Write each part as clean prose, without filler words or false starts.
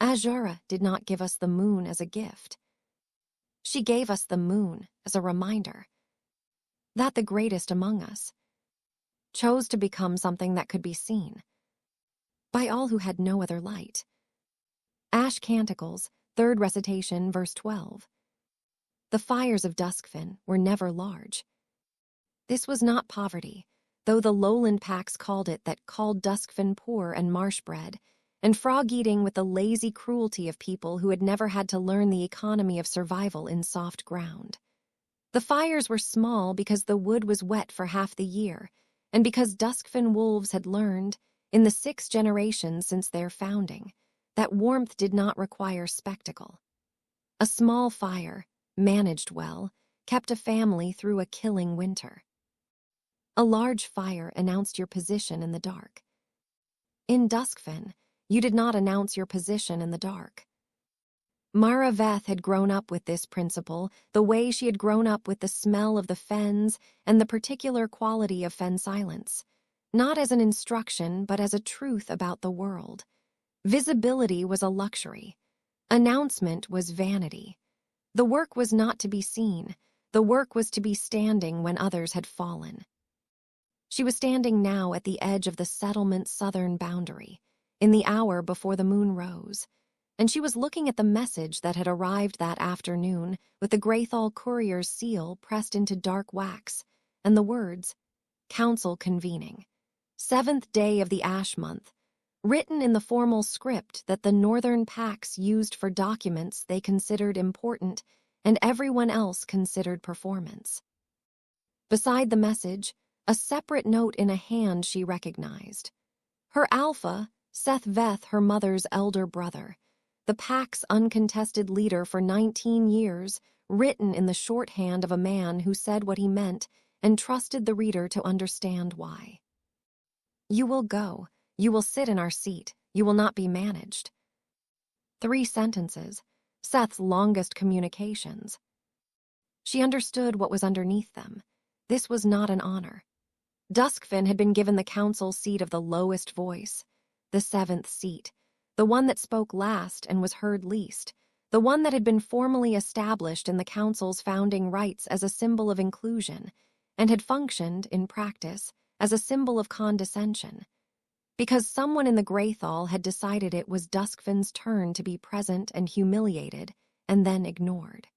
Azhara did not give us the moon as a gift. She gave us the moon as a reminder that the greatest among us chose to become something that could be seen by all who had no other light. Ash Canticles, 3rd recitation, verse 12. The fires of Duskfen were never large. This was not poverty, though the lowland packs called it that, called Duskfen poor and marsh-bred, and frog-eating with the lazy cruelty of people who had never had to learn the economy of survival in soft ground. The fires were small because the wood was wet for half the year, and because Duskfen wolves had learned, in the 6 generations since their founding, that warmth did not require spectacle. A small fire, managed well, kept a family through a killing winter. A large fire announced your position in the dark. In Duskfen, you did not announce your position in the dark. Mara VETH had grown up with this principle the way she had grown up with the smell of the fens and the particular quality of fen silence, not as an instruction but as a truth about the world. Visibility was a luxury. Announcement was vanity. The work was not to be seen. The work was to be standing when others had fallen. She was standing now at the edge of the settlement's southern boundary, in the hour before the moon rose, and she was looking at the message that had arrived that afternoon with the Greathall courier's seal pressed into dark wax, and the words, "Council convening. 7th day of the Ash month," written in the formal script that the northern packs used for documents they considered important and everyone else considered performance. Beside the message, a separate note in a hand she recognized. Her alpha, Seth VETH, her mother's elder brother, the pack's uncontested leader for 19 years, written in the shorthand of a man who said what he meant and trusted the reader to understand why. You will go. You will sit in our seat. You will not be managed. 3 sentences, Seth's longest communications. She understood what was underneath them. This was not an honor. Duskfen had been given the council seat of the lowest voice, the 7th seat, the one that spoke last and was heard least, the one that had been formally established in the council's founding rights as a symbol of inclusion, and had functioned, in practice, as a symbol of condescension. Because someone in the Greathall had decided it was Duskfen's turn to be present and humiliated, and then ignored.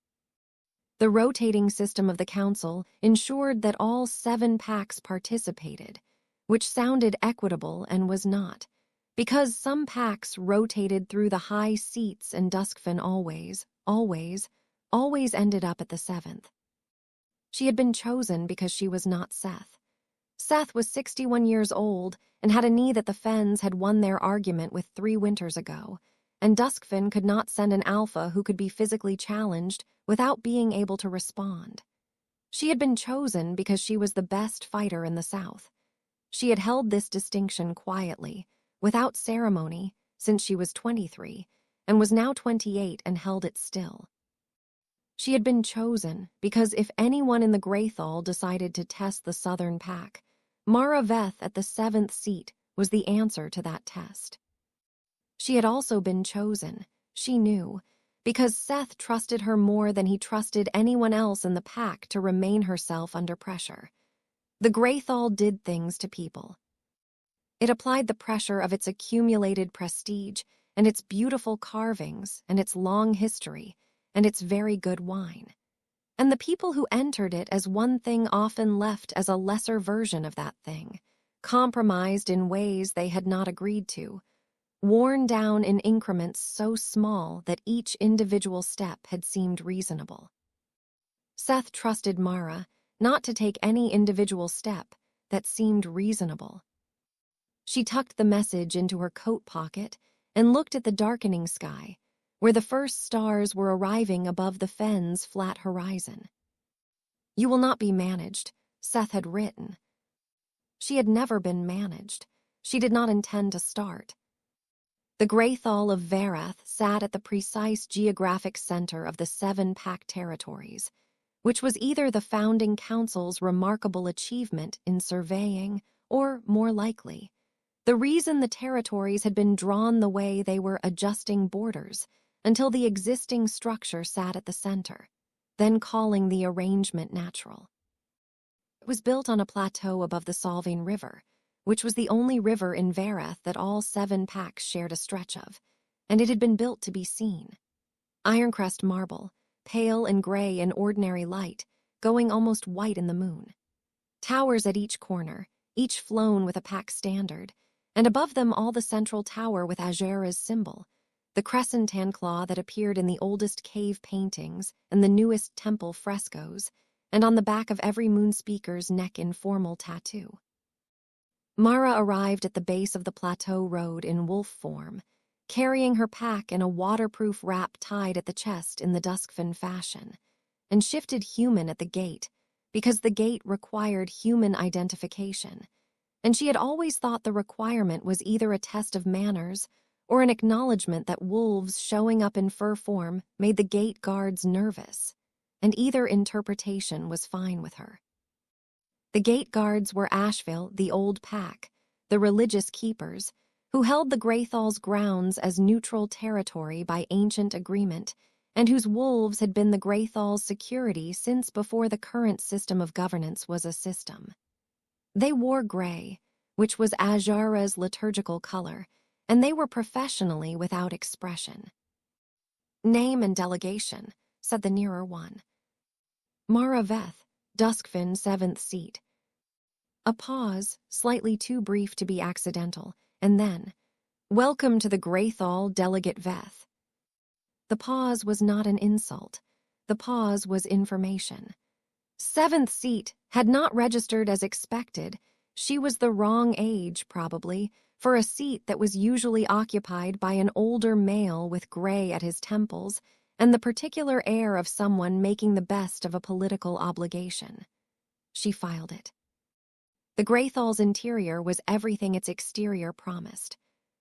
The rotating system of the council ensured that all 7 packs participated, which sounded equitable and was not, because some packs rotated through the high seats and Duskfen always ended up at the 7th. She had been chosen because she was not Seth. Seth was 61 years old and had a knee that the Fens had won their argument with 3 winters ago, and Duskfen could not send an alpha who could be physically challenged without being able to respond. She had been chosen because she was the best fighter in the South. She had held this distinction quietly, without ceremony, since she was 23, and was now 28 and held it still. She had been chosen because if anyone in the Greathall decided to test the Southern Pack, Mara VETH at the 7th seat was the answer to that test. She had also been chosen, she knew, because Seth trusted her more than he trusted anyone else in the pack to remain herself under pressure. The Greathall did things to people. It applied the pressure of its accumulated prestige and its beautiful carvings and its long history and its very good wine. And the people who entered it as one thing often left as a lesser version of that thing, compromised in ways they had not agreed to, worn down in increments so small that each individual step had seemed reasonable. Seth trusted Mara not to take any individual step that seemed reasonable. She tucked the message into her coat pocket and looked at the darkening sky, where the first stars were arriving above the Fen's flat horizon. You will not be managed, Seth had written. She had never been managed. She did not intend to start. The Greathall of Varath sat at the precise geographic center of the 7 pack territories, which was either the founding council's remarkable achievement in surveying or, more likely, The reason the territories had been drawn the way they were adjusting borders until the existing structure sat at the center, then calling the arrangement natural. It was built on a plateau above the Solving River, which was the only river in Varath that all 7 packs shared a stretch of, and it had been built to be seen. Ironcrest marble, pale and gray in ordinary light, going almost white in the moon. Towers at each corner, each flown with a pack standard, and above them all the central tower with Azhara's symbol, the crescent claw that appeared in the oldest cave paintings and the newest temple frescoes, and on the back of every moon speaker's neck informal tattoo. Mara arrived at the base of the plateau road in wolf form, carrying her pack in a waterproof wrap tied at the chest in the Duskfen fashion, and shifted human at the gate because the gate required human identification, and she had always thought the requirement was either a test of manners or an acknowledgement that wolves showing up in fur form made the gate guards nervous, and either interpretation was fine with her. The gate guards were Asheville, the old pack, the religious keepers, who held the Greathall's grounds as neutral territory by ancient agreement, and whose wolves had been the Greathall's security since before the current system of governance was a system. They wore gray, which was Azhara's liturgical color, and they were professionally without expression. "Name and delegation," said the nearer one. "Mara VETH, Duskfen 7th seat." A pause, slightly too brief to be accidental, and then, "Welcome to the Greathall Delegate VETH." The pause was not an insult. The pause was information. 7th seat had not registered as expected. She was the wrong age, probably, for a seat that was usually occupied by an older male with gray at his temples and the particular air of someone making the best of a political obligation. She filed it. The Greathall's interior was everything its exterior promised.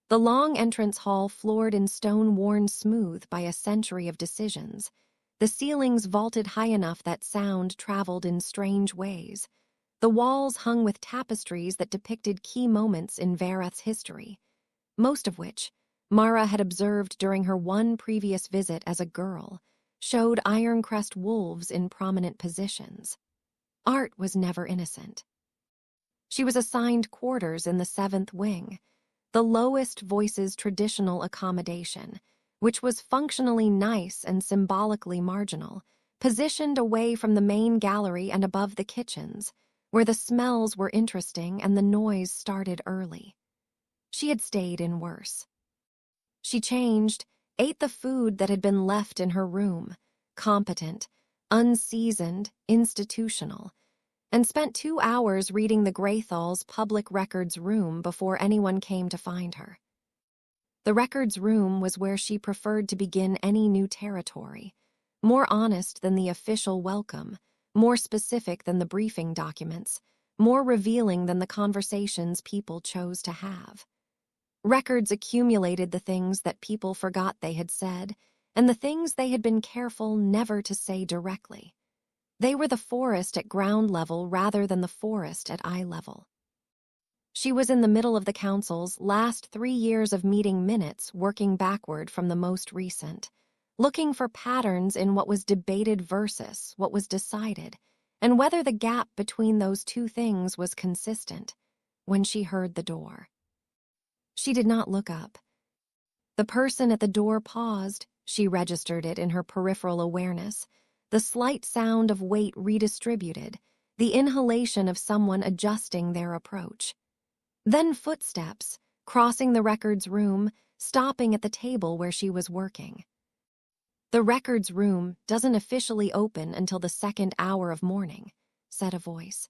The long entrance hall floored in stone worn smooth by a century of decisions. The ceilings vaulted high enough that sound traveled in strange ways. The walls hung with tapestries that depicted key moments in Varath's history, most of which Mara had observed during her one previous visit as a girl, showed Ironcrest wolves in prominent positions. Art was never innocent. She was assigned quarters in the 7th wing, the lowest voice's traditional accommodation, which was functionally nice and symbolically marginal, positioned away from the main gallery and above the kitchens, where the smells were interesting and the noise started early. She had stayed in worse. She changed, ate the food that had been left in her room, competent, unseasoned, institutional, and spent 2 hours reading the Greathall's public records room before anyone came to find her. The records room was where she preferred to begin any new territory, more honest than the official welcome, more specific than the briefing documents, more revealing than the conversations people chose to have. Records accumulated the things that people forgot they had said, and the things they had been careful never to say directly. They were the forest at ground level rather than the forest at eye level. She was in the middle of the council's last 3 years of meeting minutes, working backward from the most recent, looking for patterns in what was debated versus what was decided, and whether the gap between those two things was consistent, when she heard the door. She did not look up. The person at the door paused. She registered it in her peripheral awareness, the slight sound of weight redistributed, the inhalation of someone adjusting their approach. Then footsteps, crossing the records room, stopping at the table where she was working. "The records room doesn't officially open until the 2nd hour of morning," said a voice.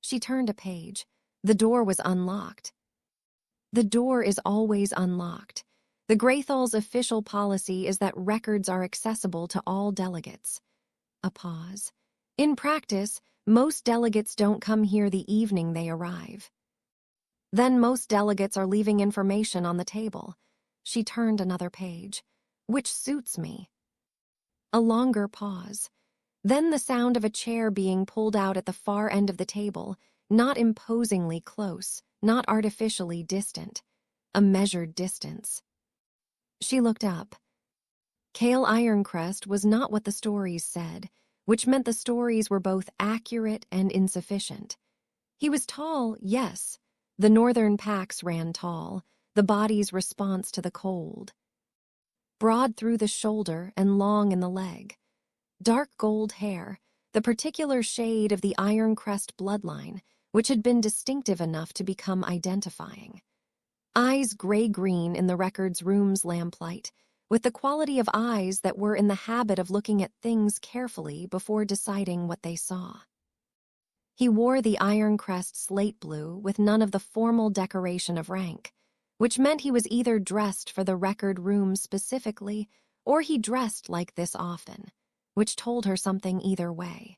She turned a page. The door was unlocked. The door is always unlocked. The Greathall's official policy is that records are accessible to all delegates. A pause. In practice, most delegates don't come here the evening they arrive. Then most delegates are leaving information on the table. She turned another page. "Which suits me." A longer pause. Then the sound of a chair being pulled out at the far end of the table, not imposingly close, not artificially distant, a measured distance. She looked up. Cale Ironcrest was not what the stories said, which meant the stories were both accurate and insufficient. He was tall, yes. The northern packs ran tall, the body's response to the cold. Broad through the shoulder and long in the leg. Dark gold hair, the particular shade of the Ironcrest bloodline, which had been distinctive enough to become identifying. Eyes gray-green in the records room's lamplight, with the quality of eyes that were in the habit of looking at things carefully before deciding what they saw. He wore the Ironcrest slate blue with none of the formal decoration of rank, which meant he was either dressed for the record room specifically or he dressed like this often, which told her something either way.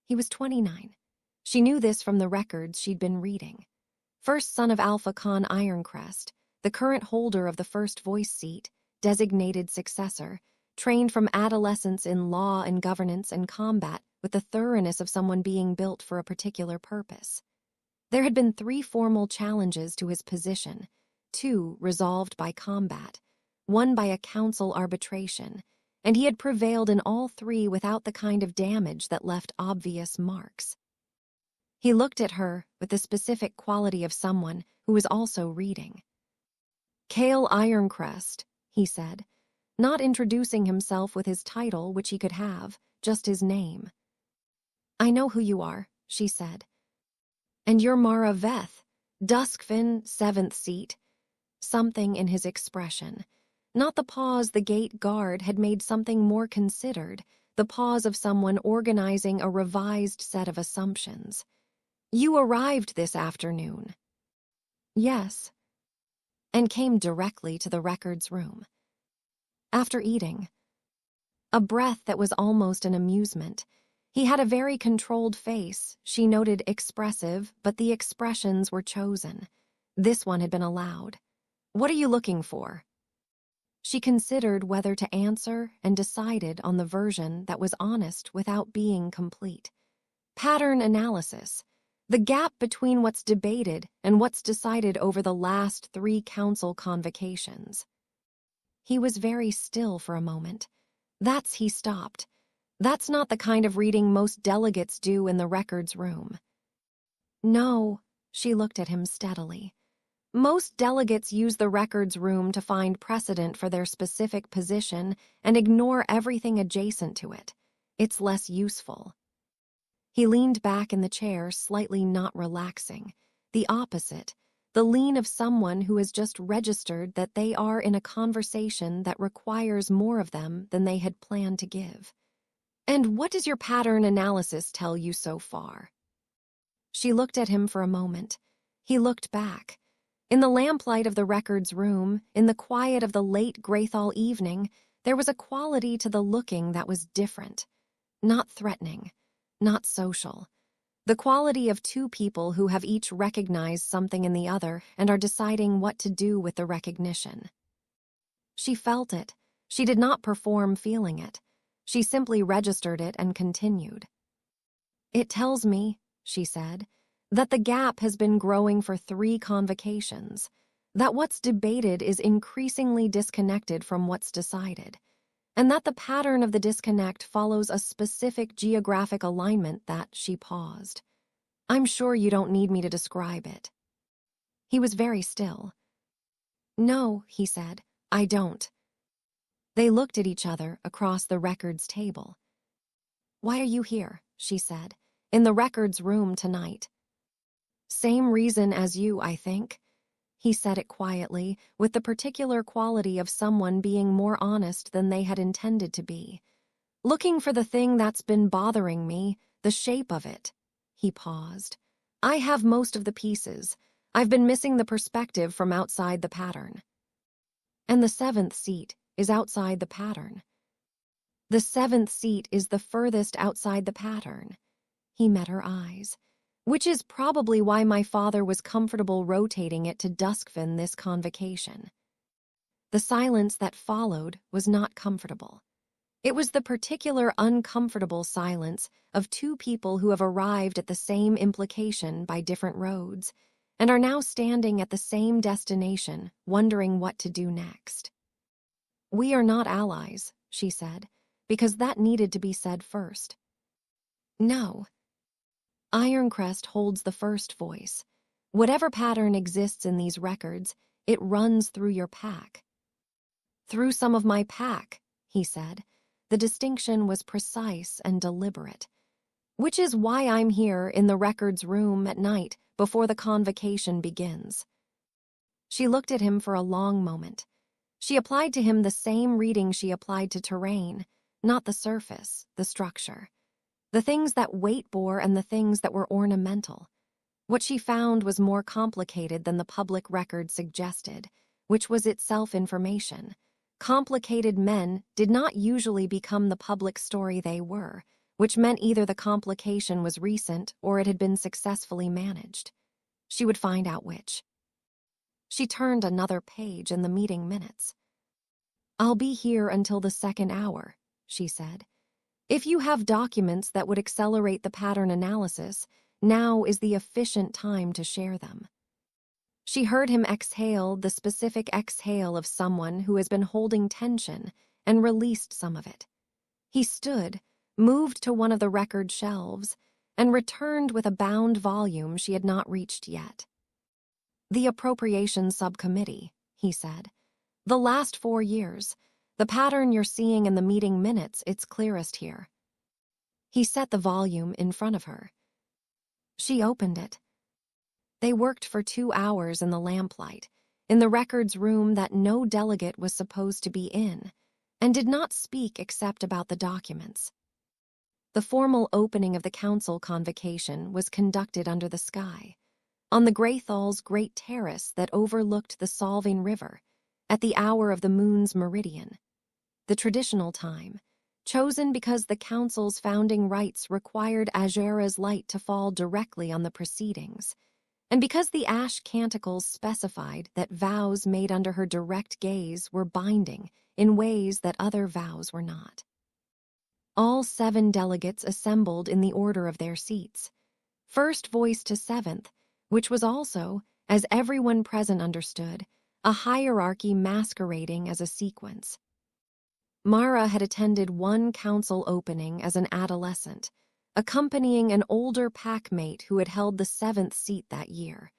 He was 29. She knew this from the records she'd been reading. First son of Alpha Khan Ironcrest, the current holder of the first voice seat, designated successor, trained from adolescence in law and governance and combat with the thoroughness of someone being built for a particular purpose. There had been 3 formal challenges to his position, 2 resolved by combat, 1 by a council arbitration, and he had prevailed in all 3 without the kind of damage that left obvious marks. He looked at her with the specific quality of someone who was also reading. Cale Ironcrest, he said, not introducing himself with his title, which he could have, just his name. I know who you are, she said. And you're Mara VETH, Duskfen, 7th seat. Something in his expression. Not the pause the gate guard had made something more considered, the pause of someone organizing a revised set of assumptions. You arrived this afternoon. Yes. And came directly to the records room. After eating. A breath that was almost an amusement. He had a very controlled face, she noted expressive, but the expressions were chosen. This one had been allowed. What are you looking for? She considered whether to answer and decided on the version that was honest without being complete. Pattern analysis. The gap between what's debated and what's decided over the last 3 council convocations. He was very still for a moment. He stopped. That's not the kind of reading most delegates do in the records room. No, she looked at him steadily. Most delegates use the records room to find precedent for their specific position and ignore everything adjacent to it. It's less useful. He leaned back in the chair, slightly not relaxing. The opposite, the lean of someone who has just registered that they are in a conversation that requires more of them than they had planned to give. And what does your pattern analysis tell you so far? She looked at him for a moment. He looked back. In the lamplight of the records room, in the quiet of the late Greathall evening, there was a quality to the looking that was different. Not threatening. Not social. The quality of 2 people who have each recognized something in the other and are deciding what to do with the recognition. She felt it. She did not perform feeling it. She simply registered it and continued. It tells me, she said, that the gap has been growing for 3 convocations, that what's debated is increasingly disconnected from what's decided, and that the pattern of the disconnect follows a specific geographic alignment that she paused. I'm sure you don't need me to describe it. He was very still. No, he said, I don't. They looked at each other across the records table. Why are you here, she said, in the records room tonight? Same reason as you, I think. He said it quietly, with the particular quality of someone being more honest than they had intended to be. Looking for the thing that's been bothering me, the shape of it. He paused. I have most of the pieces. I've been missing the perspective from outside the pattern. And the 7th seat is outside the pattern. The 7th seat is the furthest outside the pattern. He met her eyes. Which is probably why my father was comfortable rotating it to Duskfen this convocation. The silence that followed was not comfortable. It was the particular uncomfortable silence of 2 people who have arrived at the same implication by different roads, and are now standing at the same destination, wondering what to do next. "We are not allies," she said, because that needed to be said first. "No." Ironcrest holds the first voice. "Whatever pattern exists in these records, it runs through your pack." "Through some of my pack," he said. The distinction was precise and deliberate. "Which is why I'm here in the records room at night before the convocation begins." She looked at him for a long moment. She applied to him the same reading she applied to terrain, not the surface, the structure. The things that weight bore and the things that were ornamental. What she found was more complicated than the public record suggested, which was itself information. Complicated men did not usually become the public story they were, which meant either the complication was recent or it had been successfully managed. She would find out which. She turned another page in the meeting minutes. "I'll be here until the second hour," she said. "If you have documents that would accelerate the pattern analysis, now is the efficient time to share them." She heard him exhale the specific exhale of someone who has been holding tension and released some of it. He stood, moved to one of the record shelves, and returned with a bound volume she had not reached yet. "The Appropriations Subcommittee," he said. "The last 4 years. The pattern you're seeing in the meeting minutes, it's clearest here." He set the volume in front of her. She opened it. They worked for 2 hours in the lamplight, in the records room that no delegate was supposed to be in, and did not speak except about the documents. The formal opening of the council convocation was conducted under the sky, on the Greathall's great terrace that overlooked the Solving River, at the hour of the moon's meridian. The traditional time, chosen because the council's founding rites required Azhara's light to fall directly on the proceedings, and because the Ash Canticles specified that vows made under her direct gaze were binding in ways that other vows were not. All 7 delegates assembled in the order of their seats, first voice to 7th, which was also, as everyone present understood, a hierarchy masquerading as a sequence. Mara had attended one council opening as an adolescent, accompanying an older packmate who had held the 7th seat that year,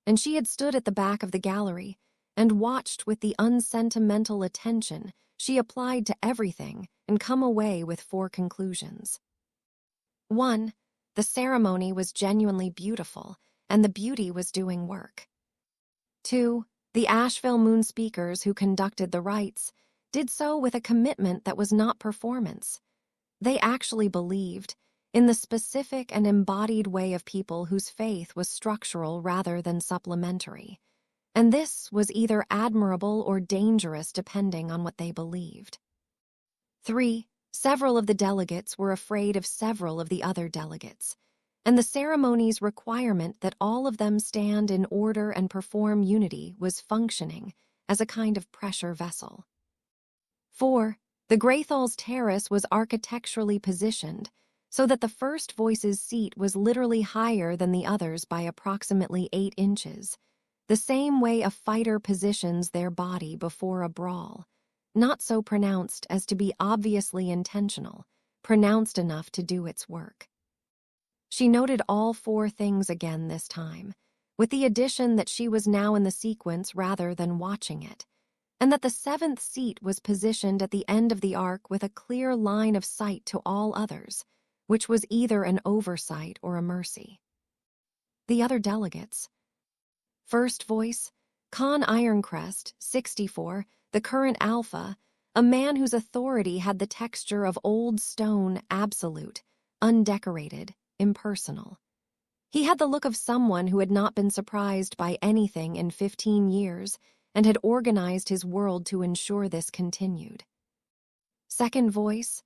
and she had stood at the back of the gallery and watched with the unsentimental attention she applied to everything and come away with 4 conclusions. 1. The ceremony was genuinely beautiful, and the beauty was doing work. 2. The Asheville Moon speakers who conducted the rites did so with a commitment that was not performance. They actually believed in the specific and embodied way of people whose faith was structural rather than supplementary, and this was either admirable or dangerous depending on what they believed. 3. Several of the delegates were afraid of several of the other delegates, and the ceremony's requirement that all of them stand in order and perform unity was functioning as a kind of pressure vessel. 4. The Greathall's terrace was architecturally positioned so that the first voice's seat was literally higher than the others by approximately 8 inches, the same way a fighter positions their body before a brawl, not so pronounced as to be obviously intentional, pronounced enough to do its work. She noted all 4 things again this time, with the addition that she was now in the sequence rather than watching it, and that the 7th seat was positioned at the end of the arc with a clear line of sight to all others, which was either an oversight or a mercy. The other delegates. First voice, Con Ironcrest, 64, the current alpha, a man whose authority had the texture of old stone, absolute, undecorated, impersonal. He had the look of someone who had not been surprised by anything in 15 years and had organized his world to ensure this continued. Second voice,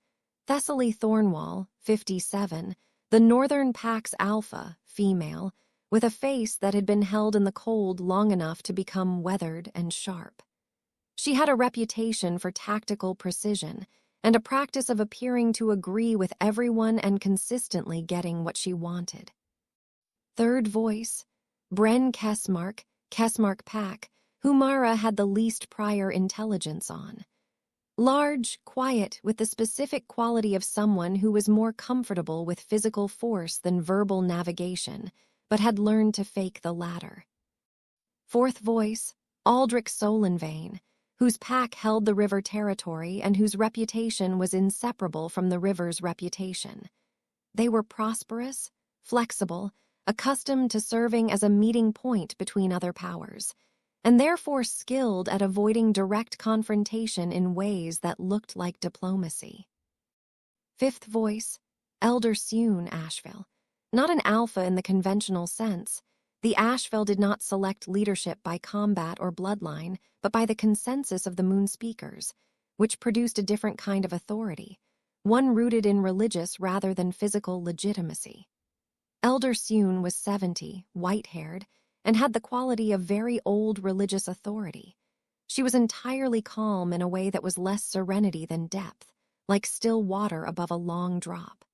Thessaly Thornwall, 57, the Northern Pax Alpha, female, with a face that had been held in the cold long enough to become weathered and sharp. She had a reputation for tactical precision and a practice of appearing to agree with everyone and consistently getting what she wanted. Third voice, Bren Kessmark Pack, who Mara had the least prior intelligence on. Large, quiet, with the specific quality of someone who was more comfortable with physical force than verbal navigation, but had learned to fake the latter. Fourth voice, Aldrich Solenvane, whose pack held the river territory and whose reputation was inseparable from the river's reputation. They were prosperous, flexible, accustomed to serving as a meeting point between other powers, and therefore skilled at avoiding direct confrontation in ways that looked like diplomacy. Fifth voice, Elder Sune Asheville. Not an alpha in the conventional sense, the Asheville did not select leadership by combat or bloodline, but by the consensus of the Moon speakers, which produced a different kind of authority, one rooted in religious rather than physical legitimacy. Elder Sune was 70, white-haired, and had the quality of very old religious authority. She was entirely calm in a way that was less serenity than depth, like still water above a long drop.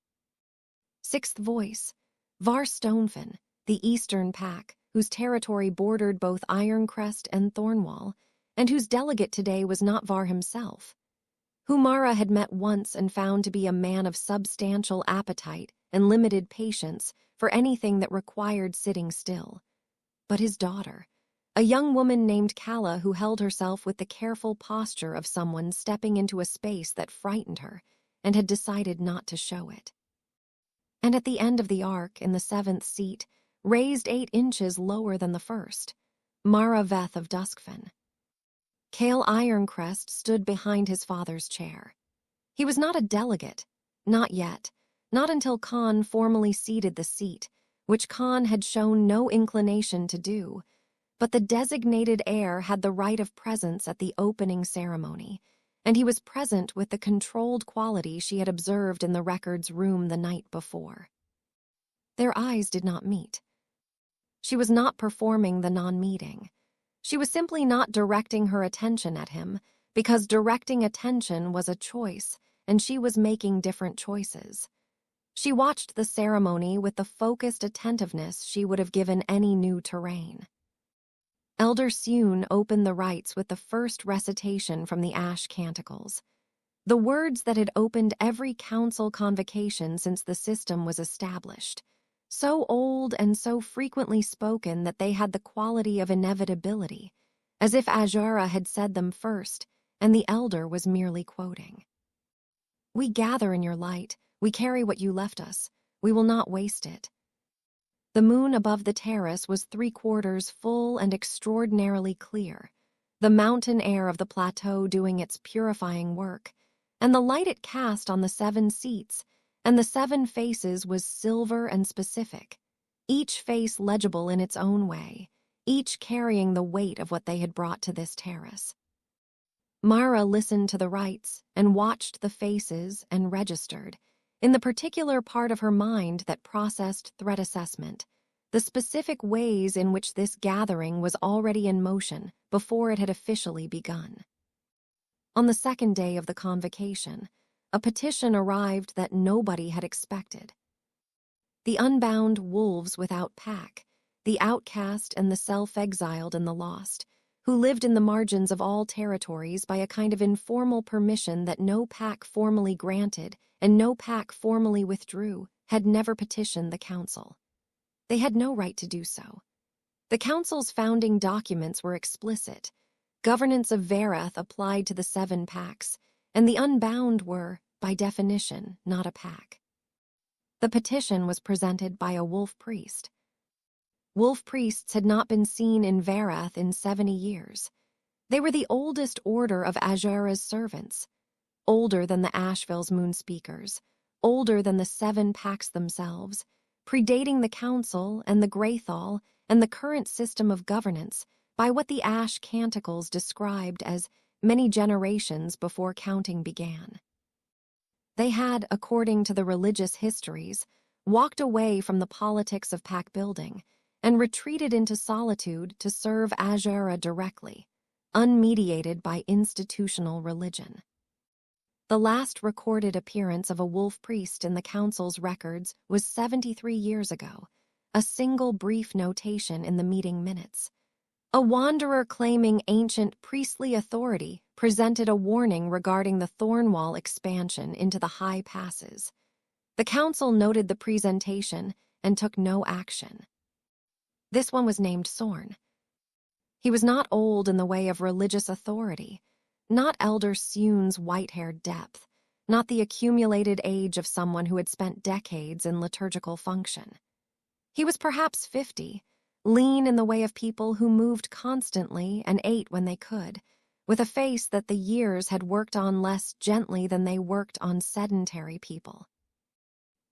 Sixth voice, Var Stonefen, the Eastern Pack, whose territory bordered both Ironcrest and Thornwall, and whose delegate today was not Var himself, who Mara had met once and found to be a man of substantial appetite and limited patience for anything that required sitting still. But his daughter, a young woman named Kala who held herself with the careful posture of someone stepping into a space that frightened her and had decided not to show it. And at the end of the arc, in the 7th seat, raised 8 inches lower than the first, Mara VETH of Duskfen. Cale Ironcrest stood behind his father's chair. He was not a delegate, not yet, not until Khan formally ceded the seat, which Khan had shown no inclination to do, but the designated heir had the right of presence at the opening ceremony, and he was present with the controlled quality she had observed in the records room the night before. Their eyes did not meet. She was not performing the non-meeting. She was simply not directing her attention at him, because directing attention was a choice, and she was making different choices. She watched the ceremony with the focused attentiveness she would have given any new terrain. Elder Sune opened the rites with the first recitation from the Ash Canticles, the words that had opened every council convocation since the system was established, so old and so frequently spoken that they had the quality of inevitability, as if Azhara had said them first, and the elder was merely quoting. "We gather in your light, we carry what you left us, we will not waste it." The moon above the terrace was 3/4 full and extraordinarily clear, the mountain air of the plateau doing its purifying work, and the light it cast on the 7 seats and the 7 faces was silver and specific, each face legible in its own way, each carrying the weight of what they had brought to this terrace. Mara listened to the rites and watched the faces and registered, in the particular part of her mind that processed threat assessment, the specific ways in which this gathering was already in motion before it had officially begun. On the 2nd day of the convocation, a petition arrived that nobody had expected. The unbound wolves without pack, the outcast and the self-exiled and the lost, who lived in the margins of all territories by a kind of informal permission that no pack formally granted and no pack formally withdrew, had never petitioned the council. They had no right to do so. The council's founding documents were explicit. Governance of Varath applied to the 7 packs, and the unbound were, by definition, not a pack. The petition was presented by a wolf priest. Wolf priests had not been seen in Varath in 70 years. They were the oldest order of Azhara's servants, older than the Asheville's moon speakers, older than the 7 packs themselves, predating the council and the Greathall and the current system of governance by what the Ash Canticles described as many generations before counting began. They had, according to the religious histories, walked away from the politics of pack building and retreated into solitude to serve Azhara directly, unmediated by institutional religion. The last recorded appearance of a wolf priest in the council's records was 73 years ago, a single brief notation in the meeting minutes. A wanderer claiming ancient priestly authority presented a warning regarding the Thornwall expansion into the high passes. The council noted the presentation and took no action. This one was named Sorn. He was not old in the way of religious authority, not Elder Sioun's white-haired depth, not the accumulated age of someone who had spent decades in liturgical function. He was perhaps 50, lean in the way of people who moved constantly and ate when they could, with a face that the years had worked on less gently than they worked on sedentary people.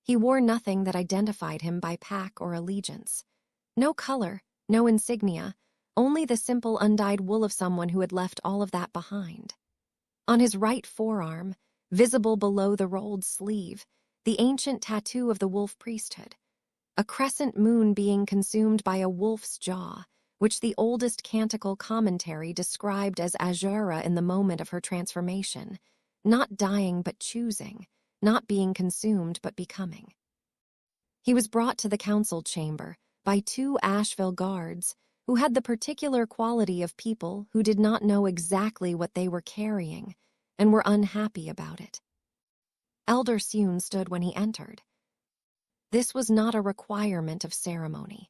He wore nothing that identified him by pack or allegiance. No color, no insignia, only the simple undyed wool of someone who had left all of that behind. On his right forearm, visible below the rolled sleeve, the ancient tattoo of the wolf priesthood, a crescent moon being consumed by a wolf's jaw, which the oldest canticle commentary described as Azhara in the moment of her transformation, not dying but choosing, not being consumed but becoming. He was brought to the council chamber by 2 Asheville guards who had the particular quality of people who did not know exactly what they were carrying and were unhappy about it. Elder Sioun stood when he entered. This was not a requirement of ceremony.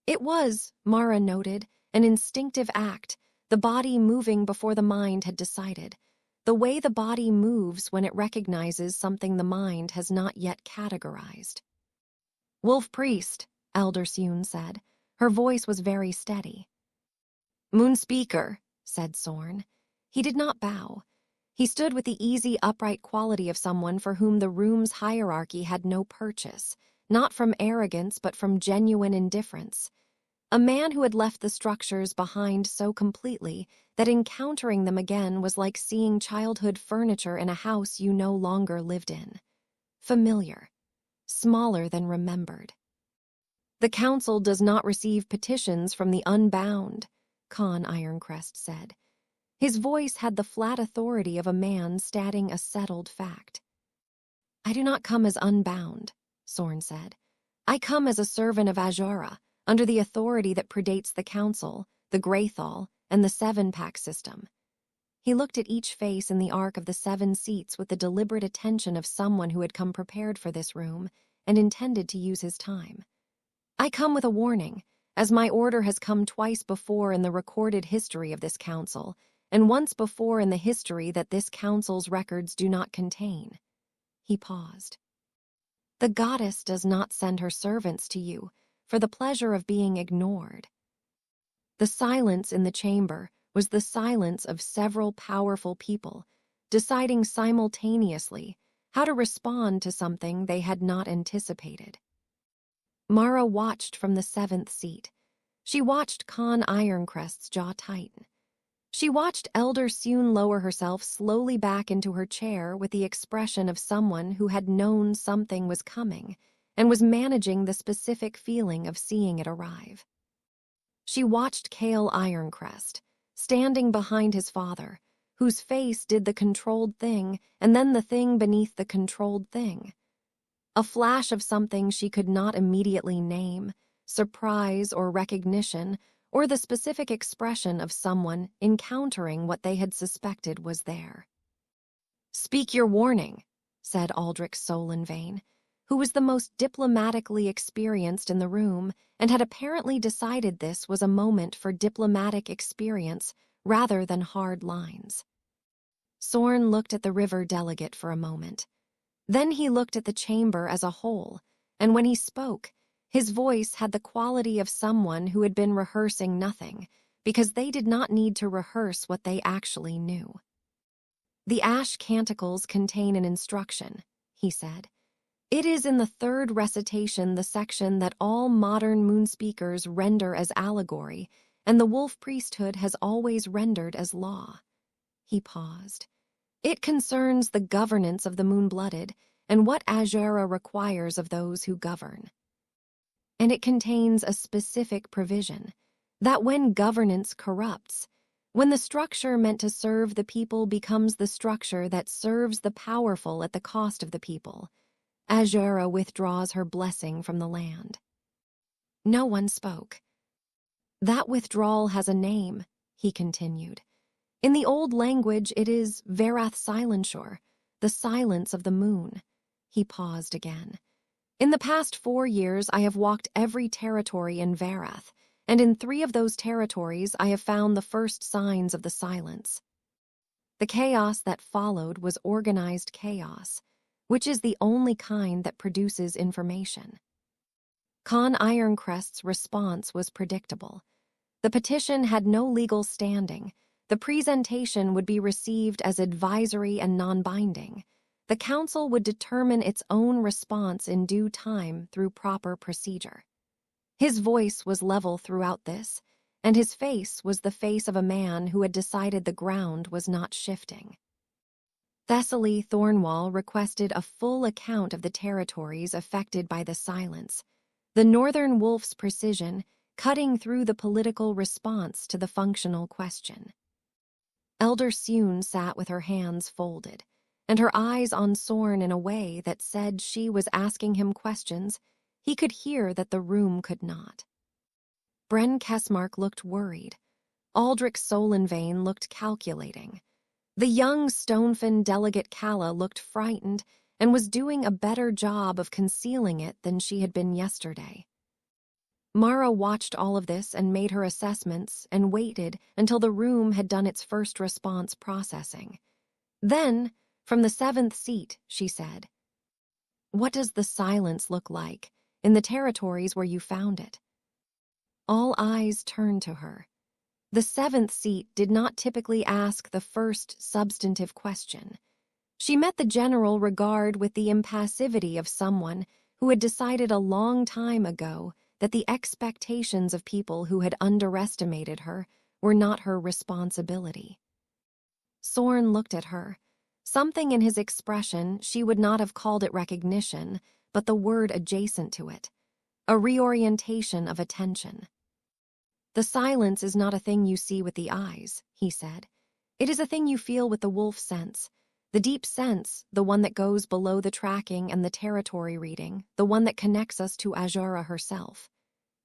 It was, Mara noted, an instinctive act, the body moving before the mind had decided, the way the body moves when it recognizes something the mind has not yet categorized. "Wolf priest," Elder Sioun said. Her voice was very steady. "Moon speaker," said Sorn. He did not bow. He stood with the easy, upright quality of someone for whom the room's hierarchy had no purchase, not from arrogance but from genuine indifference. A man who had left the structures behind so completely that encountering them again was like seeing childhood furniture in a house you no longer lived in. Familiar. Smaller than remembered. "The council does not receive petitions from the unbound," Con Ironcrest said. His voice had the flat authority of a man stating a settled fact. "I do not come as unbound," Sorn said. "I come as a servant of Azhara, under the authority that predates the council, the Greathall, and the 7-pack system." He looked at each face in the arc of the 7 seats with the deliberate attention of someone who had come prepared for this room and intended to use his time. "I come with a warning, as my order has come twice before in the recorded history of this council, and once before in the history that this council's records do not contain." He paused. "The goddess does not send her servants to you for the pleasure of being ignored." The silence in the chamber was the silence of several powerful people, deciding simultaneously how to respond to something they had not anticipated. Mara watched from the 7th seat. She watched Con Ironcrest's jaw tighten. She watched Elder Sioun lower herself slowly back into her chair with the expression of someone who had known something was coming and was managing the specific feeling of seeing it arrive. She watched Cale Ironcrest, standing behind his father, whose face did the controlled thing and then the thing beneath the controlled thing. A flash of something she could not immediately name, surprise or recognition, or the specific expression of someone encountering what they had suspected was there. "Speak your warning," said Aldrich Solanvane, who was the most diplomatically experienced in the room and had apparently decided this was a moment for diplomatic experience rather than hard lines. Sorn looked at the river delegate for a moment. Then he looked at the chamber as a whole, and when he spoke, his voice had the quality of someone who had been rehearsing nothing, because they did not need to rehearse what they actually knew. "The Ash Canticles contain an instruction," he said. "It is in the 3rd recitation the section that all modern moon speakers render as allegory, and the wolf priesthood has always rendered as law." He paused. "It concerns the governance of the moon-blooded and what Azhara requires of those who govern. And it contains a specific provision that when governance corrupts, when the structure meant to serve the people becomes the structure that serves the powerful at the cost of the people, Azhara withdraws her blessing from the land." No one spoke. That withdrawal has a name, he continued. In the old language, it is Varath Silenshore, the silence of the moon. He paused again. In the past 4 years, I have walked every territory in Varath, and in 3 of those territories I have found the first signs of the silence. The chaos that followed was organized chaos, which is the only kind that produces information. Con Ironcrest's response was predictable. The petition had no legal standing. The presentation would be received as advisory and non-binding. The council would determine its own response in due time through proper procedure. His voice was level throughout this, and his face was the face of a man who had decided the ground was not shifting. Thessaly Thornwall requested a full account of the territories affected by the silence, the Northern Wolf's precision cutting through the political response to the functional question. Elder Sune sat with her hands folded, and her eyes on Sorn in a way that said she was asking him questions he could hear that the room could not. Bren Kessmark looked worried. Aldrich Solenvane looked calculating. The young Stonefin delegate Calla looked frightened and was doing a better job of concealing it than she had been yesterday. Mara watched all of this and made her assessments and waited until the room had done its first response processing. Then, from the 7th seat, she said, "What does the silence look like in the territories where you found it?" All eyes turned to her. The 7th seat did not typically ask the first substantive question. She met the general regard with the impassivity of someone who had decided a long time ago that the expectations of people who had underestimated her were not her responsibility. Sorn looked at her. Something in his expression, she would not have called it recognition, but the word adjacent to it. A reorientation of attention. "The silence is not a thing you see with the eyes," he said. "It is a thing you feel with the wolf sense. The deep sense, the one that goes below the tracking and the territory reading, the one that connects us to Azhara herself."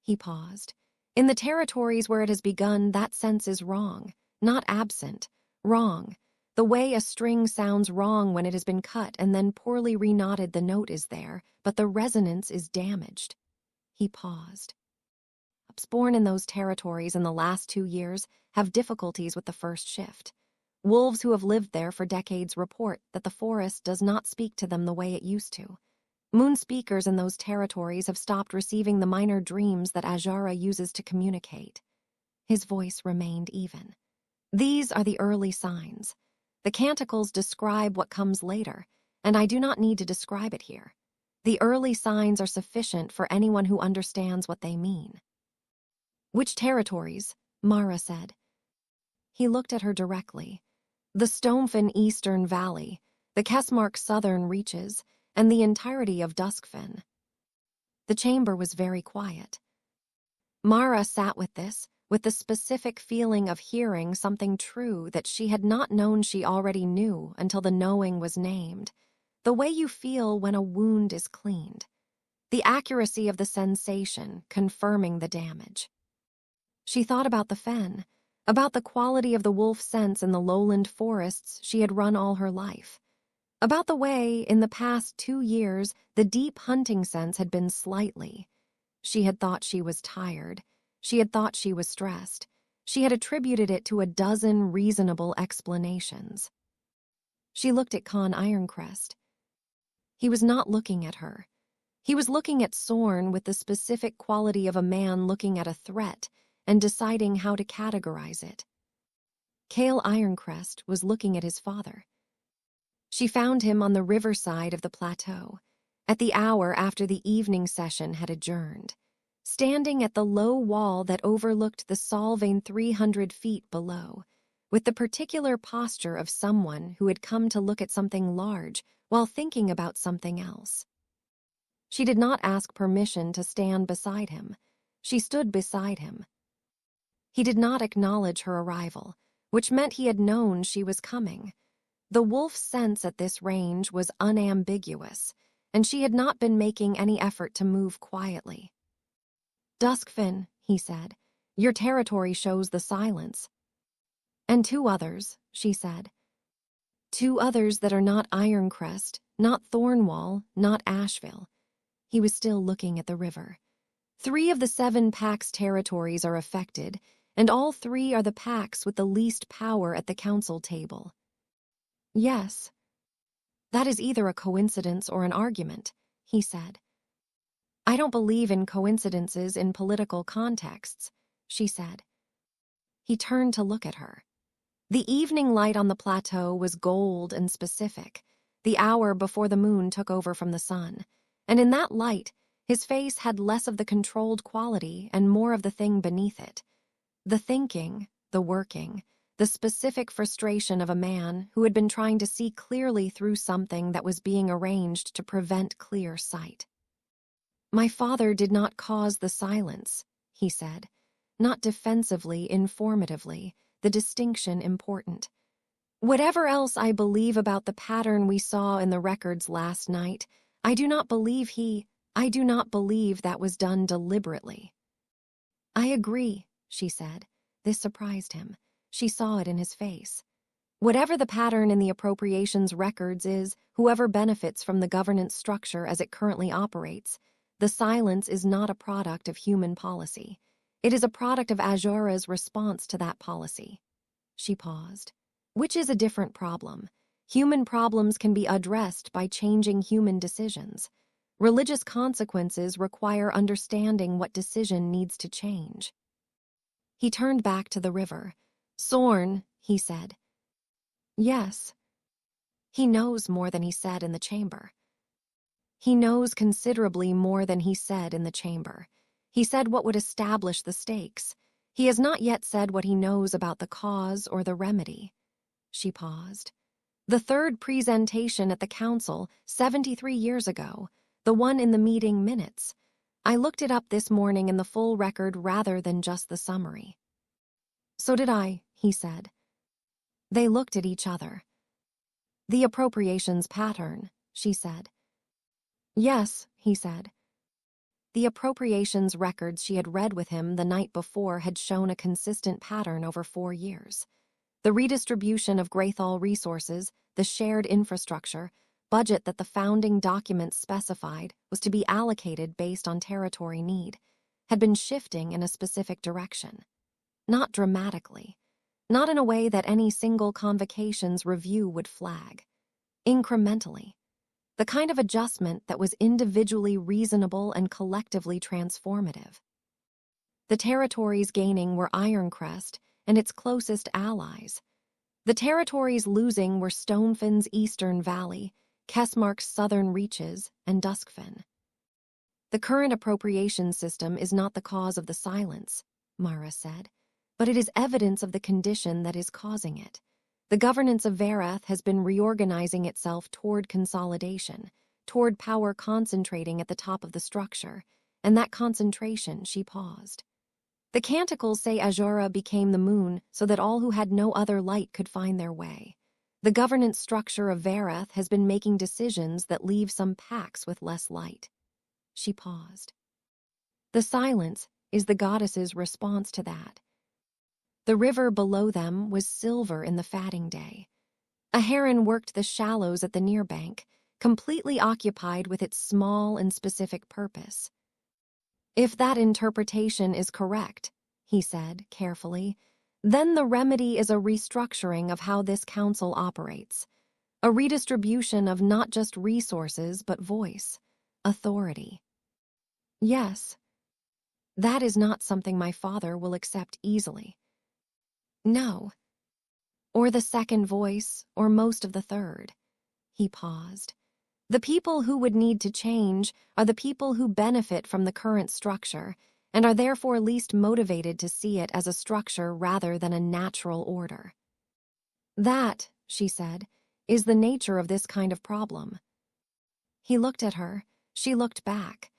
He paused. "In the territories where it has begun, that sense is wrong, not absent, wrong. The way a string sounds wrong when it has been cut and then poorly reknotted, the note is there, but the resonance is damaged." He paused. Pups born in those territories in the last 2 years have difficulties with the first shift. Wolves who have lived there for decades report that the forest does not speak to them the way it used to. Moon speakers in those territories have stopped receiving the minor dreams that Azhara uses to communicate. His voice remained even. "These are the early signs. The canticles describe what comes later, and I do not need to describe it here. The early signs are sufficient for anyone who understands what they mean." "Which territories?" Mara said. He looked at her directly. "The Stonefin Eastern Valley, the Kessmark Southern Reaches, and the entirety of Duskfen." The chamber was very quiet. Mara sat with this, with the specific feeling of hearing something true that she had not known she already knew until the knowing was named. The way you feel when a wound is cleaned. The accuracy of the sensation, confirming the damage. She thought about the fen, about the quality of the wolf sense in the lowland forests she had run all her life, about the way, in the past 2 years, the deep hunting sense had been slightly. She had thought she was tired. She had thought she was stressed. She had attributed it to a dozen reasonable explanations. She looked at Con Ironcrest. He was not looking at her. He was looking at Sorn with the specific quality of a man looking at a threat and deciding how to categorize it. Cale Ironcrest was looking at his father. She found him on the riverside of the plateau, at the hour after the evening session had adjourned, standing at the low wall that overlooked the Solvane 300 feet below, with the particular posture of someone who had come to look at something large while thinking about something else. She did not ask permission to stand beside him. She stood beside him. He did not acknowledge her arrival, which meant he had known she was coming. The wolf's sense at this range was unambiguous, and she had not been making any effort to move quietly. "Duskfen," he said. "Your territory shows the silence." "And two others," she said. "Two others that are not Ironcrest, not Thornwall, not Asheville." He was still looking at the river. "3 of the 7 packs' territories are affected, and all 3 are the packs with the least power at the council table." "Yes. That is either a coincidence or an argument," he said. "I don't believe in coincidences in political contexts," she said. He turned to look at her. The evening light on the plateau was gold and specific, the hour before the moon took over from the sun, and in that light, his face had less of the controlled quality and more of the thing beneath it. The thinking, the working, the specific frustration of a man who had been trying to see clearly through something that was being arranged to prevent clear sight. "My father did not cause the silence," he said, not defensively, informatively, the distinction important. "Whatever else I believe about the pattern we saw in the records last night, I do not believe that was done deliberately." "I agree," she said. This surprised him. She saw it in his face. "Whatever the pattern in the appropriations records is, whoever benefits from the governance structure as it currently operates, the silence is not a product of human policy. It is a product of Azhara's response to that policy." She paused. "Which is a different problem. Human problems can be addressed by changing human decisions. Religious consequences require understanding what decision needs to change." He turned back to the river. "Sorn," he said. "Yes." "He knows more than he said in the chamber." "He knows considerably more than he said in the chamber. He said what would establish the stakes. He has not yet said what he knows about the cause or the remedy." She paused. "The third presentation at the council, 73 years ago, the one in the meeting minutes. I looked it up this morning in the full record rather than just the summary." "So did I," he said. They looked at each other. "The appropriations pattern," she said. "Yes," he said. The appropriations records she had read with him the night before had shown a consistent pattern over 4 years. The redistribution of Greathall resources, the shared infrastructure, budget that the founding documents specified was to be allocated based on territory need, had been shifting in a specific direction. Not dramatically, not in a way that any single convocation's review would flag. Incrementally. The kind of adjustment that was individually reasonable and collectively transformative. The territories gaining were Ironcrest and its closest allies. The territories losing were Stonefin's eastern valley, Kessmark's southern reaches, and Duskfen. "The current appropriation system is not the cause of the silence," Mara said, "but it is evidence of the condition that is causing it. The governance of Varath has been reorganizing itself toward consolidation, toward power concentrating at the top of the structure, and that concentration," she paused. "The canticles say Azhara became the moon so that all who had no other light could find their way. The governance structure of Varath has been making decisions that leave some packs with less light." She paused. "The silence is the goddess's response to that." The river below them was silver in the fatting day. A heron worked the shallows at the near bank, completely occupied with its small and specific purpose. "If that interpretation is correct," he said carefully, "then the remedy is a restructuring of how this council operates, a redistribution of not just resources but voice, authority." "Yes. That is not something my father will accept easily." "No. Or the second voice, or most of the third." He paused. "The people who would need to change are the people who benefit from the current structure and are therefore least motivated to see it as a structure rather than a natural order." "That," she said, "is the nature of this kind of problem." He looked at her. She looked back.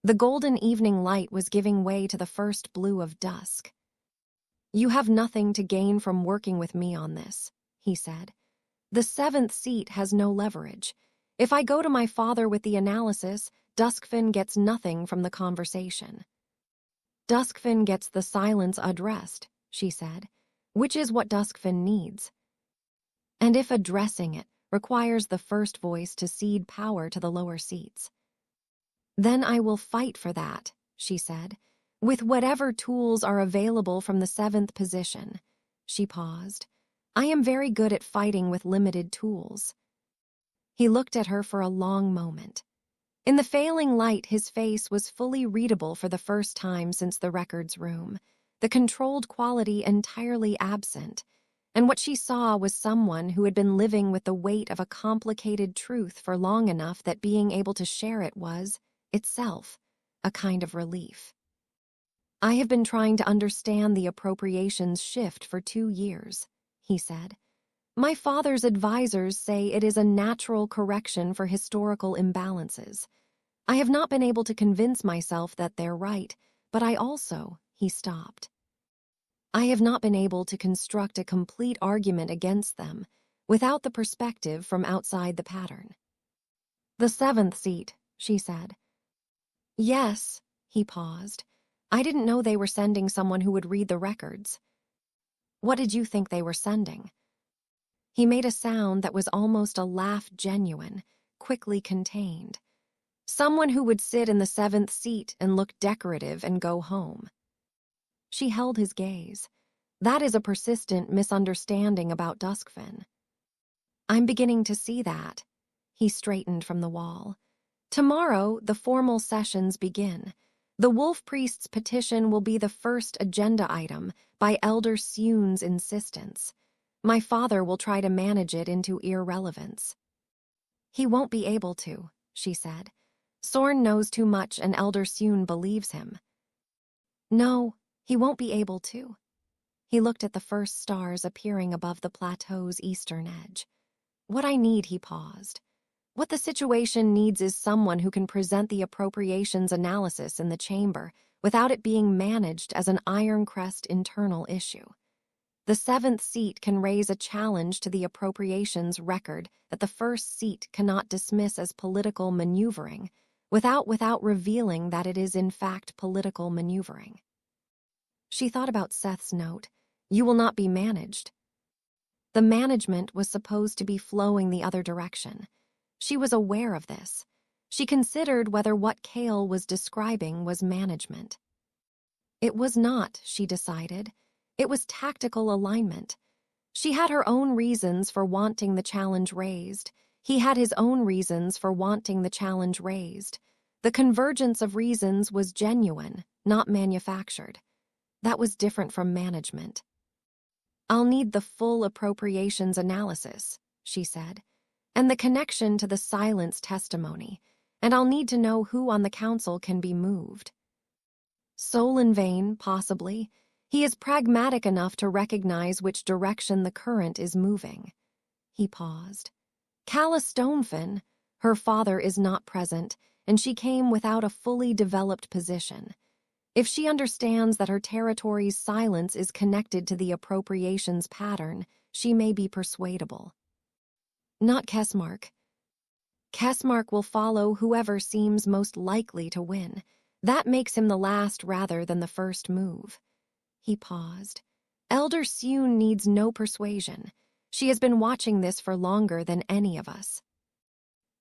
The golden evening light was giving way to the first blue of dusk. "You have nothing to gain from working with me on this," he said. "The 7th seat has no leverage. If I go to my father with the analysis, Duskfen gets nothing from the conversation." Duskfen gets the silence addressed, she said, which is what Duskfen needs. And if addressing it requires the first voice to cede power to the lower seats. Then I will fight for that, she said, with whatever tools are available from the 7th position. She paused. I am very good at fighting with limited tools. He looked at her for a long moment. In the failing light, his face was fully readable for the first time since the records room, the controlled quality entirely absent, and what she saw was someone who had been living with the weight of a complicated truth for long enough that being able to share it was, itself, a kind of relief. I have been trying to understand the appropriations shift for 2 years, he said. My father's advisors say it is a natural correction for historical imbalances. I have not been able to convince myself that they're right, but I also, he stopped. I have not been able to construct a complete argument against them without the perspective from outside the pattern. The 7th seat, she said. Yes, he paused. I didn't know they were sending someone who would read the records. What did you think they were sending? He made a sound that was almost a laugh, genuine, quickly contained. Someone who would sit in the 7th seat and look decorative and go home. She held his gaze. That is a persistent misunderstanding about Duskfen. I'm beginning to see that. He straightened from the wall. Tomorrow, the formal sessions begin. The Wolf Priest's petition will be the first agenda item by Elder Sioun's insistence. My father will try to manage it into irrelevance. He won't be able to, she said. Sorn knows too much and Elder Sioun believes him. No, he won't be able to. He looked at the first stars appearing above the plateau's eastern edge. What I need, he paused. What the situation needs is someone who can present the appropriations analysis in the chamber without it being managed as an Ironcrest internal issue. The 7th seat can raise a challenge to the appropriations record that the 1st seat cannot dismiss as political maneuvering without revealing that it is in fact political maneuvering. She thought about Seth's note, "You will not be managed." The management was supposed to be flowing the other direction. She was aware of this. She considered whether what Kale was describing was management. It was not, she decided. It was tactical alignment. She had her own reasons for wanting the challenge raised. He had his own reasons for wanting the challenge raised. The convergence of reasons was genuine, not manufactured. That was different from management. I'll need the full appropriations analysis, she said, and the connection to the silence testimony, and I'll need to know who on the council can be moved. Solanvain, possibly. He is pragmatic enough to recognize which direction the current is moving. He paused. Calla Stonefen, her father is not present, and she came without a fully developed position. If she understands that her territory's silence is connected to the appropriations pattern, she may be persuadable. Not Kesmark. Kesmark will follow whoever seems most likely to win. That makes him the last rather than the first move. He paused. Elder Sioun needs no persuasion. She has been watching this for longer than any of us.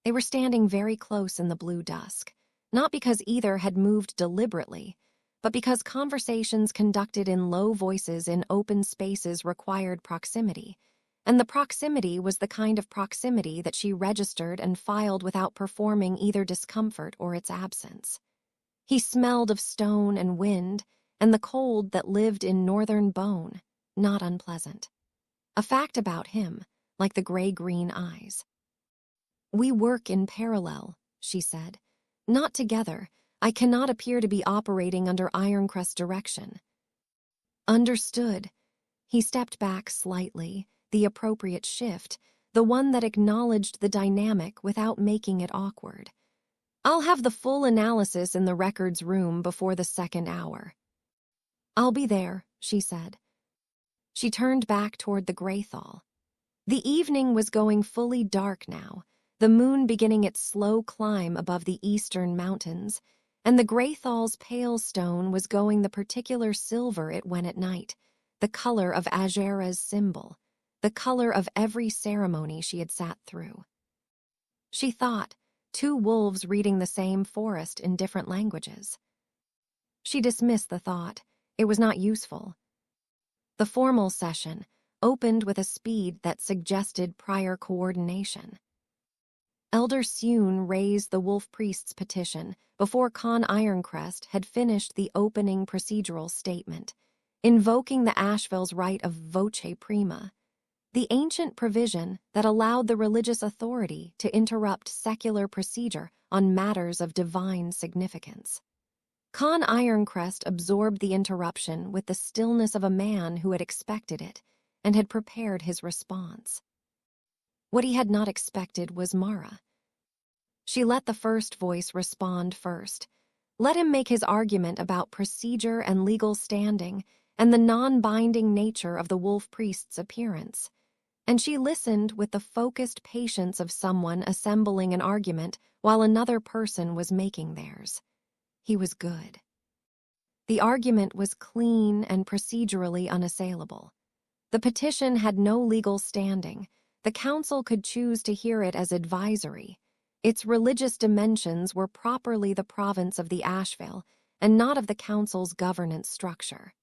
They were standing very close in the blue dusk, not because either had moved deliberately, but because conversations conducted in low voices in open spaces required proximity, and the proximity was the kind of proximity that she registered and filed without performing either discomfort or its absence. He smelled of stone and wind, and the cold that lived in northern bone, not unpleasant. A fact about him, like the gray-green eyes. We work in parallel, she said. Not together. I cannot appear to be operating under Ironcrest direction. Understood. He stepped back slightly, the appropriate shift, the one that acknowledged the dynamic without making it awkward. I'll have the full analysis in the records room before the 2nd hour. I'll be there, she said. She turned back toward the Greathall. The evening was going fully dark now, the moon beginning its slow climb above the eastern mountains, and the Greathall's pale stone was going the particular silver it went at night, the color of Azhara's symbol, the color of every ceremony she had sat through. She thought, two wolves reading the same forest in different languages. She dismissed the thought. It was not useful. The formal session opened with a speed that suggested prior coordination. Elder Sune raised the wolf priest's petition before Con Ironcrest had finished the opening procedural statement, invoking the Asheville's right of voce prima, the ancient provision that allowed the religious authority to interrupt secular procedure on matters of divine significance. Con Ironcrest absorbed the interruption with the stillness of a man who had expected it and had prepared his response. What he had not expected was Mara. She let the first voice respond first, let him make his argument about procedure and legal standing and the non-binding nature of the wolf priest's appearance, and she listened with the focused patience of someone assembling an argument while another person was making theirs. He was good. The argument was clean and procedurally unassailable. The petition had no legal standing. The council could choose to hear it as advisory. Its religious dimensions were properly the province of the Asheville and not of the council's governance structure.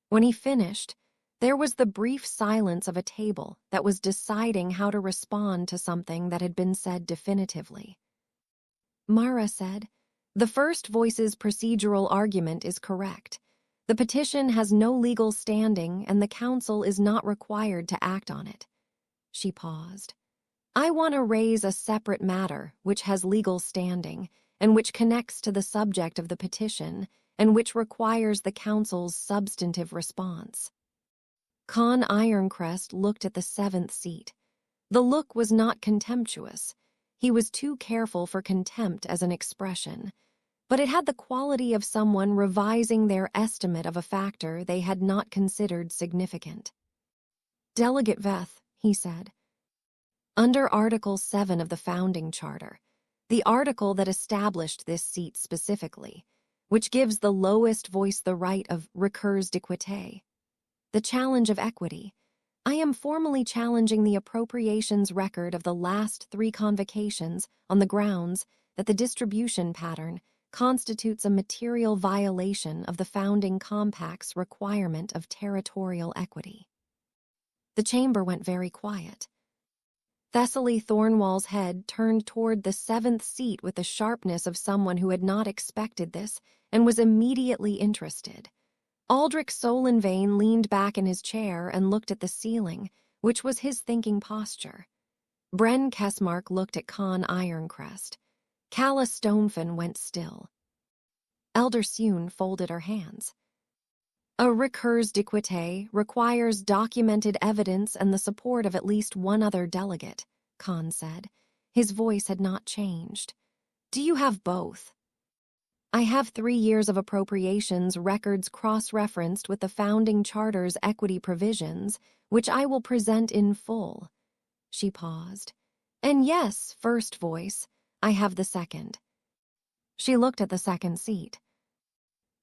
When he finished, there was the brief silence of a table that was deciding how to respond to something that had been said definitively. Mara said, "The first voice's procedural argument is correct. The petition has no legal standing and the council is not required to act on it." She paused. "I want to raise a separate matter which has legal standing and which connects to the subject of the petition and which requires the council's substantive response." Con Ironcrest looked at the seventh seat. The look was not contemptuous. He was too careful for contempt as an expression, but it had the quality of someone revising their estimate of a factor they had not considered significant. "Delegate VETH," he said. Under Article 7 of the Founding Charter, the article that established this seat specifically, which gives the lowest voice the right of recurs d'equité, the challenge of equity, I am formally challenging the appropriations record of the last 3 convocations on the grounds that the distribution pattern constitutes a material violation of the Founding Compact's requirement of territorial equity. The chamber went very quiet. Thessaly Thornwall's head turned toward the 7th seat with the sharpness of someone who had not expected this and was immediately interested. Aldrich Solenvane leaned back in his chair and looked at the ceiling, which was his thinking posture. Bren Kessmark looked at Con Ironcrest. Calla Stonefen went still. Elder Sune folded her hands. "A recurs d'equité requires documented evidence and the support of at least one other delegate," Con said. His voice had not changed. "Do you have both?" "I have 3 years of appropriations records cross-referenced with the Founding Charter's equity provisions, which I will present in full." She paused. "And yes, first voice, I have the second." She looked at the second seat.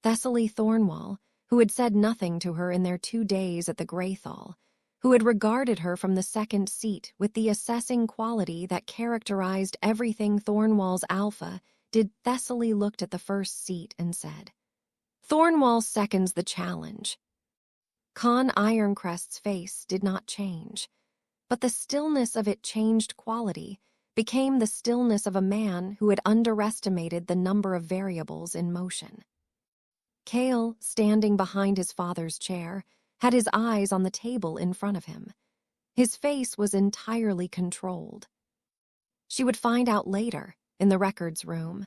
Thessaly Thornwall, who had said nothing to her in their 2 days at the Greathall, who had regarded her from the second seat with the assessing quality that characterized everything Thornwall's alpha, did Thessaly looked at the first seat and said, "Thornwall seconds the challenge." Con Ironcrest's face did not change, but the stillness of it changed quality, became the stillness of a man who had underestimated the number of variables in motion. Cale, standing behind his father's chair, had his eyes on the table in front of him. His face was entirely controlled. She would find out later, in the records room.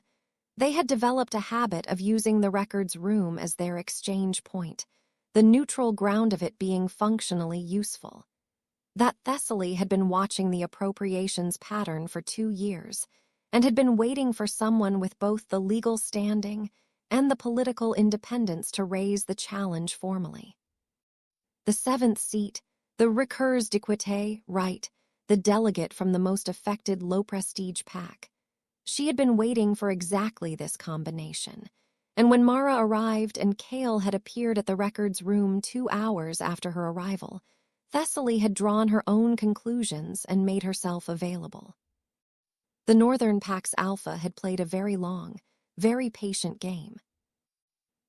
They had developed a habit of using the records room as their exchange point, the neutral ground of it being functionally useful. That Thessaly had been watching the appropriations pattern for 2 years, and had been waiting for someone with both the legal standing and the political independence to raise the challenge formally. The 7th seat, the recurs d'equité, right, the delegate from the most affected low-prestige pack. She had been waiting for exactly this combination. And when Mara arrived and Kale had appeared at the records room 2 hours after her arrival, Thessaly had drawn her own conclusions and made herself available. The Northern Pax Alpha had played a very long, very patient game.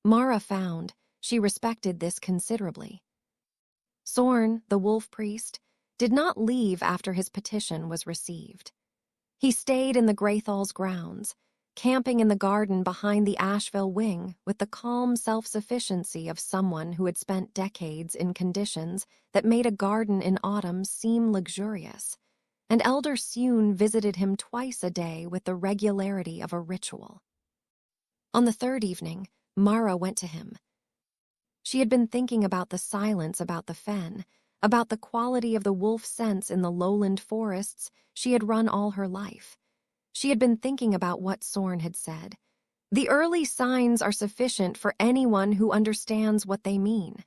Mara found she respected this considerably. Sorn, the wolf priest, did not leave after his petition was received. He stayed in the Greathall's grounds, camping in the garden behind the Asheville wing with the calm self-sufficiency of someone who had spent decades in conditions that made a garden in autumn seem luxurious, and Elder Sune visited him twice a day with the regularity of a ritual. On the third evening, Mara went to him. She had been thinking about the silence about the fen, about the quality of the wolf sense in the lowland forests she had run all her life. She had been thinking about what Sorn had said. The early signs are sufficient for anyone who understands what they mean.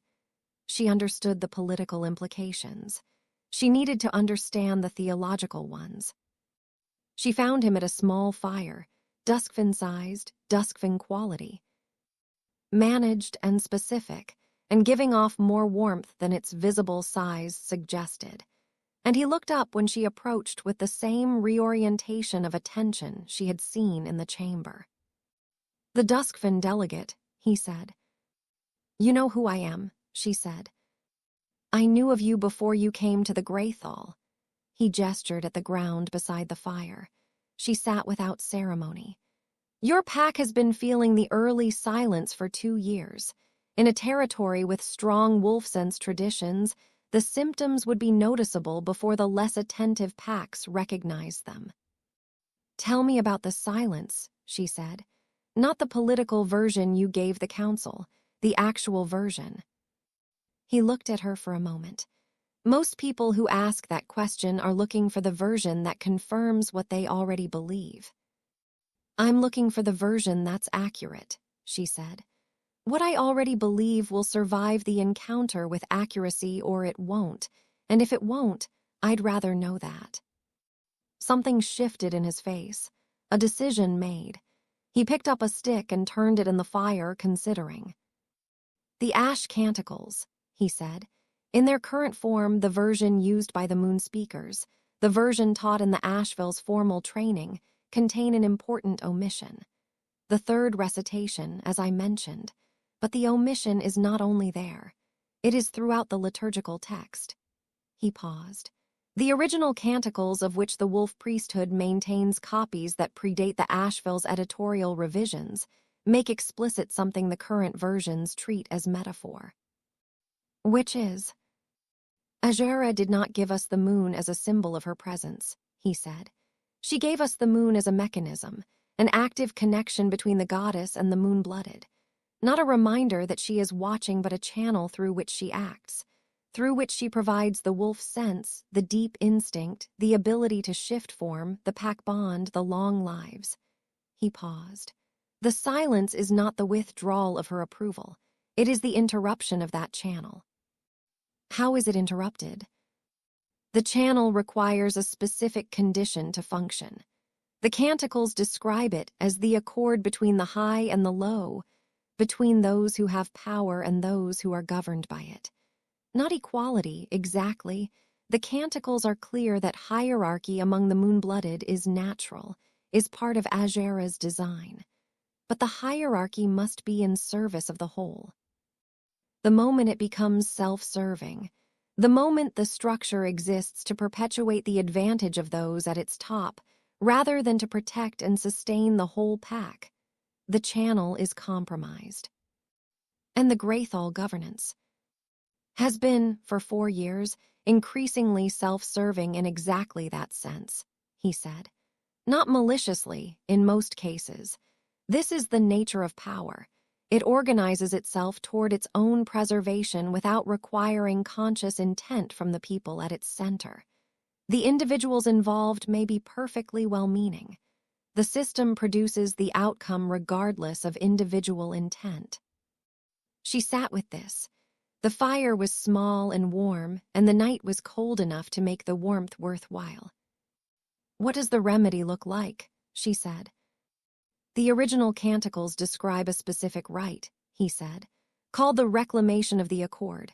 She understood the political implications. She needed to understand the theological ones. She found him at a small fire, Duskfen-sized, Duskfen quality. Managed and specific, and giving off more warmth than its visible size suggested. And he looked up when she approached with the same reorientation of attention she had seen in the chamber. "The Duskfen delegate," he said. "You know who I am," she said. "I knew of you before you came to the Greathall." He gestured at the ground beside the fire. She sat without ceremony. "Your pack has been feeling the early silence for 2 years. In a territory with strong wolf sense traditions, the symptoms would be noticeable before the less attentive packs recognized them." "Tell me about the silence," she said. "Not the political version you gave the council, the actual version." He looked at her for a moment. Most people who ask that question are looking for the version that confirms what they already believe. "I'm looking for the version that's accurate," she said. "What I already believe will survive the encounter with accuracy or it won't, and if it won't, I'd rather know that." Something shifted in his face, a decision made. He picked up a stick and turned it in the fire, considering. "The Ash Canticles," he said. "In their current form, the version used by the Moon Speakers, the version taught in the Asheville's formal training, contain an important omission. The third recitation, as I mentioned, but the omission is not only there. It is throughout the liturgical text." He paused. "The original canticles of which the wolf priesthood maintains copies that predate the Asheville's editorial revisions make explicit something the current versions treat as metaphor." "Which is?" "Azhara did not give us the moon as a symbol of her presence," he said. "She gave us the moon as a mechanism, an active connection between the goddess and the moon-blooded. Not a reminder that she is watching, but a channel through which she acts, through which she provides the wolf sense, the deep instinct, the ability to shift form, the pack bond, the long lives." He paused. "The silence is not the withdrawal of her approval. It is the interruption of that channel." "How is it interrupted?" "The channel requires a specific condition to function. The canticles describe it as the accord between the high and the low, between those who have power and those who are governed by it. Not equality, exactly. The canticles are clear that hierarchy among the moon-blooded is natural, is part of Azhara's design. But the hierarchy must be in service of the whole. The moment it becomes self-serving, the moment the structure exists to perpetuate the advantage of those at its top, rather than to protect and sustain the whole pack, the channel is compromised. And the Greathall governance has been, for 4 years, increasingly self-serving in exactly that sense," he said. "Not maliciously, in most cases. This is the nature of power. It organizes itself toward its own preservation without requiring conscious intent from the people at its center. The individuals involved may be perfectly well-meaning. The system produces the outcome regardless of individual intent." She sat with this. The fire was small and warm, and the night was cold enough to make the warmth worthwhile. "What does the remedy look like?" she said. The original canticles describe a specific rite, he said, called the reclamation of the accord.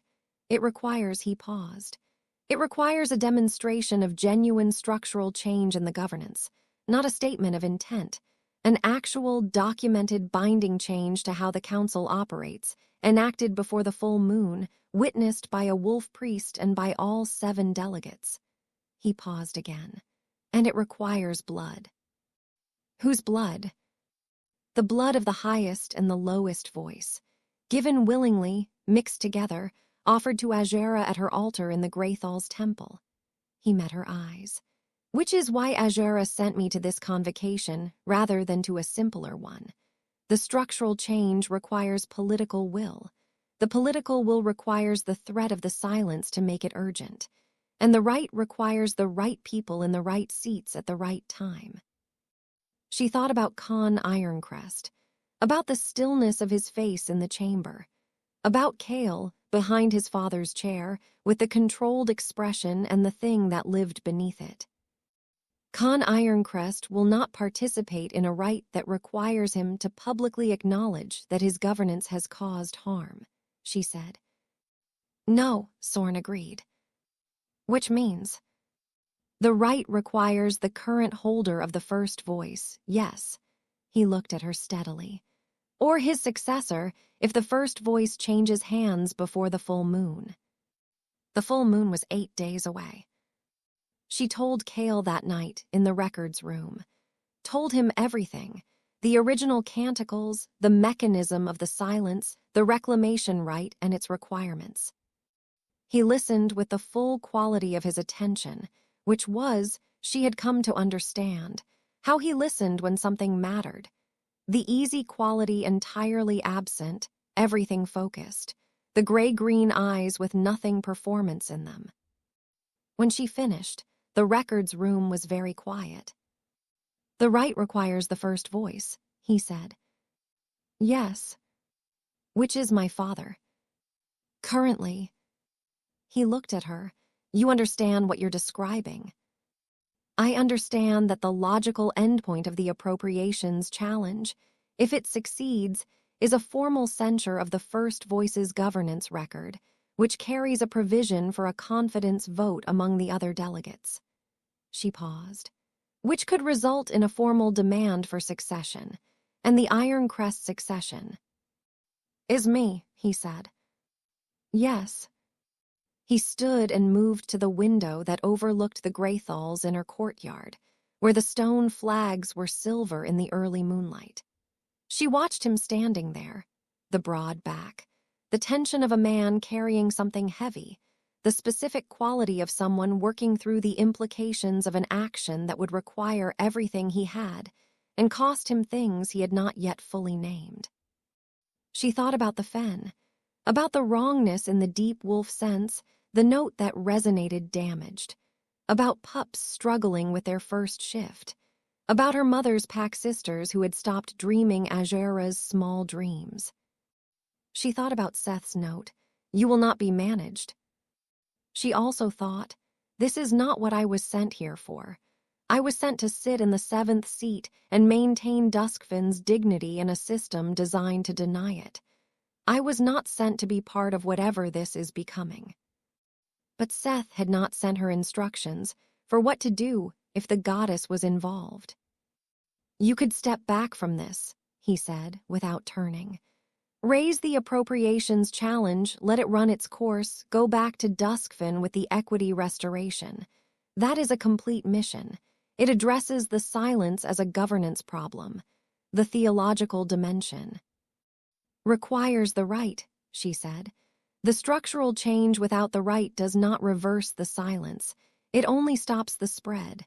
It requires, he paused. It requires a demonstration of genuine structural change in the governance, not a statement of intent, an actual, documented, binding change to how the council operates, enacted before the full moon, witnessed by a wolf priest and by all 7 delegates. He paused again. And it requires blood. Whose blood? The blood of the highest and the lowest voice, given willingly, mixed together, offered to Azhara at her altar in the Greathall's temple. He met her eyes. Which is why Azhara sent me to this convocation rather than to a simpler one. The structural change requires political will. The political will requires the threat of the silence to make it urgent. And the right requires the right people in the right seats at the right time. She thought about Khan Ironcrest, about the stillness of his face in the chamber, about Kale, behind his father's chair, with the controlled expression and the thing that lived beneath it. Khan Ironcrest will not participate in a rite that requires him to publicly acknowledge that his governance has caused harm, she said. No, Sorn agreed. Which means, the rite requires the current holder of the first voice, yes. He looked at her steadily. Or his successor, if the first voice changes hands before the full moon. The full moon was 8 days away. She told Kale that night in the records room. Told him everything. The original canticles, the mechanism of the silence, the reclamation rite and its requirements. He listened with the full quality of his attention, which was, she had come to understand, how he listened when something mattered. The easy quality entirely absent, everything focused, the gray-green eyes with nothing performance in them. When she finished, the records room was very quiet. The rite requires the first voice, he said. Yes. Which is my father. Currently. He looked at her. You understand what you're describing. I understand that the logical endpoint of the appropriations challenge, if it succeeds, is a formal censure of the first voice's governance record, which carries a provision for a confidence vote among the other delegates. She paused. Which could result in a formal demand for succession, and the Ironcrest succession. Is me, he said. Yes. He stood and moved to the window that overlooked the Greathall's inner courtyard, where the stone flags were silver in the early moonlight. She watched him standing there, the broad back, the tension of a man carrying something heavy, the specific quality of someone working through the implications of an action that would require everything he had and cost him things he had not yet fully named. She thought about the fen, about the wrongness in the deep wolf sense, the note that resonated damaged, about pups struggling with their first shift, about her mother's pack sisters who had stopped dreaming Azhara's small dreams. She thought about Seth's note, you will not be managed. She also thought, this is not what I was sent here for. I was sent to sit in the 7th seat and maintain Duskfen's dignity in a system designed to deny it. I was not sent to be part of whatever this is becoming. But Seth had not sent her instructions for what to do if the goddess was involved. You could step back from this, he said, without turning. Raise the appropriations challenge, let it run its course, go back to Duskfen with the equity restoration. That is a complete mission. It addresses the silence as a governance problem, the theological dimension. Requires the right, she said. The structural change without the right does not reverse the silence. It only stops the spread.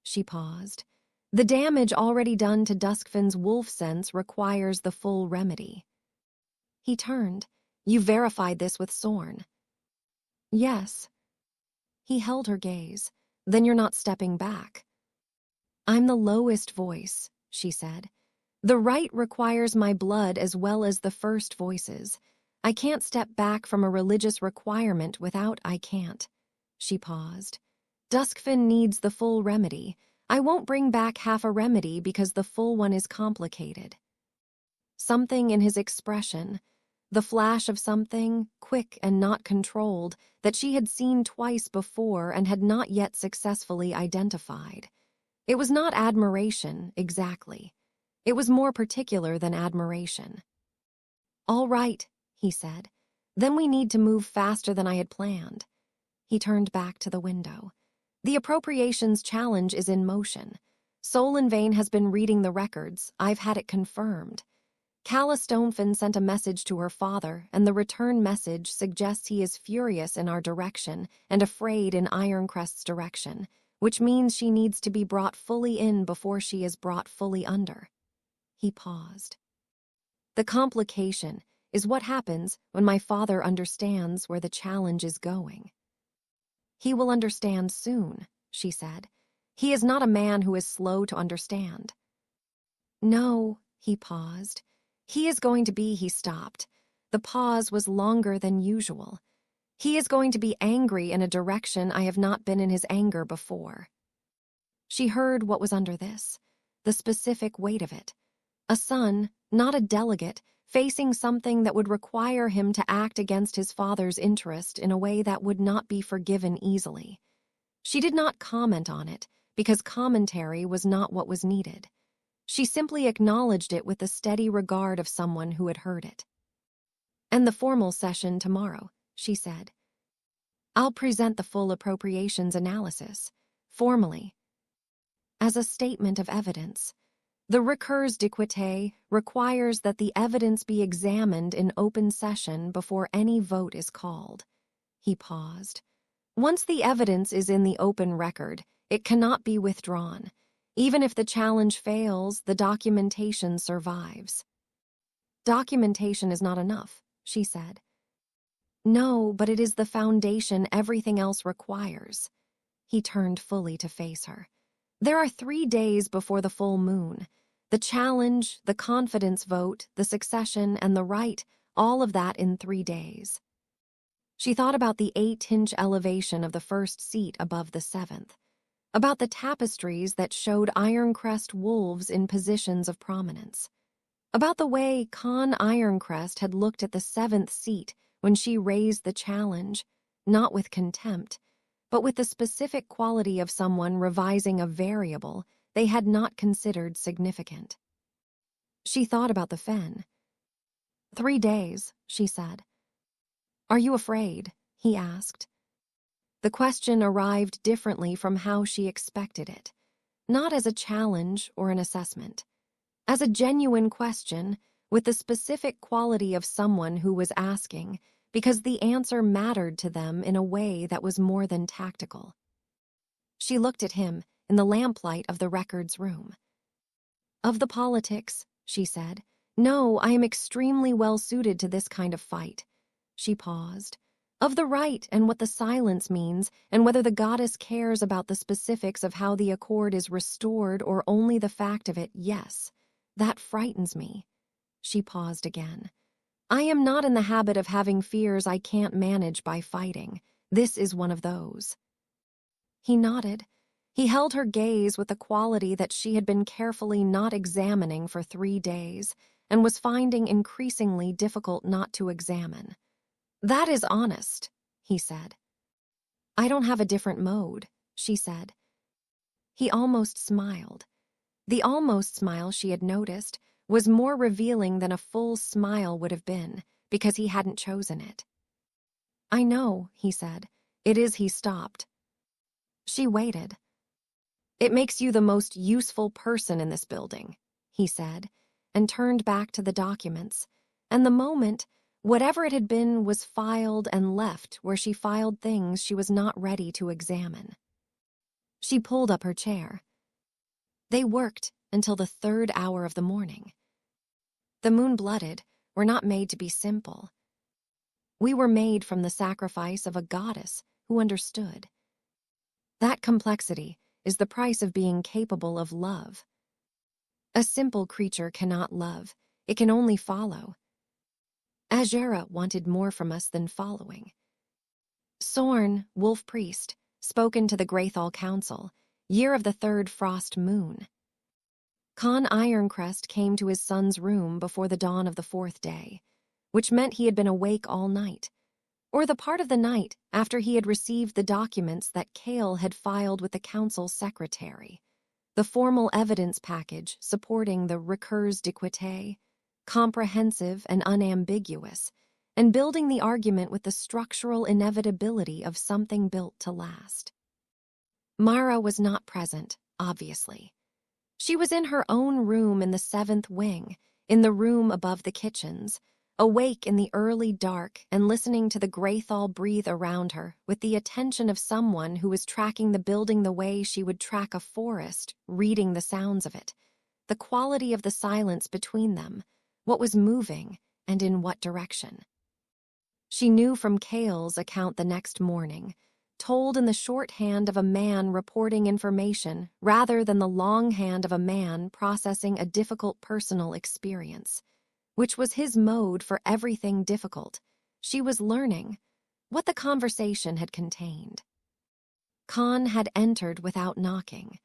She paused. The damage already done to Duskfen's wolf sense requires the full remedy. He turned. You verified this with Sorn. Yes. He held her gaze. Then you're not stepping back. I'm the lowest voice, she said. The right requires my blood as well as the first voices. I can't step back from a religious requirement without I can't. She paused. Duskfen needs the full remedy. I won't bring back half a remedy because the full one is complicated. Something in his expression, the flash of something, quick and not controlled, that she had seen twice before and had not yet successfully identified. It was not admiration, exactly. It was more particular than admiration. "All right," he said. "Then we need to move faster than I had planned." He turned back to the window. "The appropriations challenge is in motion. Soul in Vain has been reading the records. I've had it confirmed. Calla Stonefin sent a message to her father, and the return message suggests he is furious in our direction and afraid in Ironcrest's direction, which means she needs to be brought fully in before she is brought fully under." He paused. "The complication is what happens when my father understands where the challenge is going." "He will understand soon," she said. "He is not a man who is slow to understand." "No," he paused. "He is going to be," he stopped. The pause was longer than usual. "He is going to be angry in a direction I have not been in his anger before." She heard what was under this, the specific weight of it. A son, not a delegate, facing something that would require him to act against his father's interest in a way that would not be forgiven easily. She did not comment on it, because commentary was not what was needed. She simply acknowledged it with the steady regard of someone who had heard it. "And the formal session tomorrow," she said. "I'll present the full appropriations analysis, formally, as a statement of evidence. The recurs d'equité requires that the evidence be examined in open session before any vote is called." He paused. "Once the evidence is in the open record, it cannot be withdrawn. Even if the challenge fails, the documentation survives." "Documentation is not enough," she said. "No, but it is the foundation everything else requires." He turned fully to face her. "There are 3 days before the full moon. The challenge, the confidence vote, the succession, and the right, all of that in 3 days." She thought about the 8-inch elevation of the first seat above the 7th, about the tapestries that showed Ironcrest wolves in positions of prominence, about the way Con Ironcrest had looked at the 7th seat when she raised the challenge, not with contempt, but with the specific quality of someone revising a variable they had not considered significant. She thought about the fen. 3 days, she said. "Are you afraid?" he asked. The question arrived differently from how she expected it, not as a challenge or an assessment, as a genuine question with the specific quality of someone who was asking because the answer mattered to them in a way that was more than tactical. She looked at him in the lamplight of the records room. "Of the politics," she said. "No, I am extremely well suited to this kind of fight." She paused. "Of the right and what the silence means, and whether the goddess cares about the specifics of how the accord is restored or only the fact of it, yes. That frightens me." She paused again. "I am not in the habit of having fears I can't manage by fighting. This is one of those." He nodded. He held her gaze with the quality that she had been carefully not examining for 3 days and was finding increasingly difficult not to examine. "That is honest," he said. "I don't have a different mode," she said. He almost smiled. The almost smile she had noticed was more revealing than a full smile would have been, because he hadn't chosen it. "I know," he said. "It is." He stopped. She waited. "It makes you the most useful person in this building," he said, and turned back to the documents, and the moment, whatever it had been, was filed and left where she filed things she was not ready to examine. She pulled up her chair. They worked until the 3rd hour of the morning. The moon-blooded were not made to be simple. We were made from the sacrifice of a goddess who understood. That complexity is the price of being capable of love. A simple creature cannot love. It can only follow. Azhara wanted more from us than following. Sorn, wolf priest, spoken to the Greathall Council. year of the third frost moon. Con Ironcrest came to his son's room before the dawn of the fourth day, which meant he had been awake all night, or the part of the night after he had received the documents that Kale had filed with the council secretary, the formal evidence package supporting the recurs d'equité, comprehensive and unambiguous, and building the argument with the structural inevitability of something built to last. Mara was not present, obviously. She was in her own room in the 7th wing, in the room above the kitchens, awake in the early dark and listening to the Greathall breathe around her with the attention of someone who was tracking the building the way she would track a forest, reading the sounds of it, the quality of the silence between them, what was moving and in what direction. She knew from Kale's account the next morning, told in the shorthand of a man reporting information rather than the longhand of a man processing a difficult personal experience, which was his mode for everything difficult. She was learning what the conversation had contained. Con had entered without knocking,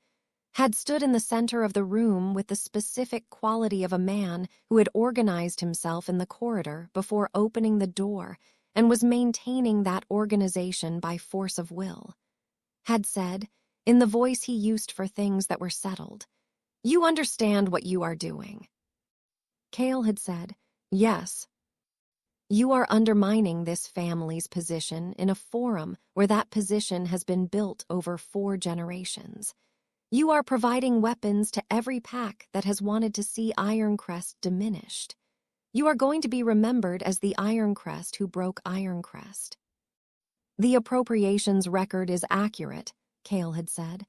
had stood in the center of the room with the specific quality of a man who had organized himself in the corridor before opening the door and was maintaining that organization by force of will, had said, in the voice he used for things that were settled, "You understand what you are doing." Kale had said, "Yes." "You are undermining this family's position in a forum where that position has been built over 4 generations. You are providing weapons to every pack that has wanted to see Ironcrest diminished. You are going to be remembered as the Ironcrest who broke Ironcrest." "The appropriations record is accurate," Kale had said.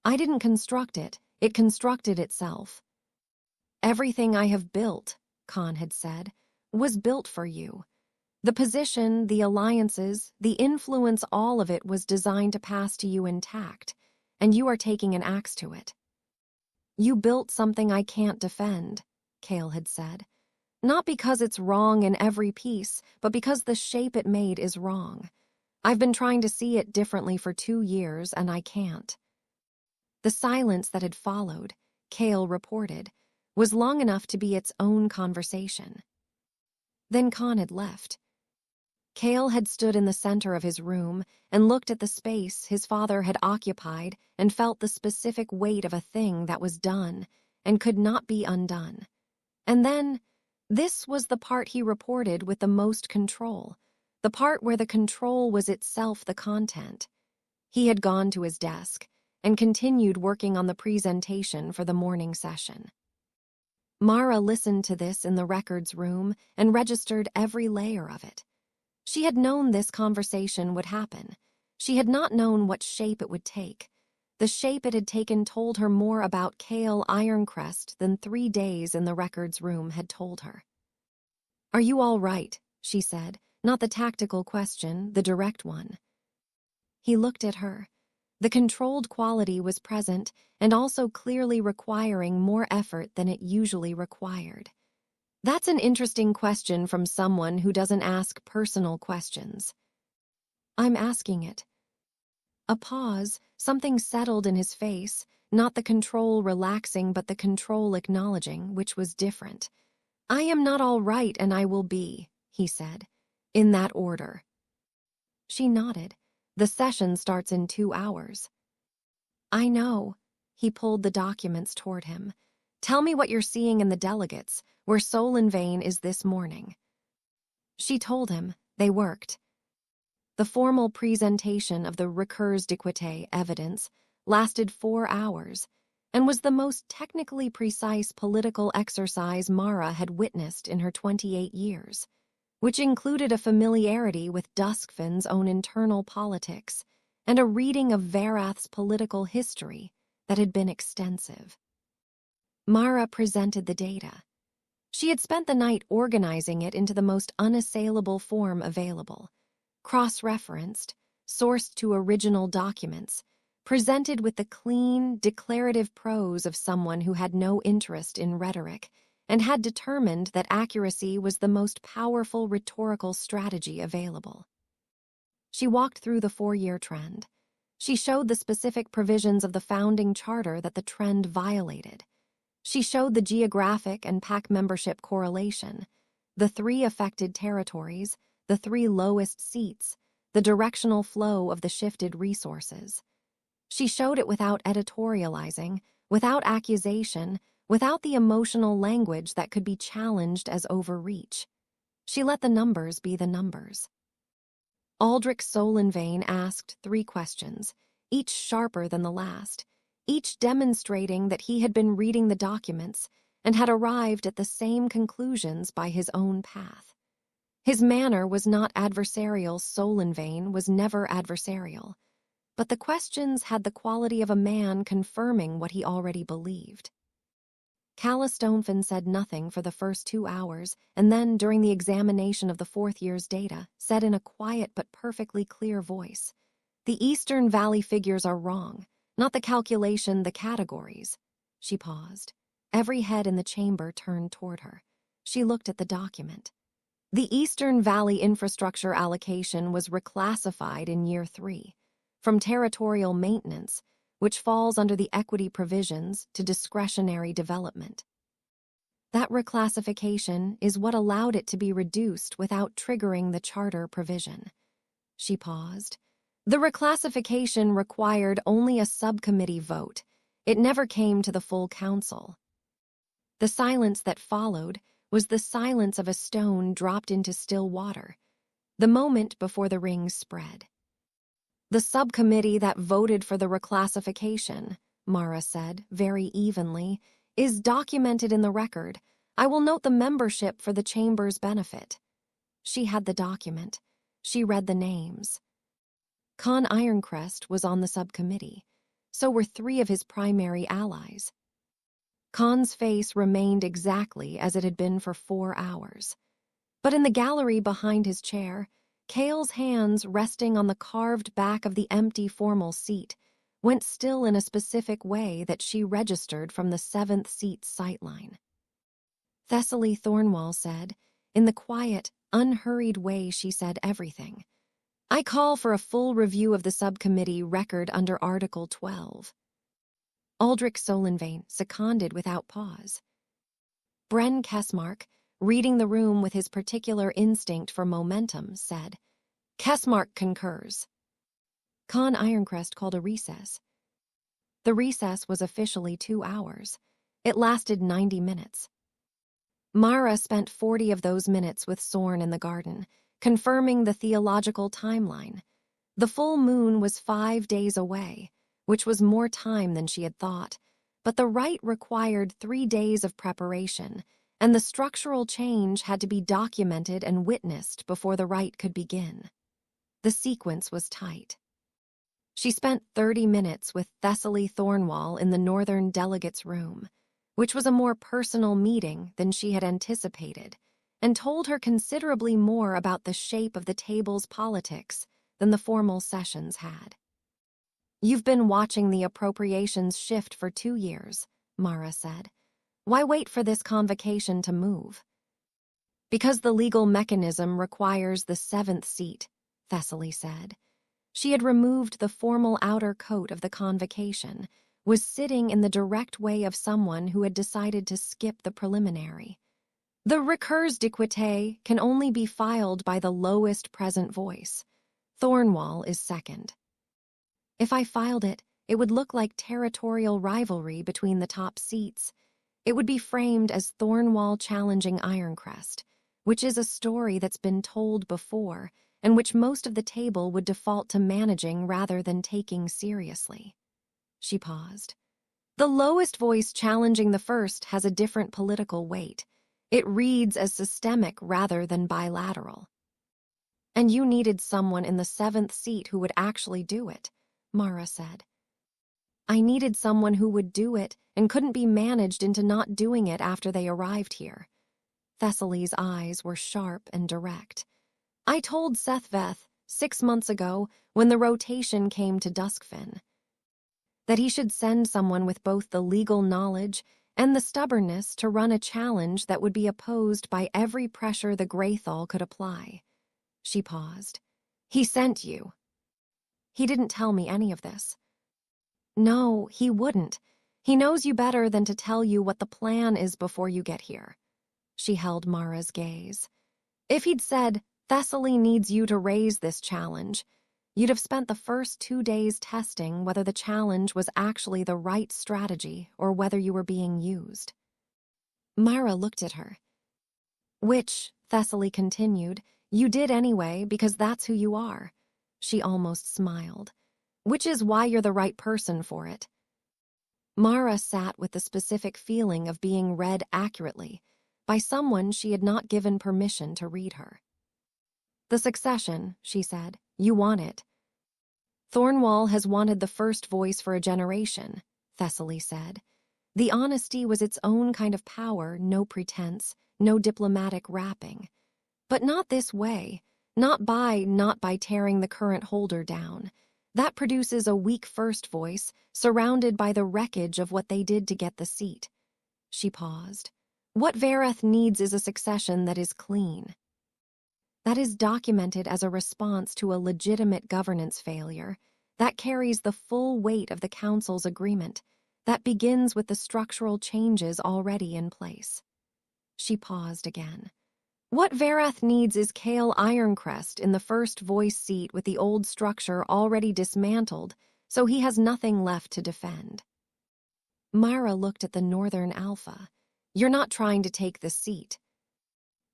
"I didn't construct it, it constructed itself." "Everything I have built," Con had said, "was built for you. The position, the alliances, the influence, all of it was designed to pass to you intact, and you are taking an axe to it." "You built something I can't defend," Kale had said. "Not because it's wrong in every piece, but because the shape it made is wrong. I've been trying to see it differently for 2 years, and I can't." The silence that had followed, Kale reported, was long enough to be its own conversation. Then Con had left. Kale had stood in the center of his room and looked at the space his father had occupied and felt the specific weight of a thing that was done and could not be undone. And then, this was the part he reported with the most control, the part where the control was itself the content. He had gone to his desk and continued working on the presentation for the morning session. Mara listened to this in the records room and registered every layer of it. She had known this conversation would happen. She had not known what shape it would take. The shape it had taken told her more about Kale Ironcrest than 3 days in the records room had told her. "Are you all right?" she said, not the tactical question, the direct one. He looked at her. The controlled quality was present and also clearly requiring more effort than it usually required. "That's an interesting question from someone who doesn't ask personal questions." "I'm asking it." A pause, something settled in his face, not the control relaxing but the control acknowledging, which was different. "I am not all right and I will be," he said, "in that order." She nodded. "The session starts in 2 hours. "I know." He pulled the documents toward him. "Tell me what you're seeing in the delegates, where Soul in Vein is this morning." She told him. They worked. The formal presentation of the recurs d'equité evidence lasted 4 hours and was the most technically precise political exercise Mara had witnessed in her 28 years, which included a familiarity with Duskfen's own internal politics and a reading of Varath's political history that had been extensive. Mara presented the data. She had spent the night organizing it into the most unassailable form available, cross-referenced, sourced to original documents, presented with the clean, declarative prose of someone who had no interest in rhetoric and had determined that accuracy was the most powerful rhetorical strategy available. She walked through the 4-year trend. She showed the specific provisions of the founding charter that the trend violated. She showed the geographic and pack membership correlation, the 3 affected territories, the 3 lowest seats, the directional flow of the shifted resources. She showed it without editorializing, without accusation, without the emotional language that could be challenged as overreach. She let the numbers be the numbers. Aldrich Solenvane asked 3 questions, each sharper than the last, each demonstrating that he had been reading the documents and had arrived at the same conclusions by his own path. His manner was not adversarial. Solenvane was never adversarial, but the questions had the quality of a man confirming what he already believed. Calla Stonefen said nothing for the first 2 hours, and then, during the examination of the 4th year's data, said in a quiet but perfectly clear voice, "The Eastern Valley figures are wrong, not the calculation, the categories." She paused. Every head in the chamber turned toward her. She looked at the document. The Eastern Valley infrastructure allocation was reclassified in Year 3, from territorial maintenance, which falls under the equity provisions, to discretionary development. That reclassification is what allowed it to be reduced without triggering the charter provision. She paused. The reclassification required only a subcommittee vote. It never came to the full council. The silence that followed was the silence of a stone dropped into still water, the moment before the rings spread. "The subcommittee that voted for the reclassification," Mara said, very evenly, "is documented in the record. I will note the membership for the chamber's benefit." She had the document. She read the names. Con Ironcrest was on the subcommittee. So were 3 of his primary allies. Con's face remained exactly as it had been for 4 hours. But in the gallery behind his chair, Cale's hands resting on the carved back of the empty formal seat went still in a specific way that she registered from the 7th seat's sightline. Thessaly Thornwall said, in the quiet, unhurried way she said everything, "I call for a full review of the subcommittee record under Article 12. Aldrich Solenvane seconded without pause. Bren Kessmark, reading the room with his particular instinct for momentum, said, "Kessmark concurs." Con Ironcrest called a recess. The recess was officially 2 hours. It lasted 90 minutes. Mara spent 40 of those minutes with Sorn in the garden, confirming the theological timeline. The full moon was 5 days away, which was more time than she had thought, but the rite required 3 days of preparation, and the structural change had to be documented and witnessed before the rite could begin. The sequence was tight. She spent 30 minutes with Thessaly Thornwall in the Northern Delegates' room, which was a more personal meeting than she had anticipated, and told her considerably more about the shape of the table's politics than the formal sessions had. "You've been watching the appropriations shift for 2 years, Mara said. Why wait for this convocation to move? Because the legal mechanism requires the 7th seat, Thessaly said. She had removed the formal outer coat of the convocation, was sitting in the direct way of someone who had decided to skip the preliminary. The recurs d'équité can only be filed by the lowest present voice. Thornwall is second. If I filed it, it would look like territorial rivalry between the top seats. It would be framed as Thornwall challenging Ironcrest, which is a story that's been told before and which most of the table would default to managing rather than taking seriously. She paused. The lowest voice challenging the first has a different political weight. It reads as systemic rather than bilateral. And you needed someone in the 7th seat who would actually do it, Mara said. I needed someone who would do it and couldn't be managed into not doing it after they arrived here. Thessaly's eyes were sharp and direct. I told Seth VETH 6 months ago, when the rotation came to Duskfen, that he should send someone with both the legal knowledge and the stubbornness to run a challenge that would be opposed by every pressure the Greathall could apply. She paused. He sent you. He didn't tell me any of this. No, he wouldn't. He knows you better than to tell you what the plan is before you get here. She held Mara's gaze. If he'd said, Thessaly needs you to raise this challenge, you'd have spent the first 2 days testing whether the challenge was actually the right strategy or whether you were being used. Mara looked at her. Which, Thessaly continued, you did anyway because that's who you are. She almost smiled. Which is why you're the right person for it. Mara sat with the specific feeling of being read accurately by someone she had not given permission to read her. The succession, she said, you want it. Thornwall has wanted the first voice for a generation, Thessaly said. The honesty was its own kind of power, no pretense, no diplomatic wrapping. But not this way, not by tearing the current holder down. That produces a weak first voice, surrounded by the wreckage of what they did to get the seat. She paused. What Varath needs is a succession that is clean. That is documented as a response to a legitimate governance failure, that carries the full weight of the Council's agreement, that begins with the structural changes already in place. She paused again. What Varath needs is Cale Ironcrest in the first voice seat with the old structure already dismantled, so he has nothing left to defend. Mara looked at the Northern Alpha. You're not trying to take the seat.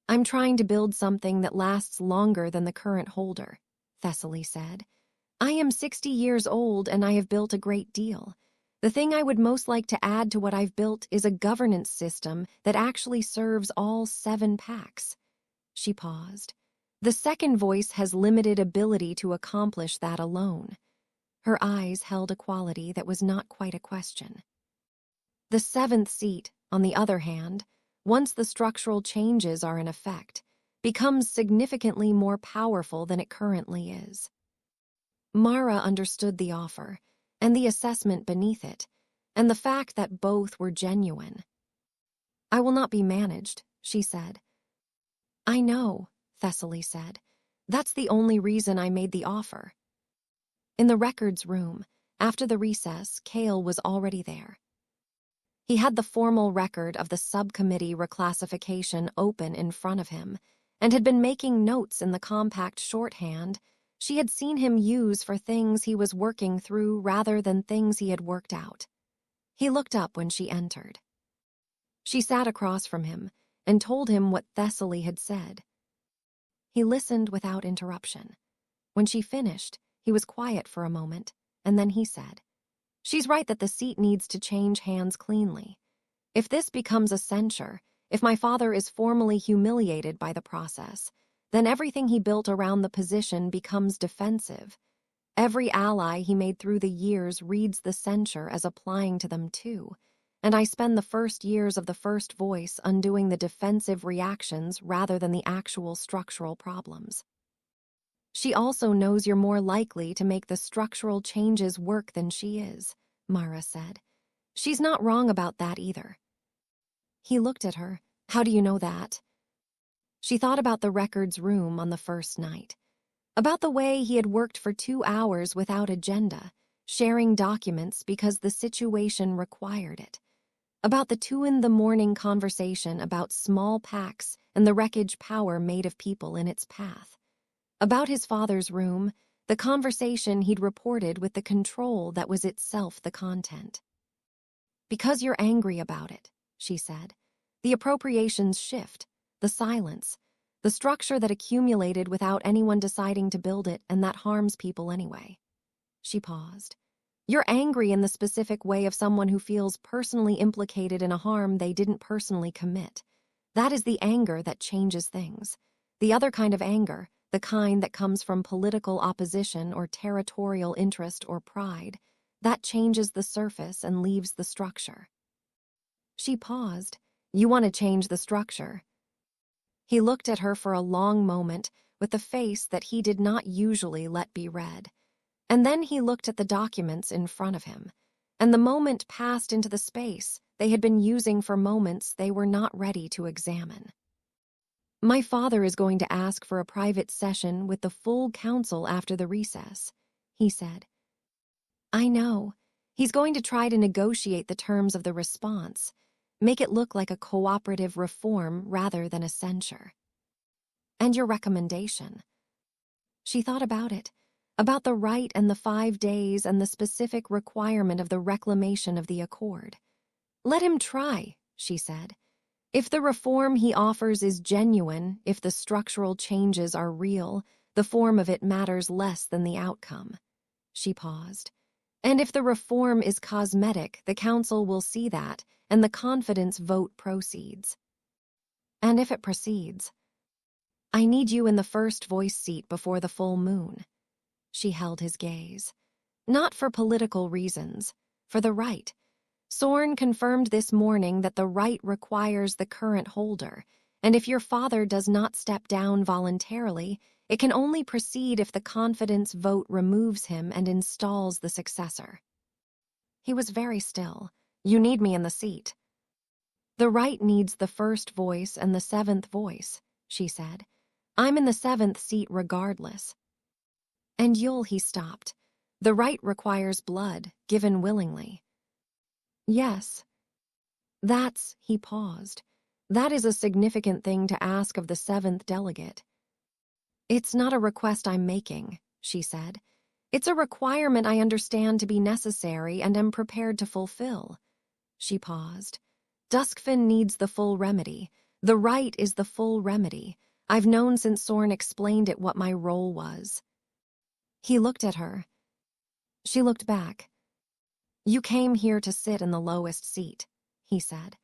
I'm trying to build something that lasts longer than the current holder, Thessaly said. I am 60 years old and I have built a great deal. The thing I would most like to add to what I've built is a governance system that actually serves all 7 packs. She paused. The second voice has limited ability to accomplish that alone. Her eyes held a quality that was not quite a question. The 7th seat, on the other hand, once the structural changes are in effect, becomes significantly more powerful than it currently is. Mara understood the offer, and the assessment beneath it, and the fact that both were genuine. I will not be managed, she said. I know, Thessaly said. That's the only reason I made the offer. In the records room, after the recess, Cale was already there. He had the formal record of the subcommittee reclassification open in front of him, and had been making notes in the compact shorthand she had seen him use for things he was working through rather than things he had worked out. He looked up when she entered. She sat across from him and told him what Thessaly had said. He listened without interruption. When she finished, he was quiet for a moment, and then he said, She's right that the seat needs to change hands cleanly. If this becomes a censure, if my father is formally humiliated by the process, then everything he built around the position becomes defensive. Every ally he made through the years reads the censure as applying to them too, and I spend the first years of the first voice undoing the defensive reactions rather than the actual structural problems. She also knows you're more likely to make the structural changes work than she is, Mara said. She's not wrong about that either. He looked at her. How do you know that? She thought about the records room on the first night, about the way he had worked for 2 hours without agenda, sharing documents because the situation required it, about the 2 a.m. conversation about small packs and the wreckage power made of people in its path, about his father's room, the conversation he'd reported with the control that was itself the content. Because you're angry about it, she said. The appropriations shift, the silence, the structure that accumulated without anyone deciding to build it, and that harms people anyway. She paused. You're angry in the specific way of someone who feels personally implicated in a harm they didn't personally commit. That is the anger that changes things. The other kind of anger, the kind that comes from political opposition or territorial interest or pride, that changes the surface and leaves the structure. She paused. You want to change the structure. He looked at her for a long moment with the face that he did not usually let be read. And then he looked at the documents in front of him, and the moment passed into the space they had been using for moments they were not ready to examine. My father is going to ask for a private session with the full council after the recess, he said. I know. He's going to try to negotiate the terms of the response, make it look like a cooperative reform rather than a censure. And your recommendation? She thought about the right and the 5 days and the specific requirement of the reclamation of the accord. Let him try, she said. If the reform he offers is genuine, if the structural changes are real, the form of it matters less than the outcome. She paused. And if the reform is cosmetic, the council will see that, and the confidence vote proceeds. And if it proceeds, I need you in the first voice seat before the full moon. She held his gaze. Not for political reasons, for the right. Sorn confirmed this morning that the right requires the current holder, and if your father does not step down voluntarily, it can only proceed if the confidence vote removes him and installs the successor. He was very still. You need me in the seat. The right needs the first voice and the 7th voice, she said. I'm in the 7th seat regardless. And he stopped. The right requires blood, given willingly. Yes. He paused. That is a significant thing to ask of the 7th delegate. It's not a request I'm making, she said. It's a requirement I understand to be necessary and am prepared to fulfill. She paused. Duskfen needs the full remedy. The right is the full remedy. I've known since Sorn explained it what my role was. He looked at her. She looked back. You came here to sit in the lowest seat, he said.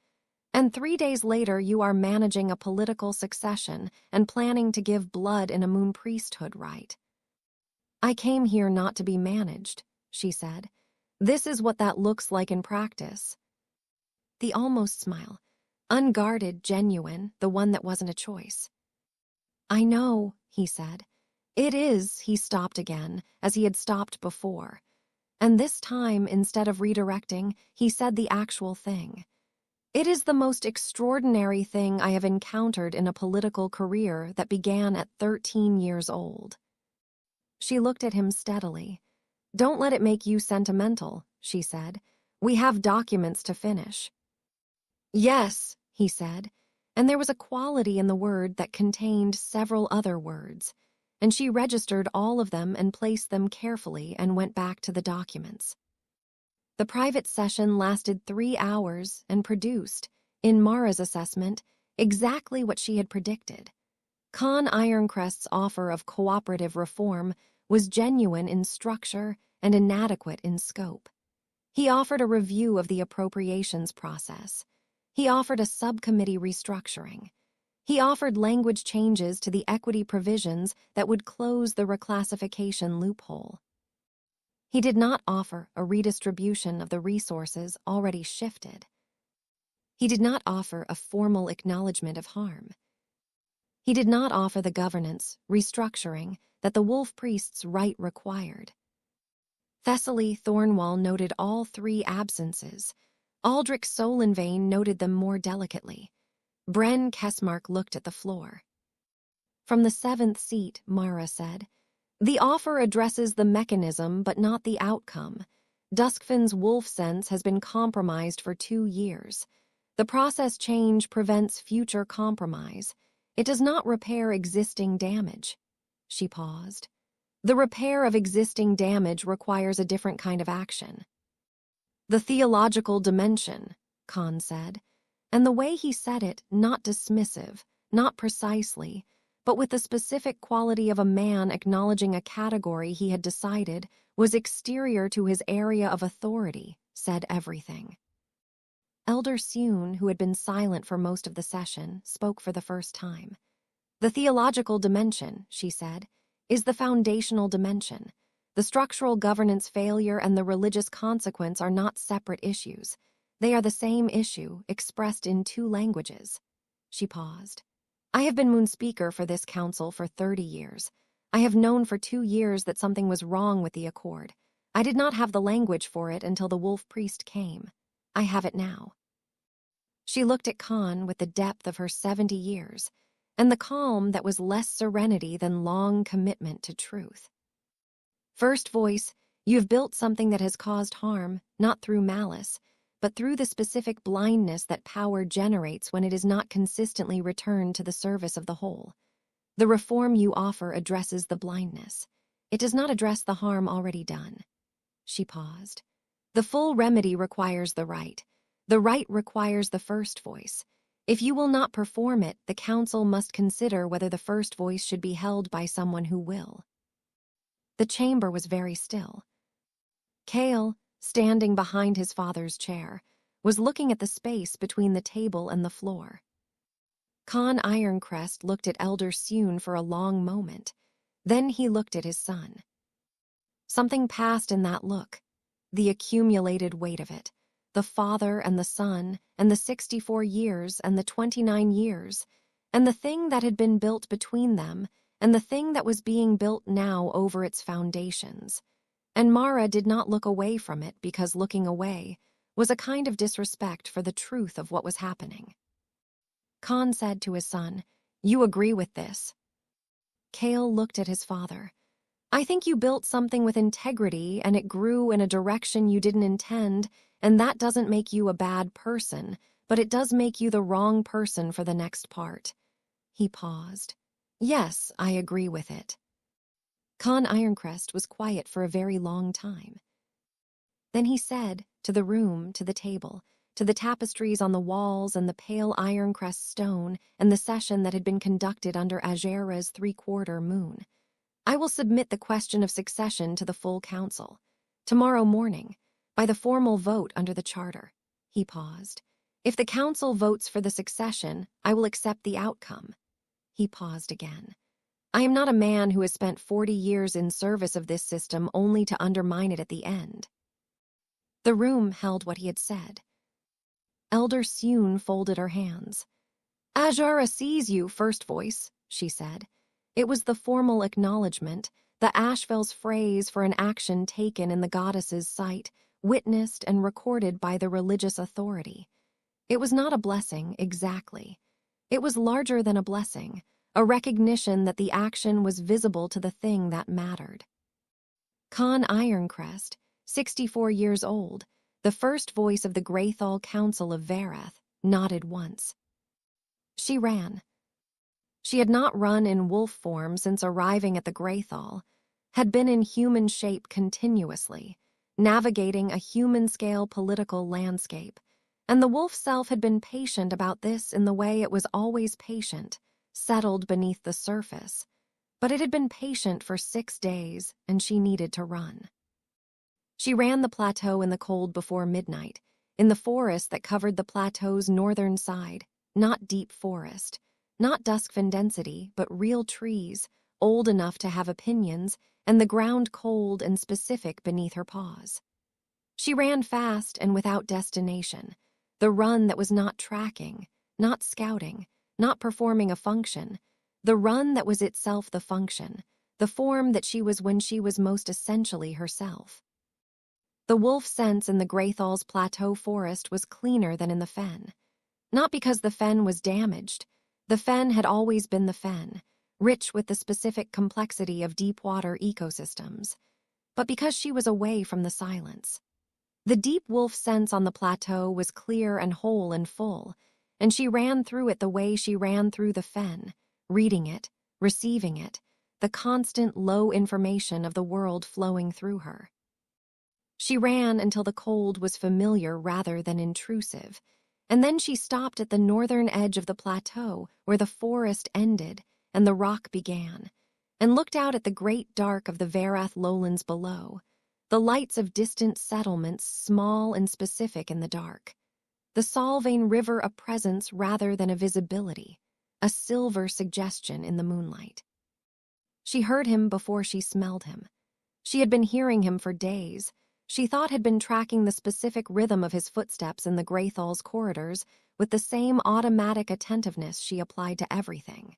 And 3 days later you are managing a political succession and planning to give blood in a moon priesthood right. I came here not to be managed, she said. This is what that looks like in practice. The almost smile. Unguarded, genuine, the one that wasn't a choice. I know, he said. It is, he stopped again, as he had stopped before. And this time, instead of redirecting, he said the actual thing. It is the most extraordinary thing I have encountered in a political career that began at 13 years old. She looked at him steadily. Don't let it make you sentimental, she said. We have documents to finish. Yes, he said, and there was a quality in the word that contained several other words, and she registered all of them and placed them carefully and went back to the documents. The private session lasted 3 hours and produced, in Mara's assessment, exactly what she had predicted. Khan Ironcrest's offer of cooperative reform was genuine in structure and inadequate in scope. He offered a review of the appropriations process. He offered a subcommittee restructuring. He offered language changes to the equity provisions that would close the reclassification loophole. He did not offer a redistribution of the resources already shifted. He did not offer a formal acknowledgement of harm. He did not offer the governance, restructuring, that the wolf priest's right required. Thessaly Thornwall noted all 3 absences. Aldrich Solenvane noted them more delicately. Bren Kessmark looked at the floor. From the 7th seat, Mara said, the offer addresses the mechanism but not the outcome. Duskfen's wolf sense has been compromised for 2 years. The process change prevents future compromise. It does not repair existing damage. She paused. The repair of existing damage requires a different kind of action. The theological dimension, Khan said, and the way he said it, not dismissive, not precisely, but with the specific quality of a man acknowledging a category he had decided was exterior to his area of authority, said everything. Elder Sune, who had been silent for most of the session, spoke for the first time. The theological dimension, she said, is the foundational dimension. The structural governance failure and the religious consequence are not separate issues. They are the same issue, expressed in 2 languages. She paused. I have been Moon Speaker for this council for 30 years. I have known for 2 years that something was wrong with the accord. I did not have the language for it until the wolf priest came. I have it now. She looked at Khan with the depth of her 70 years, and the calm that was less serenity than long commitment to truth. First voice, you have built something that has caused harm, not through malice, but through the specific blindness that power generates when it is not consistently returned to the service of the whole. The reform you offer addresses the blindness. It does not address the harm already done. She paused. The full remedy requires the right. The right requires the first voice. If you will not perform it, the council must consider whether the first voice should be held by someone who will. The chamber was very still. Kale, standing behind his father's chair, was looking at the space between the table and the floor. Con Ironcrest looked at Elder Sune for a long moment. Then he looked at his son. Something passed in that look, the accumulated weight of it, the father and the son, and the 64 years and the 29 years, and the thing that had been built between them, and the thing that was being built now over its foundations. And Mara did not look away from it because looking away was a kind of disrespect for the truth of what was happening. Khan said to his son, "You agree with this?" Kale looked at his father. "I think you built something with integrity and it grew in a direction you didn't intend, and that doesn't make you a bad person, but it does make you the wrong person for the next part." He paused. "Yes, I agree with it." Con Ironcrest was quiet for a very long time. Then he said, to the room, to the table, to the tapestries on the walls and the pale Ironcrest stone and the session that had been conducted under Azhara's 3/4 moon, "I will submit the question of succession to the full council. Tomorrow morning, by the formal vote under the charter." He paused. "If the council votes for the succession, I will accept the outcome." He paused again. "I am not a man who has spent 40 years in service of this system only to undermine it at the end." The room held what he had said. Elder Sune folded her hands. "Azhara sees you, first voice," she said. It was the formal acknowledgement, the Ashvel's phrase for an action taken in the goddess's sight, witnessed and recorded by the religious authority. It was not a blessing, exactly. It was larger than a blessing, a recognition that the action was visible to the thing that mattered. Con Ironcrest, 64 years old, the first voice of the Greathall Council of Varath, nodded once. She ran. She had not run in wolf form since arriving at the Greathall, had been in human shape continuously, navigating a human-scale political landscape, and the wolf self had been patient about this in the way it was always patient, settled beneath the surface, but it had been patient for 6 days, and she needed to run. She ran the plateau in the cold before midnight, in the forest that covered the plateau's northern side, not deep forest, not Duskfen density, but real trees, old enough to have opinions, and the ground cold and specific beneath her paws. She ran fast and without destination, the run that was not tracking, not scouting, not performing a function, the run that was itself the function, the form that she was when she was most essentially herself. The wolf sense in the Greathall's plateau forest was cleaner than in the fen. Not because the fen was damaged. The fen had always been the fen, rich with the specific complexity of deep-water ecosystems, but because she was away from the silence. The deep wolf sense on the plateau was clear and whole and full, and she ran through it the way she ran through the fen, reading it, receiving it, the constant low information of the world flowing through her. She ran until the cold was familiar rather than intrusive, and then she stopped at the northern edge of the plateau where the forest ended and the rock began, and looked out at the great dark of the Varath lowlands below, the lights of distant settlements small and specific in the dark, the Solvane River a presence rather than a visibility, a silver suggestion in the moonlight. She heard him before she smelled him. She had been hearing him for days. She thought had been tracking the specific rhythm of his footsteps in the Greathall's corridors with the same automatic attentiveness she applied to everything.